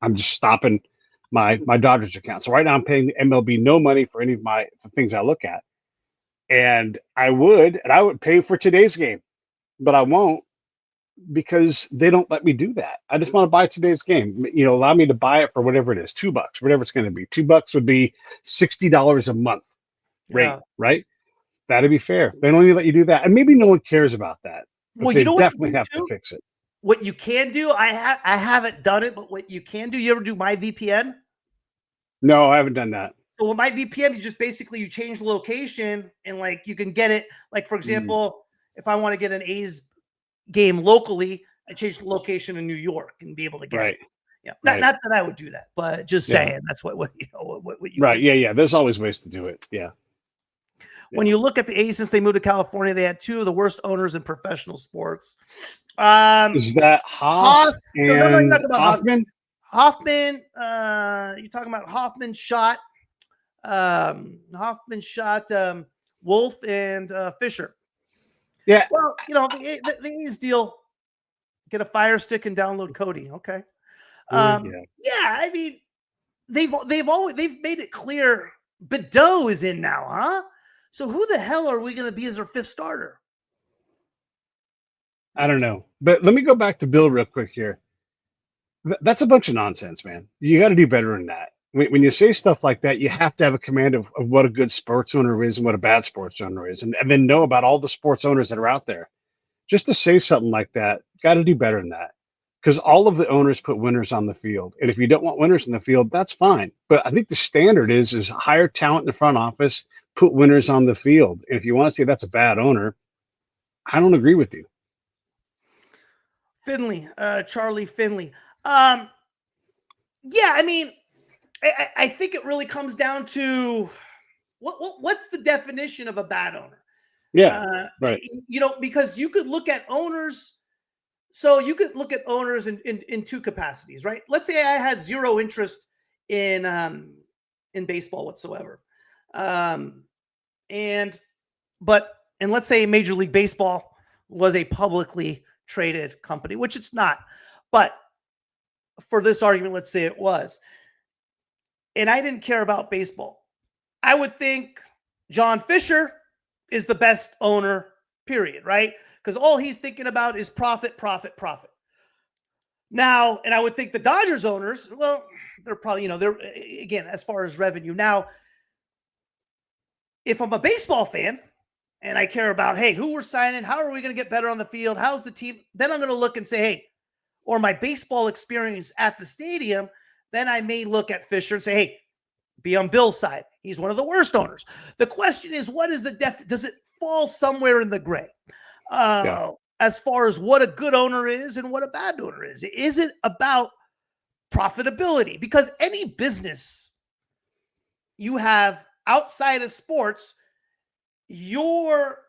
I'm just stopping my Dodgers account. So right now I'm paying the MLB no money for any of the things I look at. And I would pay for today's game, but I won't because they don't let me do that. I just want to buy today's game. You know, allow me to buy it for whatever it is, $2, whatever it's going to be. $2 would be $60 a month rate, right? That'd be fair. They only let you do that, and maybe no one cares about that. But well, they you know definitely have to fix it. What you can do, I haven't done it, but what you can do, you ever do my VPN? No, I haven't done that. So with my VPN, you just basically you change the location, and like you can get it. Like for example, if I want to get an A's game locally, I change the location in New York and be able to get it. Yeah, not that I would do that, but just saying that's what you know what you right. Yeah. There's always ways to do it. Yeah. When you look at the A's since they moved to California, they had two of the worst owners in professional sports. Is that Haas and Hoffman? Hoffman, you're talking about Hoffman shot Wolf and Fisher. Yeah. Well, you know, the A's deal, get a Fire Stick and download Cody. Okay. Yeah, I mean, they've made it clear Badeau is in now, huh? So who the hell are we going to be as our fifth starter? I don't know. But let me go back to Bill real quick here. That's a bunch of nonsense, man. You got to do better than that. When you say stuff like that, you have to have a command of what a good sports owner is and what a bad sports owner is, and then know about all the sports owners that are out there. Just to say something like that, got to do better than that. Because all of the owners put winners on the field. And if you don't want winners in the field, that's fine. But I think the standard is hire talent in the front office, put winners on the field. And if you want to say that's a bad owner, I don't agree with you. Finley, Charlie Finley. Yeah, I mean, I think it really comes down to what's the definition of a bad owner? Yeah, right. You know, because you could look at owners. So you could look at owners in two capacities, right? Let's say I had zero interest in baseball whatsoever. And let's say Major League Baseball was a publicly traded company, which it's not. But for this argument, let's say it was. And I didn't care about baseball. I would think John Fisher is the best owner, period, right? Because all he's thinking about is profit, profit, profit. Now, and I would think the Dodgers owners, well, they're probably, you know, they're, again, as far as revenue. Now, if I'm a baseball fan and I care about, hey, who we're signing, how are we going to get better on the field, how's the team, then I'm going to look and say, hey, or my baseball experience at the stadium, then I may look at Fisher and say, hey, be on Bill's side. He's one of the worst owners. The question is, what is the does it fall somewhere in the gray? As far as what a good owner is and what a bad owner is. Is it about profitability? Because any business you have outside of sports, your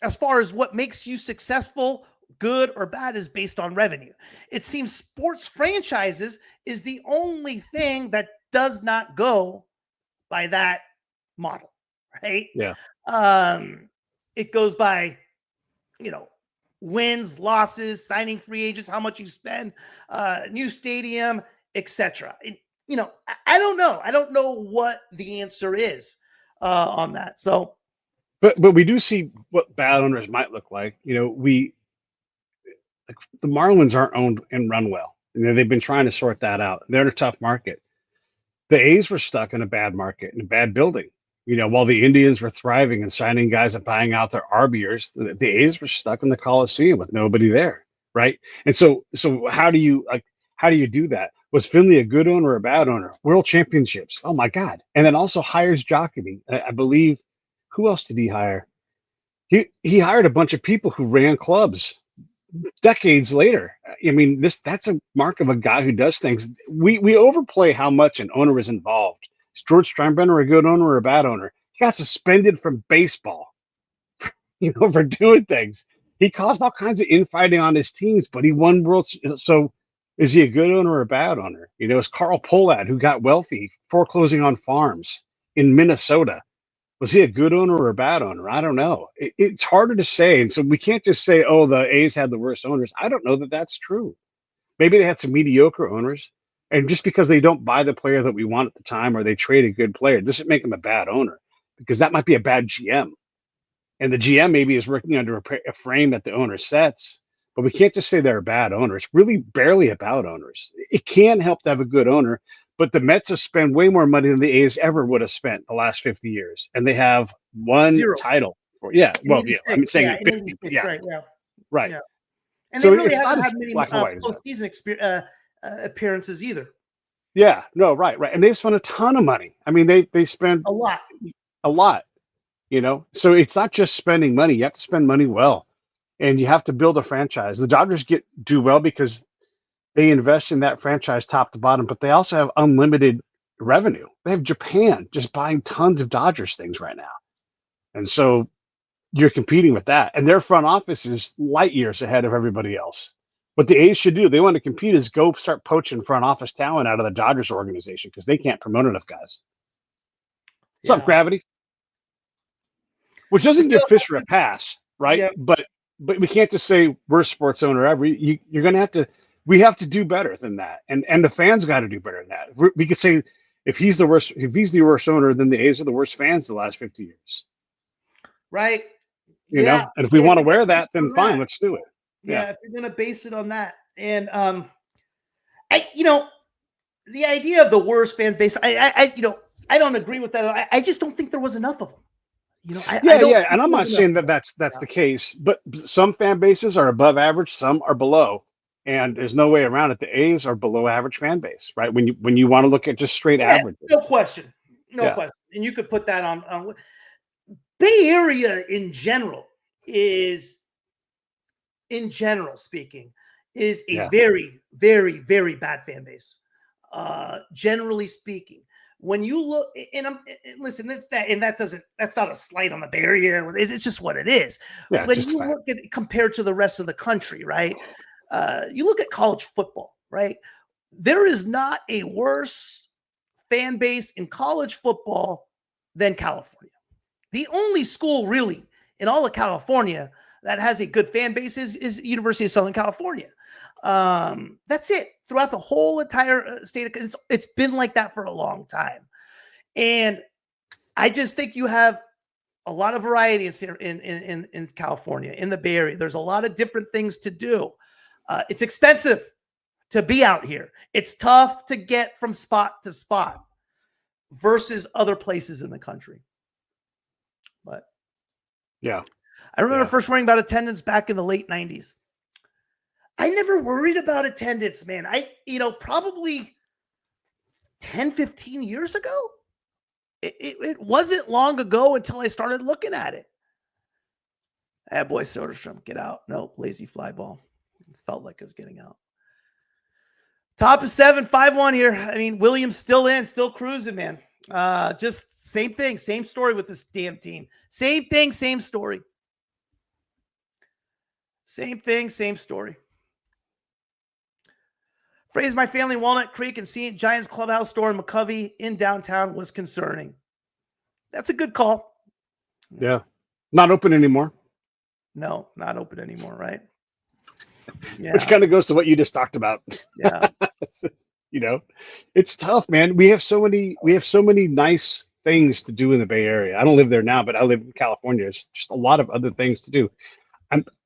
as far as what makes you successful, good or bad, is based on revenue. It seems sports franchises is the only thing that does not go by that model, right? Yeah. It goes by, you know, wins, losses, signing free agents, how much you spend, new stadium, etc. You know, I don't know. I don't know what the answer is on that. So, but we do see what bad owners might look like. You know, like the Marlins aren't owned and run well. You know, they've been trying to sort that out. They're in a tough market. The A's were stuck in a bad market, in a bad building. You know, while the Indians were thriving and signing guys and buying out their RBers, the A's were stuck in the Coliseum with nobody there, right? And so how do you do that? Was Finley a good owner or a bad owner? World championships. Oh my God. And then also hires Jocketty. I believe, who else did he hire? He hired a bunch of people who ran clubs decades later. I mean, that's a mark of a guy who does things. We overplay how much an owner is involved. Is George Steinbrenner a good owner or a bad owner? He got suspended from baseball, for doing things. He caused all kinds of infighting on his teams, but he won worlds. So is he a good owner or a bad owner? It's Carl Pohlad who got wealthy foreclosing on farms in Minnesota. Was he a good owner or a bad owner? I don't know. It's harder to say. And so we can't just say, oh, the A's had the worst owners. I don't know that that's true. Maybe they had some mediocre owners. And just because they don't buy the player that we want at the time or they trade a good player doesn't make them a bad owner, because that might be a bad GM. And the GM maybe is working under a frame that the owner sets, but we can't just say they're a bad owner. It's really barely about owners. It can help to have a good owner, but the Mets have spent way more money than the A's ever would have spent the last 50 years. And they have one Zero. Title. I'm saying in 50. 86, Yeah. Right. Yeah. Right. Yeah. And So they really it's haven't not had as many black and white as that. postseason appearances either. Yeah. No, right. And they've spent a ton of money. I mean, they spend A lot. a lot, So it's not just spending money. You have to spend money well, and you have to build a franchise. The Dodgers do well because they invest in that franchise top to bottom, but they also have unlimited revenue. They have Japan just buying tons of Dodgers things right now. And so you're competing with that. And their front office is light years ahead of everybody else. What the A's should do, they want to compete, is go start poaching front office talent out of the Dodgers organization, because they can't promote enough guys. What's up, Gravity? Which doesn't give Fisher a pass, right? Yeah. But we can't just say worst sports owner ever. You're going to have to. We have to do better than that, and the fans got to do better than that. We could say if he's the worst owner, then the A's are the worst fans the last 50 years. Right. You know, and if we want to wear that, then fine, let's do it. Yeah, if you're going to base it on that, and the idea of the worst fans base, I don't agree with that. I just don't think there was enough of them. And I'm not saying that that's the case, but some fan bases are above average, some are below, and there's no way around it. The A's are below average fan base, right? When you want to look at just straight averages, no question, question. And you could put that on Bay Area in general speaking, is a very, very, very bad fan base. Generally speaking. When you look, that's not a slight on the Bay Area. It's just what it is. Yeah, when you look at it compared to the rest of the country, right? You look at college football, right? There is not a worse fan base in college football than California. The only school really in all of California that has a good fan base is University of Southern California. That's it. Throughout the whole entire state, it's been like that for a long time. And I just think you have a lot of variety in California, in the Bay Area. There's a lot of different things to do. It's expensive to be out here. It's tough to get from spot to spot versus other places in the country. But yeah, I remember first worrying about attendance back in the late 90s. I never worried about attendance, man. Probably 10, 15 years ago. It wasn't long ago until I started looking at it. Boy, Soderstrom, get out. Nope, lazy fly ball. It felt like it was getting out. Top of 7, 5-1 here. I mean, Williams still in, still cruising, man. Just same thing, same story with this damn team. Same thing, same story. Same thing, same story. Phrase my family Walnut Creek and seeing Giants Clubhouse store in McCovey in downtown was concerning. That's a good call. Yeah. Not open anymore. No, not open anymore, right? Yeah. Which kind of goes to what you just talked about. Yeah. It's tough, man. We have so many nice things to do in the Bay Area. I don't live there now, but I live in California. There's just a lot of other things to do.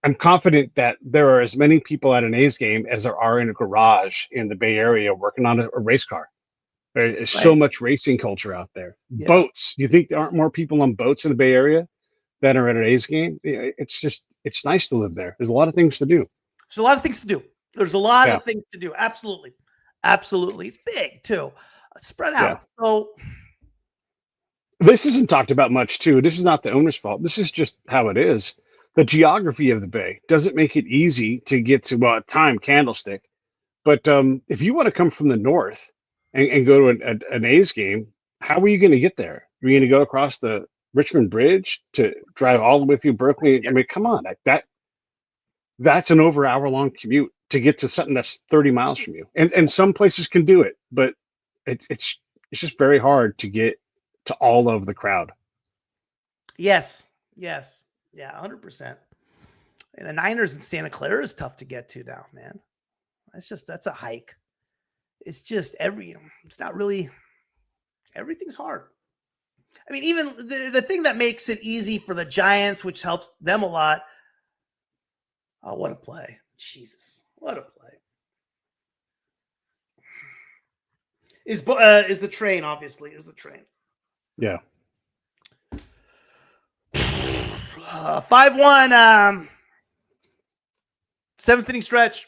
I'm confident that there are as many people at an A's game as there are in a garage in the Bay Area working on a race car. There's so much racing culture out there. Yeah. Boats. You think there aren't more people on boats in the Bay Area that are at an A's game? It's nice to live there. There's a lot of things to do. There's a lot of things to do. There's a lot Yeah. of things to do. Absolutely. Absolutely. It's big too. Spread out. Yeah. So This isn't talked about much too. This is not the owner's fault. This is just how it is. The geography of the Bay doesn't make it easy to get to, well, at time Candlestick. But if you want to come from the north and go to an A's game, how are you going to get there? Are you going to go across the Richmond Bridge to drive all the way through Berkeley? I mean, come on, that's an over hour long commute to get to something that's 30 miles from you. And some places can do it, but it's just very hard to get to all of the crowd. yes. Yes. Yeah, 100%. And the Niners in Santa Clara is tough to get to now, man. That's a hike. It's just it's not really, everything's hard. I mean, even the thing that makes it easy for the Giants, which helps them a lot. Oh, what a play. Jesus. What a play. Is the train, obviously, is the train. Yeah. 5-1, seventh inning stretch.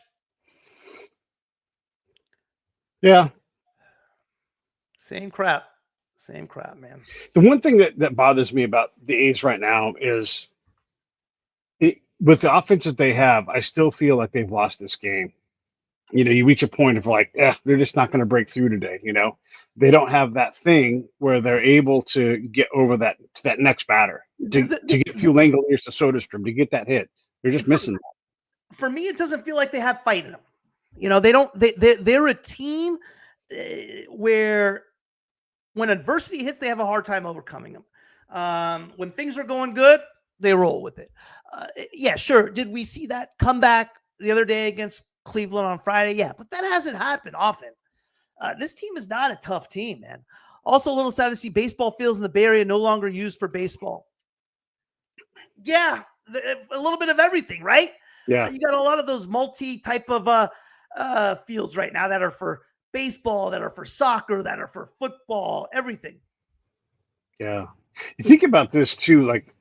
Yeah. Same crap, man. The one thing that bothers me about the A's right now is with the offense that they have, I still feel like they've lost this game. You reach a point of like, they're just not going to break through today. They don't have that thing where they're able to get over that next batter to get through Langoliers to Soderstrom to get that hit. They're just missing that. For me, it doesn't feel like they have fight in them. They don't. They're a team where when adversity hits, they have a hard time overcoming them. When things are going good, they roll with it. Yeah, sure. Did we see that comeback the other day against Cleveland on Friday? Yeah, but that hasn't happened often. This team is not a tough team, man. Also, a little sad to see baseball fields in the Bay Area no longer used for baseball. Yeah, a little bit of everything, right? Yeah. You got a lot of those multi type of fields right now that are for baseball, that are for soccer, that are for football, everything. Yeah. You think about this too, like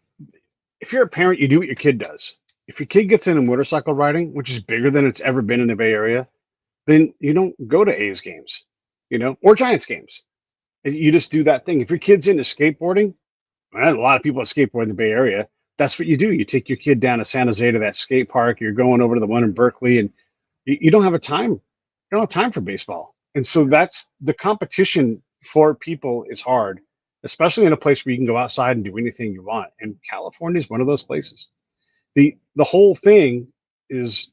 if you're a parent, you do what your kid does. If your kid gets into motorcycle riding, which is bigger than it's ever been in the Bay Area, then you don't go to A's games, or Giants games. And you just do that thing. If your kid's into skateboarding, a lot of people skateboard in the Bay Area. That's what you do. You take your kid down to San Jose to that skate park. You're going over to the one in Berkeley, and you don't have time. You don't have time for baseball. And so that's the competition for people is hard, especially in a place where you can go outside and do anything you want. And California is one of those places. The whole thing is,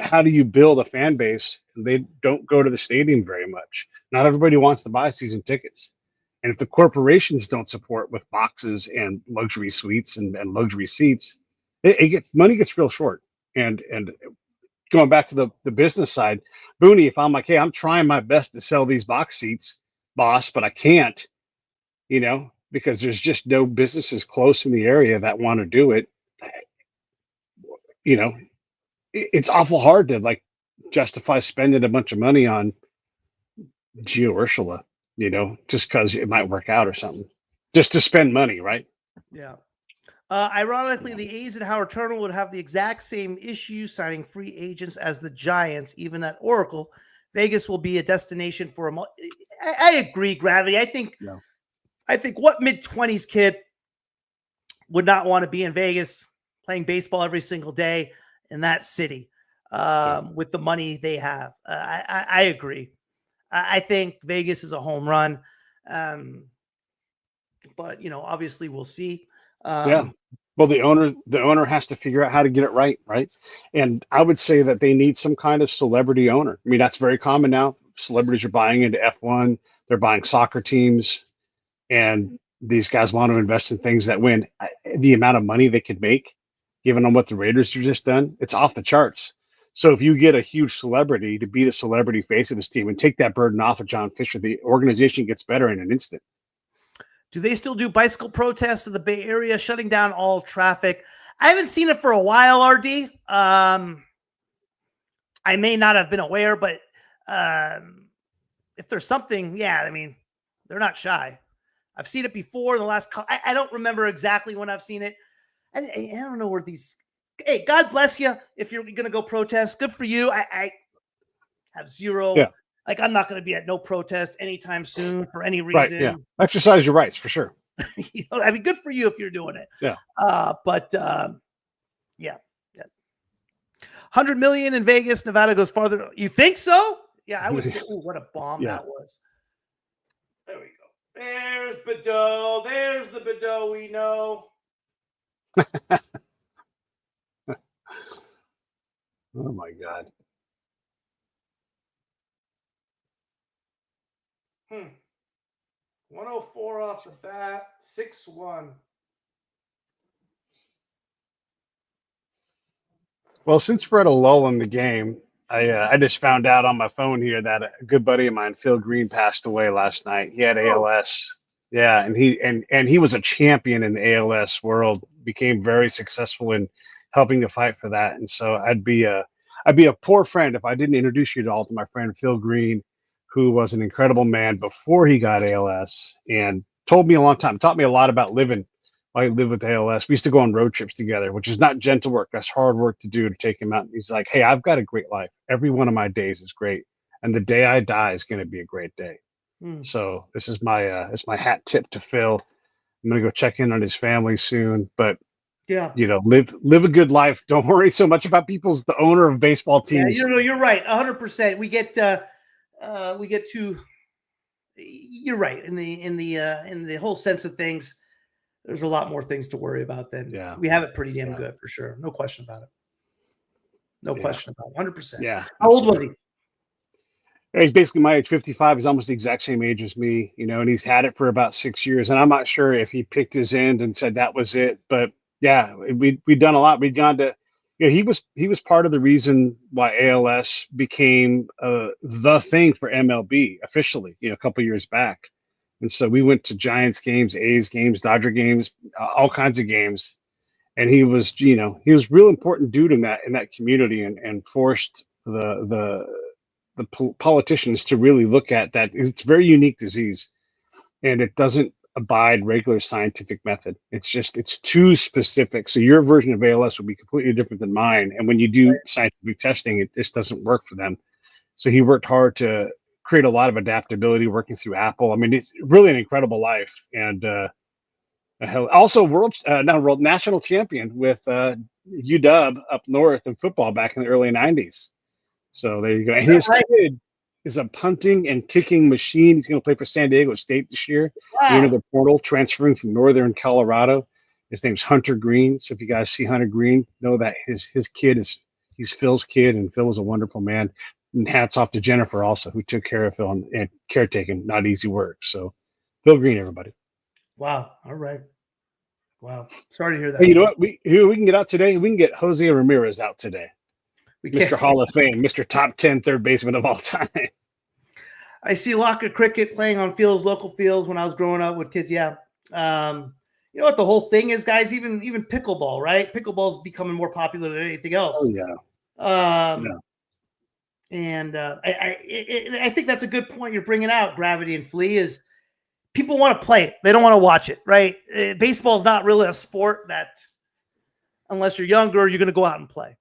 how do you build a fan base? They don't go to the stadium very much. Not everybody wants to buy season tickets. And if the corporations don't support with boxes and luxury suites and luxury seats, money gets real short. And going back to the business side, Booney, if I'm like, hey, I'm trying my best to sell these box seats, boss, but I can't, because there's just no businesses close in the area that want to do it. It's awful hard to like justify spending a bunch of money on Gio Urshela, just because it might work out or something, just to spend money, right? Yeah. Ironically, the A's and Howard Turner would have the exact same issues signing free agents as the Giants, even at Oracle. Vegas will be a destination for I agree, Gravity. I think what mid-20s kid would not want to be in Vegas playing baseball every single day in that city with the money they have. I agree. I think Vegas is a home run. But, obviously we'll see. Yeah. Well, the owner has to figure out how to get it right. And I would say that they need some kind of celebrity owner. I mean, that's very common now. Celebrities are buying into F1. They're buying soccer teams. And these guys want to invest in things that win. The amount of money they could make, given on what the Raiders have just done, it's off the charts. So if you get a huge celebrity to be the celebrity face of this team and take that burden off of John Fisher, the organization gets better in an instant. Do they still do bicycle protests in the Bay Area, shutting down all traffic? I haven't seen it for a while, RD. I may not have been aware, but if there's something, they're not shy. I've seen it before in the last I don't remember exactly when I've seen it. I don't know where these hey, God bless you if you're going to go protest. Good for you. I have zero. Yeah. Like, I'm not going to be at no protest anytime soon for any Right. reason. Yeah. Exercise your rights for sure. I mean, good for you if you're doing it. Yeah. But yeah. 100 million in Vegas, Nevada goes farther. You think so? Yeah, I would say, oh, what a bomb that was. There we go. There's Bedeau. There's the Bedeau we know. Oh my God. 104 off the bat, 6-1. Well, since we're at a lull in the game, I just found out on my phone here that a good buddy of mine, Phil Green, passed away last night. He had ALS. Yeah, and he was a champion in the ALS world. Became very successful in helping to fight for that. And so I'd be a poor friend if I didn't introduce you to all to my friend Phil Green, who was an incredible man before he got ALS and taught me a lot about living. I live with ALS. We used to go on road trips together, which is not gentle work. That's hard work to do, to take him out. He's like, hey, I've got a great life. Every one of my days is great. And the day I die is going to be a great day. So this is it's my hat tip to Phil. I'm going to go check in on his family soon, but live a good life. Don't worry so much about the owner of baseball teams. Yeah, you're right. 100%. We get to, you're right. In the whole sense of things, there's a lot more things to worry about than we have it pretty damn good for sure. No question about it. No question about it. 100%. Yeah. How old was he? He's basically my age, 55. He's almost the exact same age as me, and he's had it for about 6 years. And I'm not sure if he picked his end and said that was it, but yeah, we'd done a lot. We'd gone to, he was part of the reason why ALS became the thing for MLB officially, a couple of years back. And so we went to Giants games, A's games, Dodger games, all kinds of games. And he was real important dude in that community, and forced the politicians to really look at that. It's a very unique disease, and it doesn't abide regular scientific method. It's too specific. So your version of ALS will be completely different than mine. And when you do scientific testing, it just doesn't work for them. So he worked hard to create a lot of adaptability working through Apple. I mean, it's really an incredible life. And also national champion with UW up north in football back in the early 90s. So there you go. And his kid is a punting and kicking machine. He's going to play for San Diego State this year. Wow. He entered the portal, transferring from Northern Colorado. His name's Hunter Green. So if you guys see Hunter Green, know that his kid he's Phil's kid, and Phil was a wonderful man. And hats off to Jennifer also, who took care of Phil and caretaking, not easy work. So Phil Green, everybody. Wow. All right. Wow. Sorry to hear that. Hey, you know what? We can get out today. We can get Jose Ramirez out today. Mr. Hall of Fame, Mr. Top 10 third baseman of all time. I see Locker cricket playing on local fields when I was growing up with kids. Yeah. You know what the whole thing is, guys? Even pickleball, right? Pickleball's becoming more popular than anything else. Oh, yeah. And I think that's a good point you're bringing out, Gravity and Flea, is people want to play it. They don't want to watch it, right? Baseball is not really a sport that, unless you're younger, you're going to go out and play.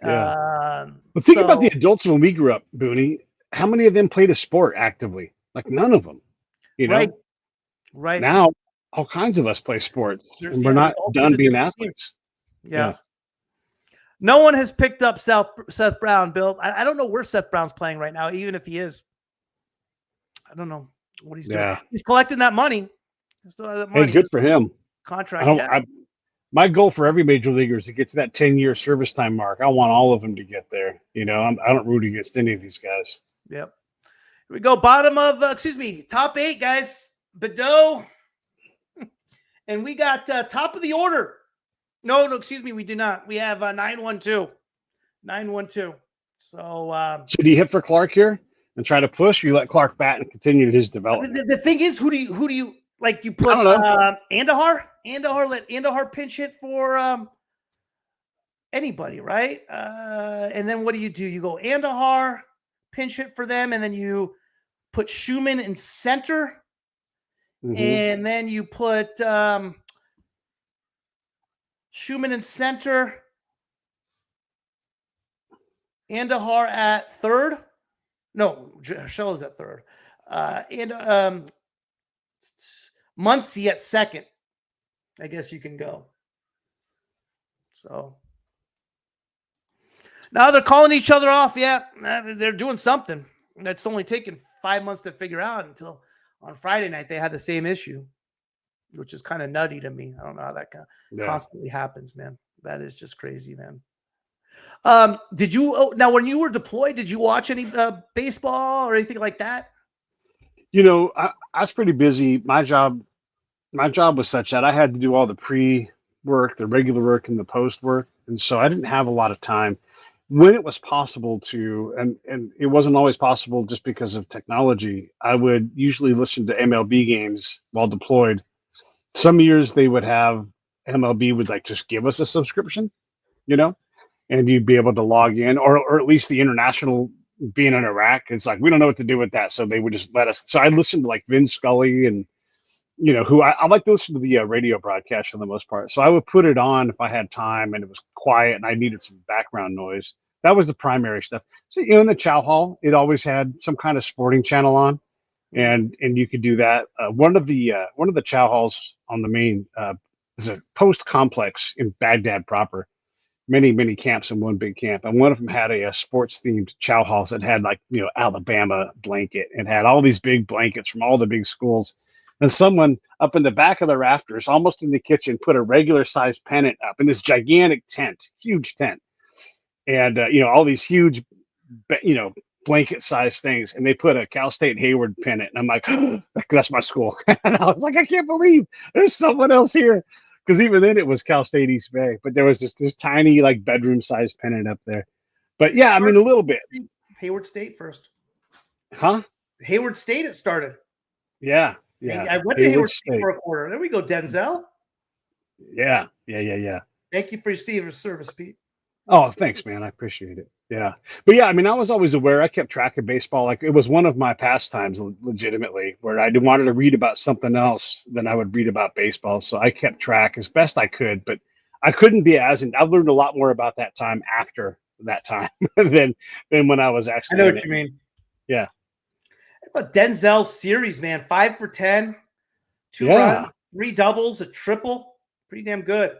Yeah. But think about the adults when we grew up, Booney. How many of them played a sport actively? Like none of them. Right. Now, all kinds of us play sports, and we're not done being athletes. Yeah. No one has picked up Seth Brown, Bill. I don't know where Seth Brown's playing right now, even if he is. I don't know what he's doing. He's collecting that money. He still has that money. Hey, good for him. Contract. My goal for every major leaguer is to get to that 10-year service time mark. I want all of them to get there. I don't root against any of these guys. Yep. Here we go. Top 8, guys. Bedeau. And we got top of the order. No, excuse me. We do not. We have 912. 912. So do you hit for Clark here and try to push? Or you let Clark bat and continue his development? The thing is, who do you like? You put Andahar? Let Andahar pinch hit for anybody, right? And then what do? You go Andahar, pinch hit for them, and then you put Schumann in center, and then you put Schumann in center, Andahar at third. No, Shell is at third. And Muncie at second. I guess you can go. So now they're calling each other off. Yeah, they're doing something. That's only taken 5 months to figure out until on Friday night they had the same issue, which is kind of nutty to me. I don't know how that constantly happens, man. That is just crazy, man. Did you now when you were deployed, did you watch any baseball or anything like that? I was pretty busy. My job was such that I had to do all the pre-work, the regular work, and the post work, and so I didn't have a lot of time. When it was possible to, and it wasn't always possible just because of technology, I would usually listen to MLB games while deployed. Some years they would have MLB would like just give us a subscription, and you'd be able to log in, or at least the international being in Iraq, it's like we don't know what to do with that, so they would just let us. So I listened to like Vin Scully and who I like to listen to the radio broadcast for the most part. So I would put it on if I had time and it was quiet and I needed some background noise. That was the primary stuff. So in the chow hall, it always had some kind of sporting channel on, and you could do that. One of the chow halls on the main is a post complex in Baghdad proper. Many camps in one big camp, and one of them had a sports themed chow house that had like Alabama blanket and had all these big blankets from all the big schools. And someone up in the back of the rafters, almost in the kitchen, put a regular sized pennant up in this gigantic tent, huge tent, and all these huge, blanket sized things, and they put a Cal State Hayward pennant, and I'm like, that's my school. And I was like, I can't believe there's someone else here. Because even then it was Cal State East Bay, but there was this tiny like bedroom sized pennant up there. But yeah, I mean a little bit. Hayward State first, huh? Hayward State it started. Yeah. I went to Hayward State for a quarter. There we go, Denzel. Yeah. Thank you for your service, Pete. Oh, thanks, man. I appreciate it. Yeah. But yeah, I mean, I was always aware. I kept track of baseball. Like it was one of my pastimes legitimately where I wanted to read about something else than I would read about baseball. So I kept track as best I could, but I couldn't be I learned a lot more about that time after that time than when I was actually. I know what you mean. Yeah. But Denzel's series, man, 5 for 10, 2 runs, 3 doubles, a triple. Pretty damn good.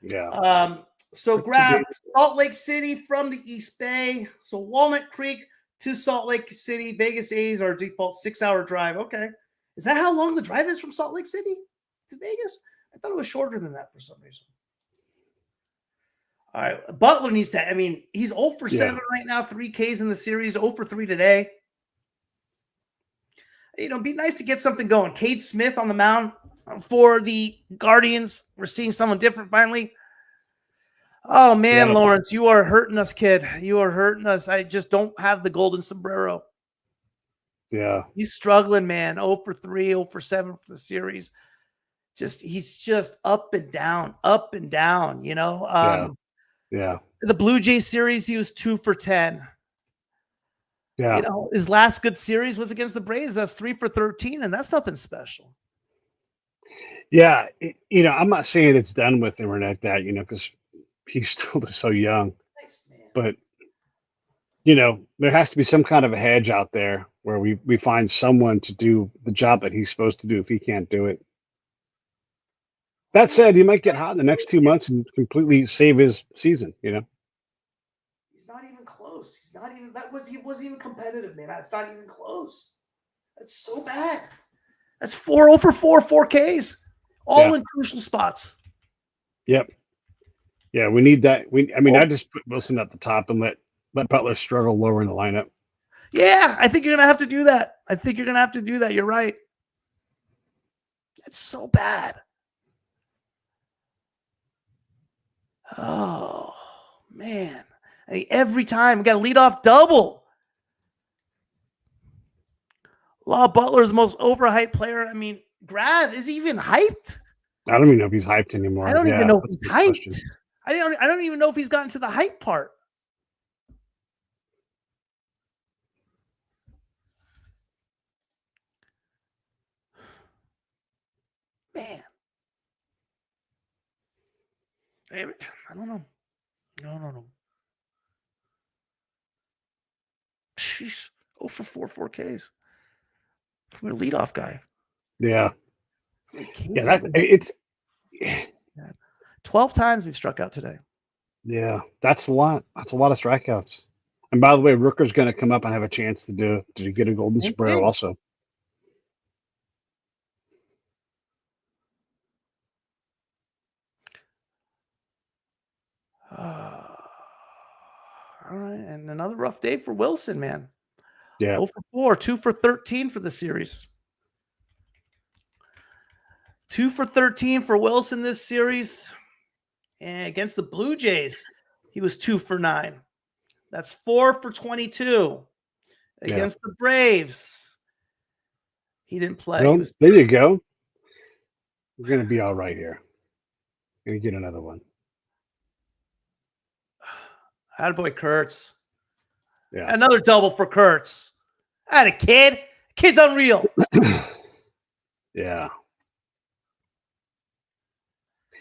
Yeah. So grab Salt Lake City from the East Bay. So Walnut Creek to Salt Lake City. Vegas A's are default 6-hour drive. Okay. Is that how long the drive is from Salt Lake City to Vegas? I thought it was shorter than that for some reason. All right. Butler needs to, he's 0 for 7 right now, 3 Ks in the series, 0 for 3 today. Be nice to get something going. Cade Smith on the mound for the Guardians. We're seeing someone different finally. Oh, man, Lawrence, you are hurting us, kid. You are hurting us. I just don't have the golden sombrero. Yeah. He's struggling, man. 0 for 3, 0 for 7 for the series. He's just up and down, Yeah. The Blue Jay series, he was 2 for 10. Yeah. His last good series was against the Braves. That's 3 for 13, and that's nothing special. Yeah. I'm not saying it's done with him or like that, because he's still so young. But there has to be some kind of a hedge out there where we find someone to do the job that he's supposed to do if he can't do it. That said, he might get hot in the next 2 months and completely save his season, He's not even close. He wasn't even competitive, man. That's not even close. That's so bad. That's 4 for 4 Ks, all in crucial spots. Yep. Yeah, we need that. I just put Wilson at the top and let Butler struggle lower in the lineup. Yeah, I think you're gonna have to do that. You're right. It's so bad. Oh man! Every time we got a leadoff double. Law Butler's the most overhyped player. Grav is he even hyped? I don't even know if he's hyped anymore. I don't even know if he's hyped. I don't even know if he's gotten to the hype part. Man. I don't know. No. Sheesh. 0 for 4 Ks. From a leadoff guy. Yeah. Yeah, It's 12 times we've struck out today. yeah, that's a lot. That's a lot of strikeouts. And by the way, Rooker's going to come up and have a chance to get a golden Same sombrero thing. also. All right, and another rough day for Wilson, man. Yeah. 0 for 4, 2 for 13 for the series. 2 for 13 for Wilson this series. And against the Blue Jays, he was 2 for 9. That's 4 for 22. Against the Braves, he didn't play. Well, there you go. We're going to be all right here. Going to get another one. Attaboy Kurtz. Yeah. Another double for Kurtz. Atta kid. Kid's unreal. Yeah.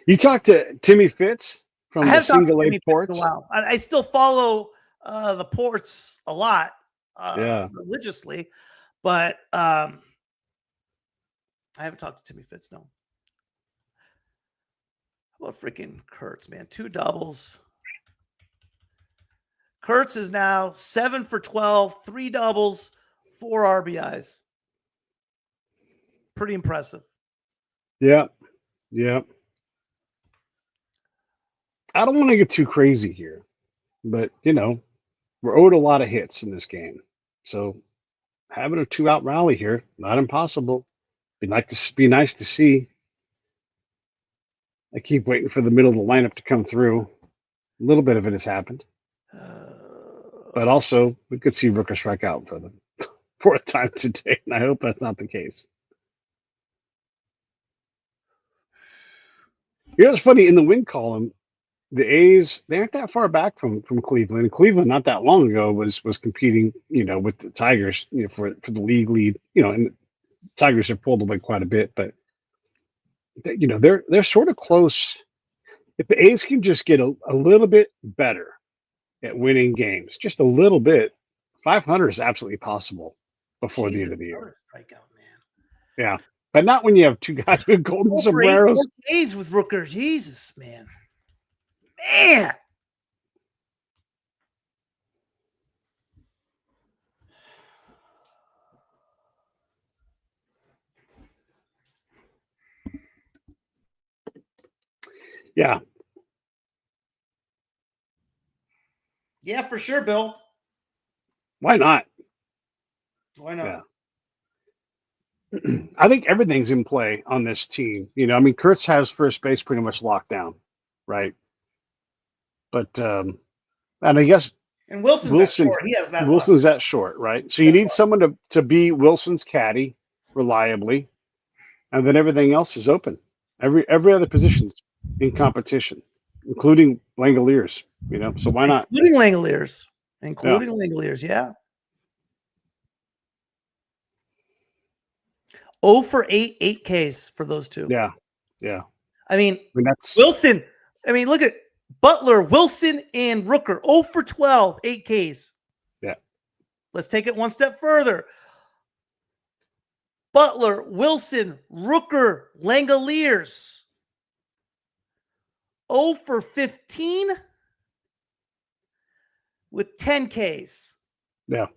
You talked to Timmy Fitz from the Single A Ports? A while. I still follow the Ports a lot, religiously, but I haven't talked to Timmy Fitz, no. How about freaking Kurtz, man? 2 doubles. Kurtz is now 7 for 12, 3 doubles, 4 RBIs. Pretty impressive. Yeah. Yeah. I don't want to get too crazy here, but, we're owed a lot of hits in this game. So having a 2-out rally here, not impossible. Be nice to see. I keep waiting for the middle of the lineup to come through. A little bit of it has happened. But also, we could see Rooker strike out for the 4th time today, and I hope that's not the case. It's funny, in the win column, the A's, they aren't that far back from Cleveland. Cleveland, not that long ago, was competing, with the Tigers, for the league lead, and the Tigers have pulled away quite a bit, but they're sort of close. If the A's can just get a little bit better at winning games, just a little bit, 500 is absolutely possible before the end of the year. Strikeout, man. Yeah, but not when you have 2 guys with golden sombreros. 4 days with Rooker, Jesus, man. Man. Yeah. Yeah, for sure, Bill. Why not? Why not? Yeah. I think everything's in play on this team. Kurtz has first base pretty much locked down, right? But and I guess Wilson that short. He has that. Wilson's that short, right? So you need someone to be Wilson's caddy reliably, and then everything else is open. Every other position's in competition, including Langoliers. So why not? Including Langoliers. Yeah. 0 for 8, 8 Ks for those two. Yeah. I mean that's Wilson. Look at Butler, Wilson, and Rooker. 0 for 12, 8 Ks. Yeah. Let's take it one step further. Butler, Wilson, Rooker, Langoliers. 0 for 15 with 10 Ks. Yeah.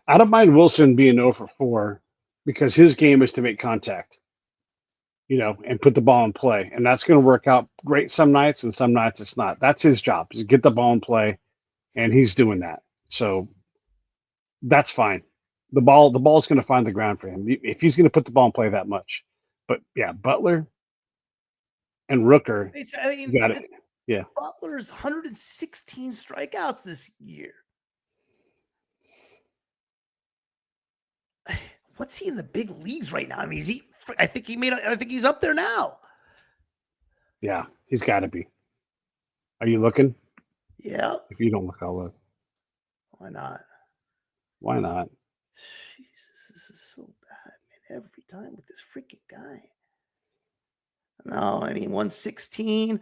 I don't mind Wilson being 0 for 4 because his game is to make contact, and put the ball in play. And that's going to work out great some nights, and some nights it's not. That's his job, is to get the ball in play, and he's doing that. So that's fine. The ball's going to find the ground for him if he's going to put the ball in play that much. But, yeah, Butler and Rooker, got it. Yeah. Butler's 116 strikeouts this year. What's he in the big leagues right now? I think he's up there now. Yeah, he's got to be. Are you looking? Yeah. If you don't look, I'll look. Why not? Why not? Jesus, this is so bad, man. Every time with this freaking guy. No, 116.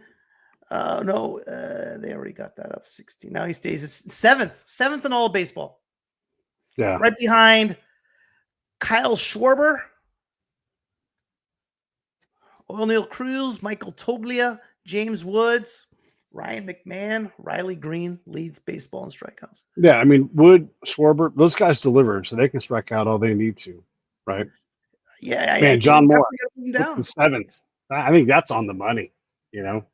No, they already got that up 16. Now he stays seventh in all of baseball. Yeah. Right behind Kyle Schwarber, O'Neill Cruz, Michael Toglia, James Woods, Ryan McMahon, Riley Green leads baseball in strikeouts. Yeah, I mean, Wood, Schwarber, those guys deliver, so they can strike out all they need to, right? Yeah, Man, I John think Moore, definitely gotta move him with down. the seventh. I think that's on the money, you know?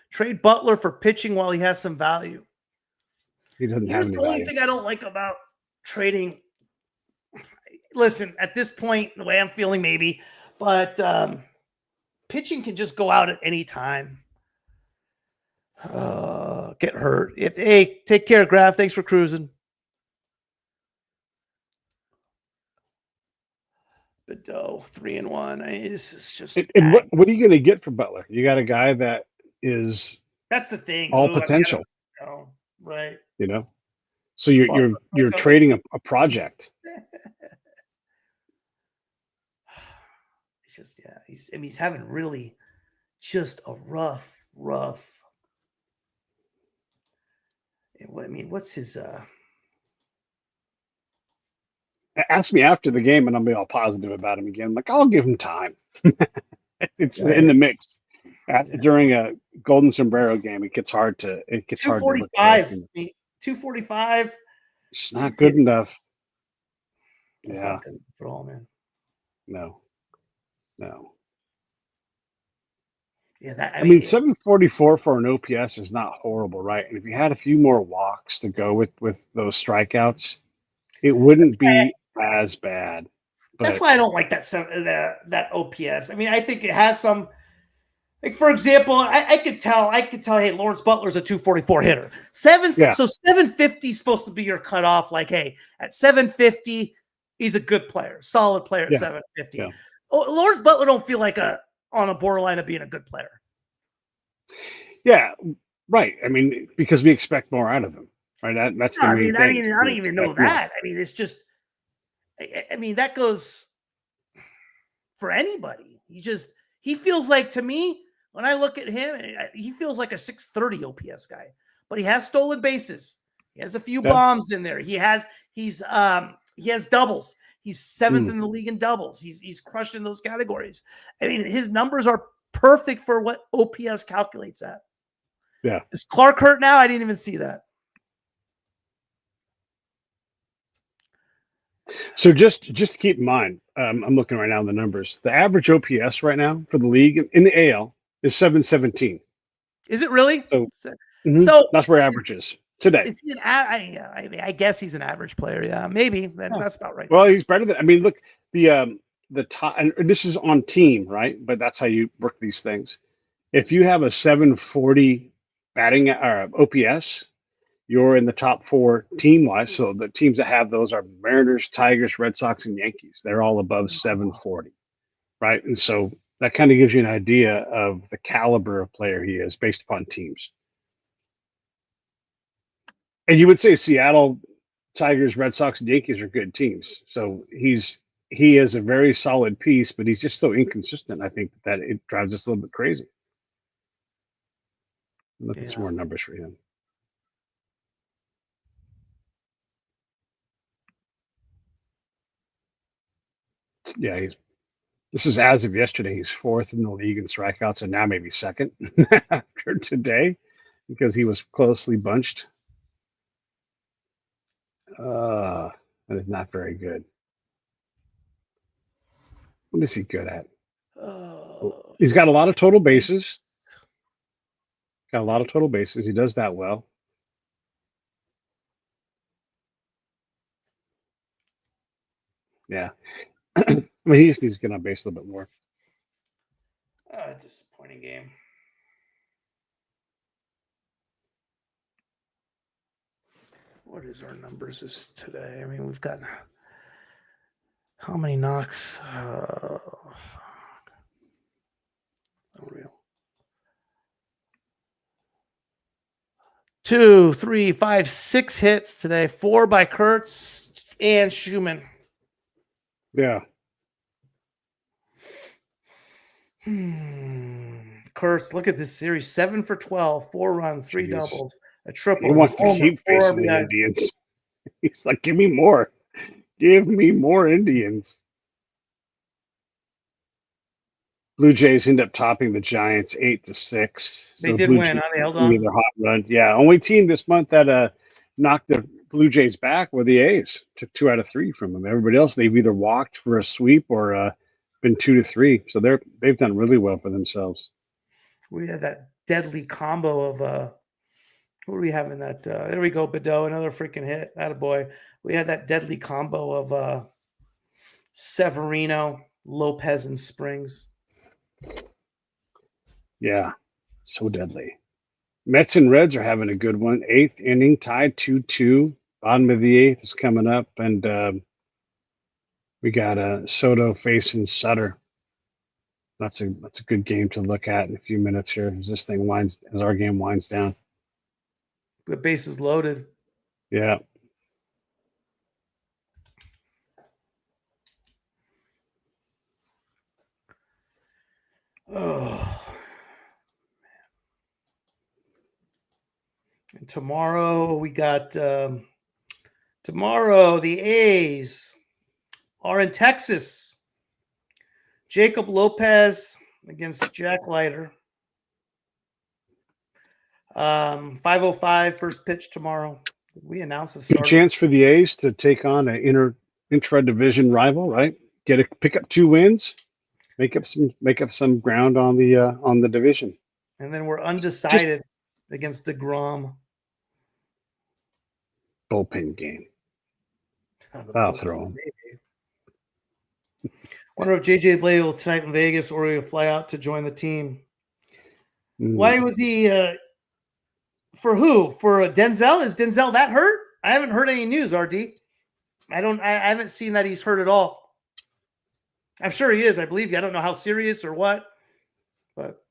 Trade Butler for pitching while he has some value. He doesn't have Here's any the only value. thing I don't like about trading. Listen, at this point, the way I'm feeling, maybe, but pitching can just go out at any time. Get hurt. Hey, take care, Graf. Thanks for cruising. Bedeau, 3-1. It's just. And what are you going to get for Butler? You got a guy that is That's the thing. all potential, Right. you know? So you're trading a project. It's just, yeah, he's having really just a rough. I mean, what's his Ask me after the game, and I'll be all positive about him again. Like, I'll give him time. It's in the mix. During a Golden Sombrero game, it gets hard to 245. 245. It's not good enough. That's not good at all, man. No. Yeah, I mean, 744 for an OPS is not horrible, right? And if you had a few more walks to go with those strikeouts, it wouldn't be as bad. But that's why I don't like that OPS. I mean, I think it has some. Like, for example, I could tell, hey, Lawrence Butler's a 244 hitter. So 750 is supposed to be your cutoff. Like, hey, at 750, he's a good player, solid player at 750. Yeah. Oh, Lawrence Butler don't feel like on a borderline of being a good player. Yeah, right. I mean, because we expect more out of him, right? That's the main thing. I don't even know that. I mean, it's just, I mean, that goes for anybody. He feels like, to me, when I look at him, he feels like a 630 OPS guy, but he has stolen bases. He has a few bombs in there. He has doubles. He's seventh in the league in doubles. He's crushed in those categories. I mean, his numbers are perfect for what OPS calculates at. Yeah. Is Clark hurt now? I didn't even see that. So just to keep in mind, I'm looking right now at the numbers. The average OPS right now for the league in the AL is 717. Is it really? So that's where average is today. Is he I guess he's an average player. Yeah, maybe that's about right. Well, he's better than. I mean, look, the top, and this is on team, right? But that's how you work these things. If you have a 740 batting or OPS, you're in the top 4 team-wise. So the teams that have those are Mariners, Tigers, Red Sox, and Yankees. They're all above 740, right? And so that kind of gives you an idea of the caliber of player he is based upon teams. And you would say Seattle, Tigers, Red Sox, and Yankees are good teams. So he is a very solid piece, but he's just so inconsistent. I think that it drives us a little bit crazy. Look at some more numbers for him. Yeah, this is as of yesterday. He's 4th in the league in strikeouts, and now maybe 2nd after today because he was closely bunched. That is not very good. What is he good at? He's got a lot of total bases. He does that well. Yeah. I mean, he just needs to get on base a little bit more. Disappointing game. What is our numbers today? I mean, we've got how many knocks? Unreal. 2, 3, 5, 6 hits today. 4 by Kurtz and Schumann. Yeah. Kurtz, look at this series: 7 for 12, 4 runs, 3 Jeez. doubles, a triple. He wants to homer, keep 4 facing the RBIs. Indians. He's like, give me more. Give me more Indians. Blue Jays end up topping the Giants 8-6. They So did Blue win, Jays huh? They held continue on. their hot run. Yeah, only team this month that knocked the Blue Jays back were the A's. Took 2 out of 3 from them. Everybody else, they've either walked for a sweep or been 2-3. So they've done really well for themselves. We had that deadly combo of who are we having that? There we go, Badeau, another freaking hit. Attaboy. We had that deadly combo of Severino, Lopez, and Springs. Yeah, so deadly. Mets and Reds are having a good one. 8th inning, tied 2-2. Bottom of the 8th is coming up, and we got Soto facing Sutter. That's a good game to look at in a few minutes here as our game winds down. The bases loaded. Yeah. Oh. And tomorrow we got tomorrow the A's are in Texas. Jacob Lopez against Jack Leiter. 5:05 first pitch tomorrow. Did we announce the Good start? chance for the A's to take on an intra-division rival, right? Pick up 2 wins, make up some ground on the division. And then we're undecided against DeGrom. Bullpen game. I'll throw him. Wonder if JJ Blade will tonight in Vegas or he'll fly out to join the team. Why was he for who? For Denzel? Is Denzel that hurt? I haven't heard any news, RD. I haven't seen that he's hurt at all. I'm sure he is. I believe you. I don't know how serious or what, but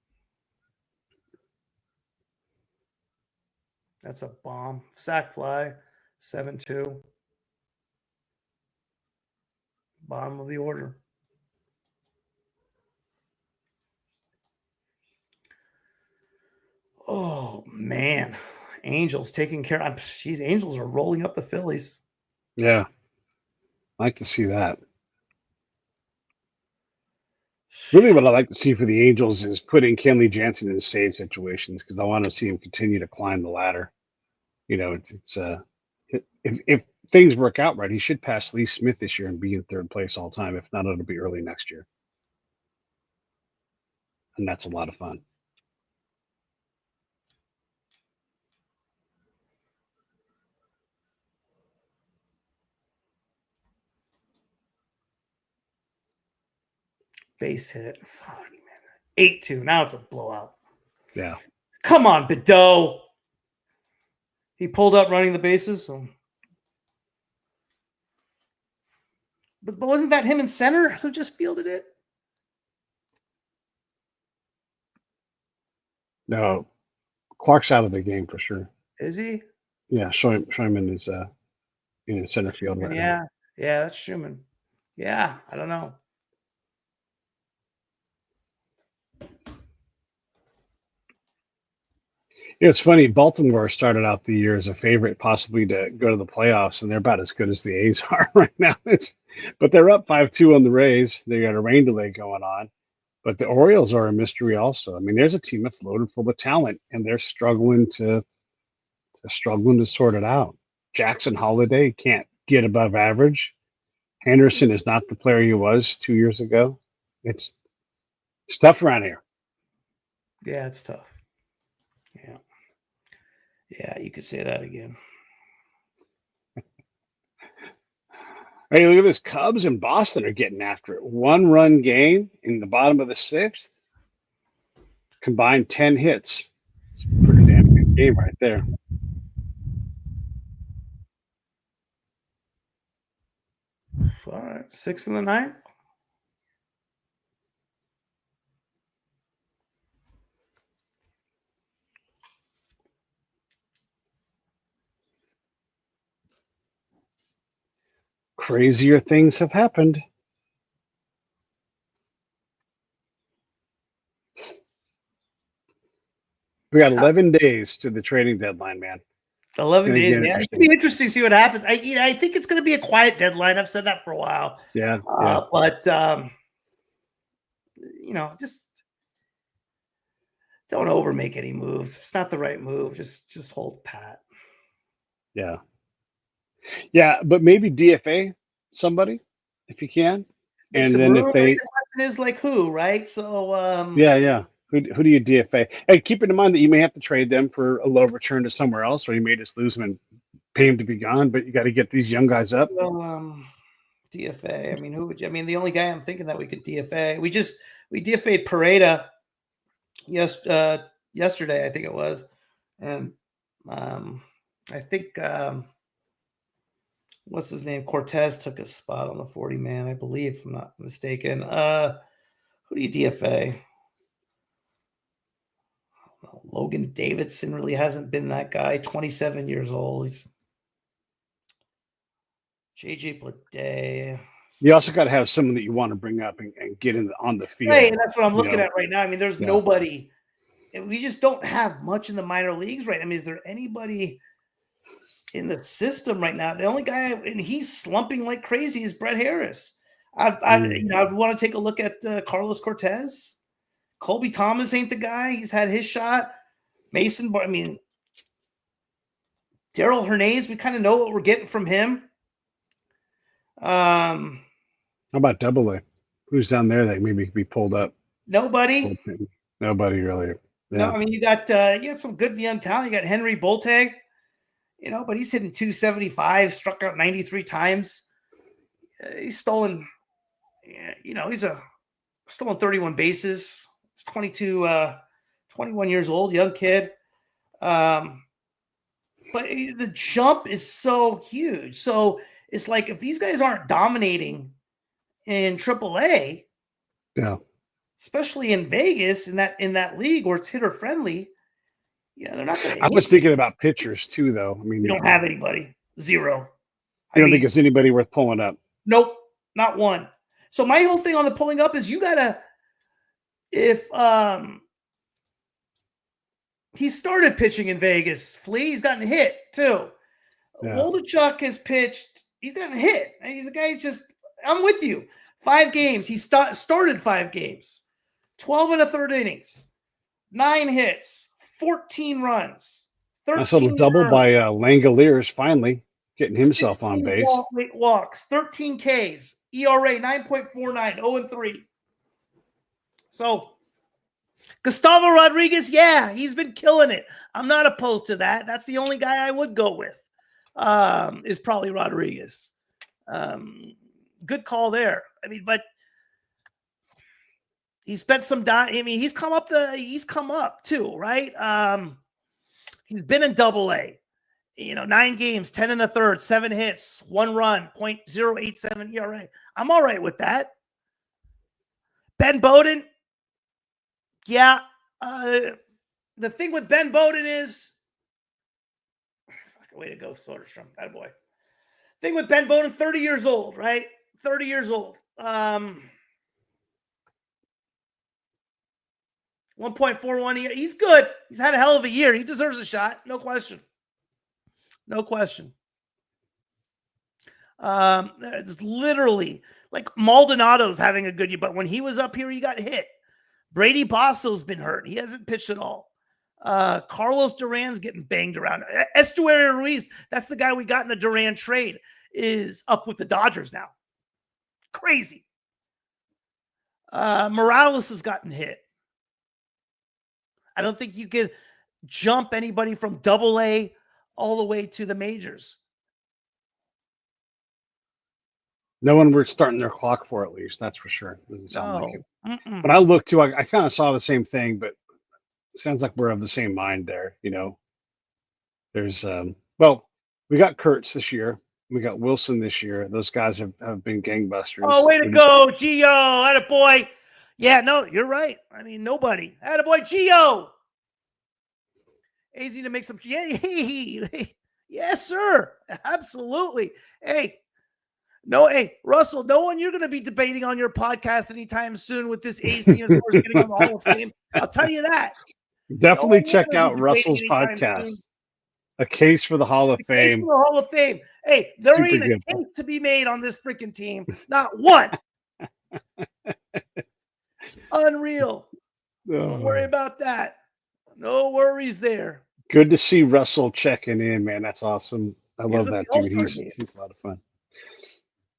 that's a bomb. Sack fly, 7-2. Bottom of the order. Oh, man. Angels taking care. Geez, Angels are rolling up the Phillies. Yeah. I like to see that. Really, what I like to see for the Angels is putting Kenley Jansen in save situations because I want to see him continue to climb the ladder. You know, if things work out right, he should pass Lee Smith this year and be in 3rd place all time. If not, it'll be early next year, and that's a lot of fun. Base hit. 8-2. Now it's a blowout. Yeah. Come on, Badeau. He pulled up running the bases. So. But wasn't that him in center who just fielded it? No. Clark's out of the game for sure. Is he? Yeah, show him in his center field right now. Yeah, that's Schumann. Yeah, I don't know. It's funny. Baltimore started out the year as a favorite, possibly to go to the playoffs, and they're about as good as the A's are right now. But they're up 5-2 on the Rays. They got a rain delay going on. But the Orioles are a mystery also. I mean, there's a team that's loaded full of talent, and they're struggling to sort it out. Jackson Holiday can't get above average. Henderson is not the player he was 2 years ago. It's tough around here. Yeah, it's tough. Yeah. Yeah, you could say that again. Hey, look at this. Cubs and Boston are getting after it. 1-run game in the bottom of the 6th. Combined 10 hits. It's a pretty damn good game right there. All right. 6th in the 9th. Crazier things have happened. We got 11 days to the trading deadline, man. 11 days, man. It's going to be interesting to see what happens. I think it's going to be a quiet deadline. I've said that for a while. Yeah. But, just don't overmake any moves. If it's not the right move, just hold pat. Yeah. Yeah, but maybe DFA somebody if you can. And then if they... The question is like who, right? So... Yeah. Who do you DFA? Hey, keep in mind that you may have to trade them for a low return to somewhere else, or you may just lose them and pay them to be gone. But you got to get these young guys up. Well, DFA. I mean, who would you? I mean, the only guy I'm thinking that we could DFA. We DFA'd Pareda. Yesterday, I think it was, and I think what's his name? Cortez took a spot on the 40 man, I believe, if I'm not mistaken. Who do you DFA? Logan Davidson really hasn't been that guy. 27 years old. He's JJ Blade. You also got to have someone that you want to bring up and get on the field. Right, and that's what I'm looking at right now. I mean, there's nobody. And we just don't have much in the minor leagues right. I mean, is there anybody in the system right now? The only guy, and he's slumping like crazy, is Brett Harris. I want to take a look at Carlos Cortez. Colby Thomas ain't the guy. He's had his shot. Mason, I mean, Daryl Hernandez, we kind of know what we're getting from him. How about Double-A? Who's down there that maybe could be pulled up? Nobody. Nobody really. Yeah. No, I mean, you got some good young talent. You got Henry Bolte, but he's hitting 275, struck out 93 times. He's stolen, he's stolen 31 bases. He's 21 years old, young kid. But the jump is so huge. So it's like if these guys aren't dominating in AAA, especially in Vegas in that league where it's hitter friendly, they're not going to. I was thinking about pitchers too, though. I mean, we don't have anybody. Zero. You don't think it's anybody worth pulling up? Nope, not one. So my whole thing on the pulling up is you gotta, if he started pitching in Vegas, he's gotten hit too. Yeah. Woldichuk has pitched. He's gotten hit. The guy's just. I'm with you. 5 games. He started 5 games. 12 and a third innings. 9 hits. 14 runs. 13 I saw the double by Langoliers finally getting himself on base. Walks. 13 Ks. ERA 9.49. 0-3. So Gustavo Rodriguez, he's been killing it. I'm not opposed to that. That's the only guy I would go with. Is probably Rodriguez. Good call there. I mean, but he spent some time. I mean, he's come up too, right? He's been in Double-A. 9 games, 10 and a third, 7 hits, 1 run, 0.087 ERA. I'm all right with that. Ben Bowden. Yeah. The thing with Ben Bowden is, way to go, Soderstrom. That boy. Thing with Ben Bowden, 30 years old, right? 30 years old. 1.41 year. He's good. He's had a hell of a year. He deserves a shot. No question. No question. It's literally like Maldonado's having a good year, but when he was up here, he got hit. Brady Bosso's been hurt. He hasn't pitched at all. Carlos Duran's getting banged around. Estuary Ruiz, that's the guy we got in the Duran trade, is up with the Dodgers now. Crazy. Morales has gotten hit. I don't think you could jump anybody from Double-A all the way to the majors. No one we're starting their clock for, at least. That's for sure. Doesn't sound like it. Mm-mm. But I look too. I kind of saw the same thing, but it sounds like we're of the same mind there. There's we got Kurtz this year. We got Wilson this year. Those guys have been gangbusters. Oh, way to go, Gio. Attaboy. Yeah, no, you're right. I mean, nobody. Attaboy, Gio. Easy to make some. Yeah, yes, sir. Absolutely. Hey, Russell, no one you're going to be debating on your podcast anytime soon with this A's team as far as getting on the Hall of Fame. I'll tell you that. Definitely No check one out will be Russell's debating anytime podcast, soon. A Case for the Hall of The case Fame. for the Hall of Fame. Hey, there Super ain't a good. case to be made on this freaking team. Not one. It's unreal. Don't worry about that. No worries there. Good to see Russell checking in, man. That's awesome. I He was love at the that dude. All-Star He's game. a lot of fun.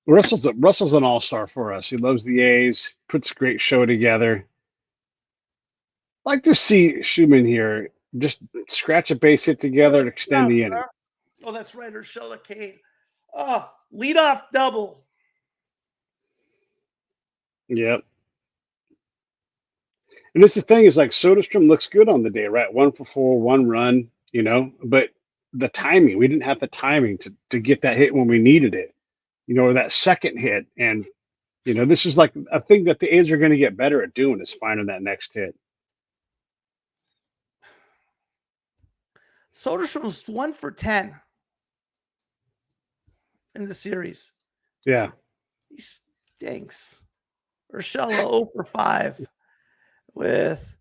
Russell's an all-star for us. He loves the A's, puts a great show together. I'd like to see Schumann here just scratch a base hit together and extend the inning. Oh, that's right. Urshela Kane. Oh, leadoff double. Yep. And that's the thing is like Soderstrom looks good on the day, right? 1 for 4, 1 run, but the timing, we didn't have the timing to get that hit when we needed it, or that second hit. And, this is like a thing that the A's are going to get better at doing is finding that next hit. Soderstrom was 1 for 10 in the series. Yeah. He stinks. Urshela 0 for 5 with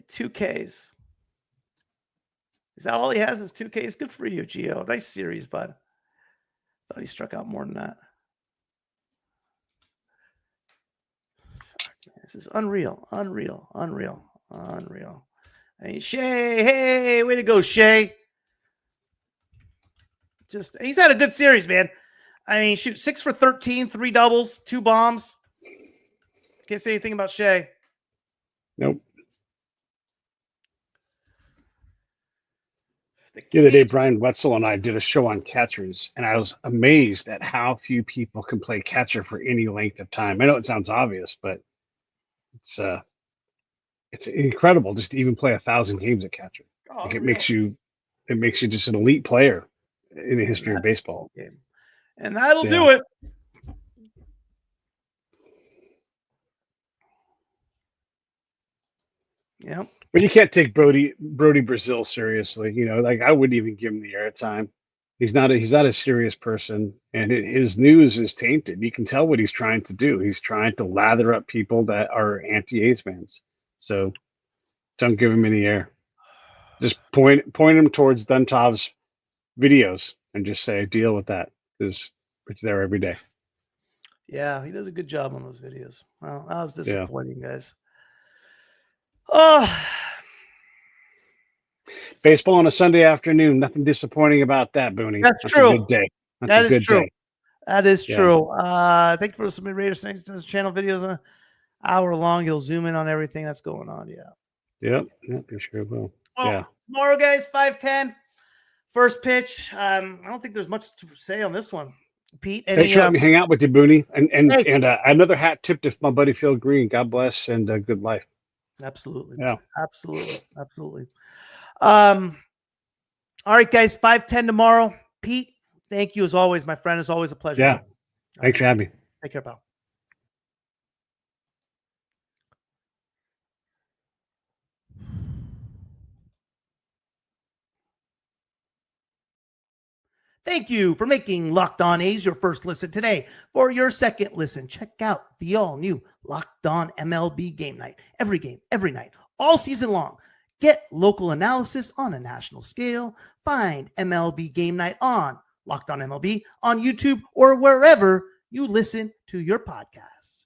2 Ks. Is that all he has is 2 Ks? Good for you, Gio. Nice series, bud. Thought he struck out more than that. This is unreal. I mean, Shea, hey, way to go, Shea. He's had a good series, man. I mean, shoot, 6 for 13, 3 doubles, 2 bombs. Can't say anything about Shea. Nope. The other day, Brian Wetzel and I did a show on catchers, and I was amazed at how few people can play catcher for any length of time. I know it sounds obvious, but it's incredible just to even play 1,000 games at catcher. Like it makes you just an elite player in the history of baseball. And that'll do it. Yeah. But you can't take Brody Brazil seriously. Like I wouldn't even give him the airtime. He's not a serious person, and his news is tainted. You can tell what he's trying to do. He's trying to lather up people that are anti-A's fans. So don't give him any air. Just point him towards Duntov's videos and just say, deal with that, because it's there every day. Yeah, he does a good job on those videos. Well, that was disappointing, guys. Baseball on a Sunday afternoon. Nothing disappointing about that, Booney. That's true. A good day. That is true. Day. That is true. Thank you for submitting Raiders Things to the channel videos. An hour long. You'll zoom in on everything that's going on. Yeah. Yep. You sure will. Well, tomorrow, guys, 5:10. First pitch. I don't think there's much to say on this one. Pete, thanks for letting me hang out with you, Booney. And another hat tip to my buddy Phil Green. God bless and good life. Absolutely. Yeah. Absolutely. All right, guys, 5:10 tomorrow. Pete, thank you as always, my friend. It's always a pleasure. Yeah. Thanks for having me. Take care, pal. Thank you for making Locked On A's your first listen today. For your second listen, check out the all-new Locked On MLB Game Night. Every game, every night, all season long. Get local analysis on a national scale. Find MLB Game Night on Locked On MLB on YouTube or wherever you listen to your podcasts.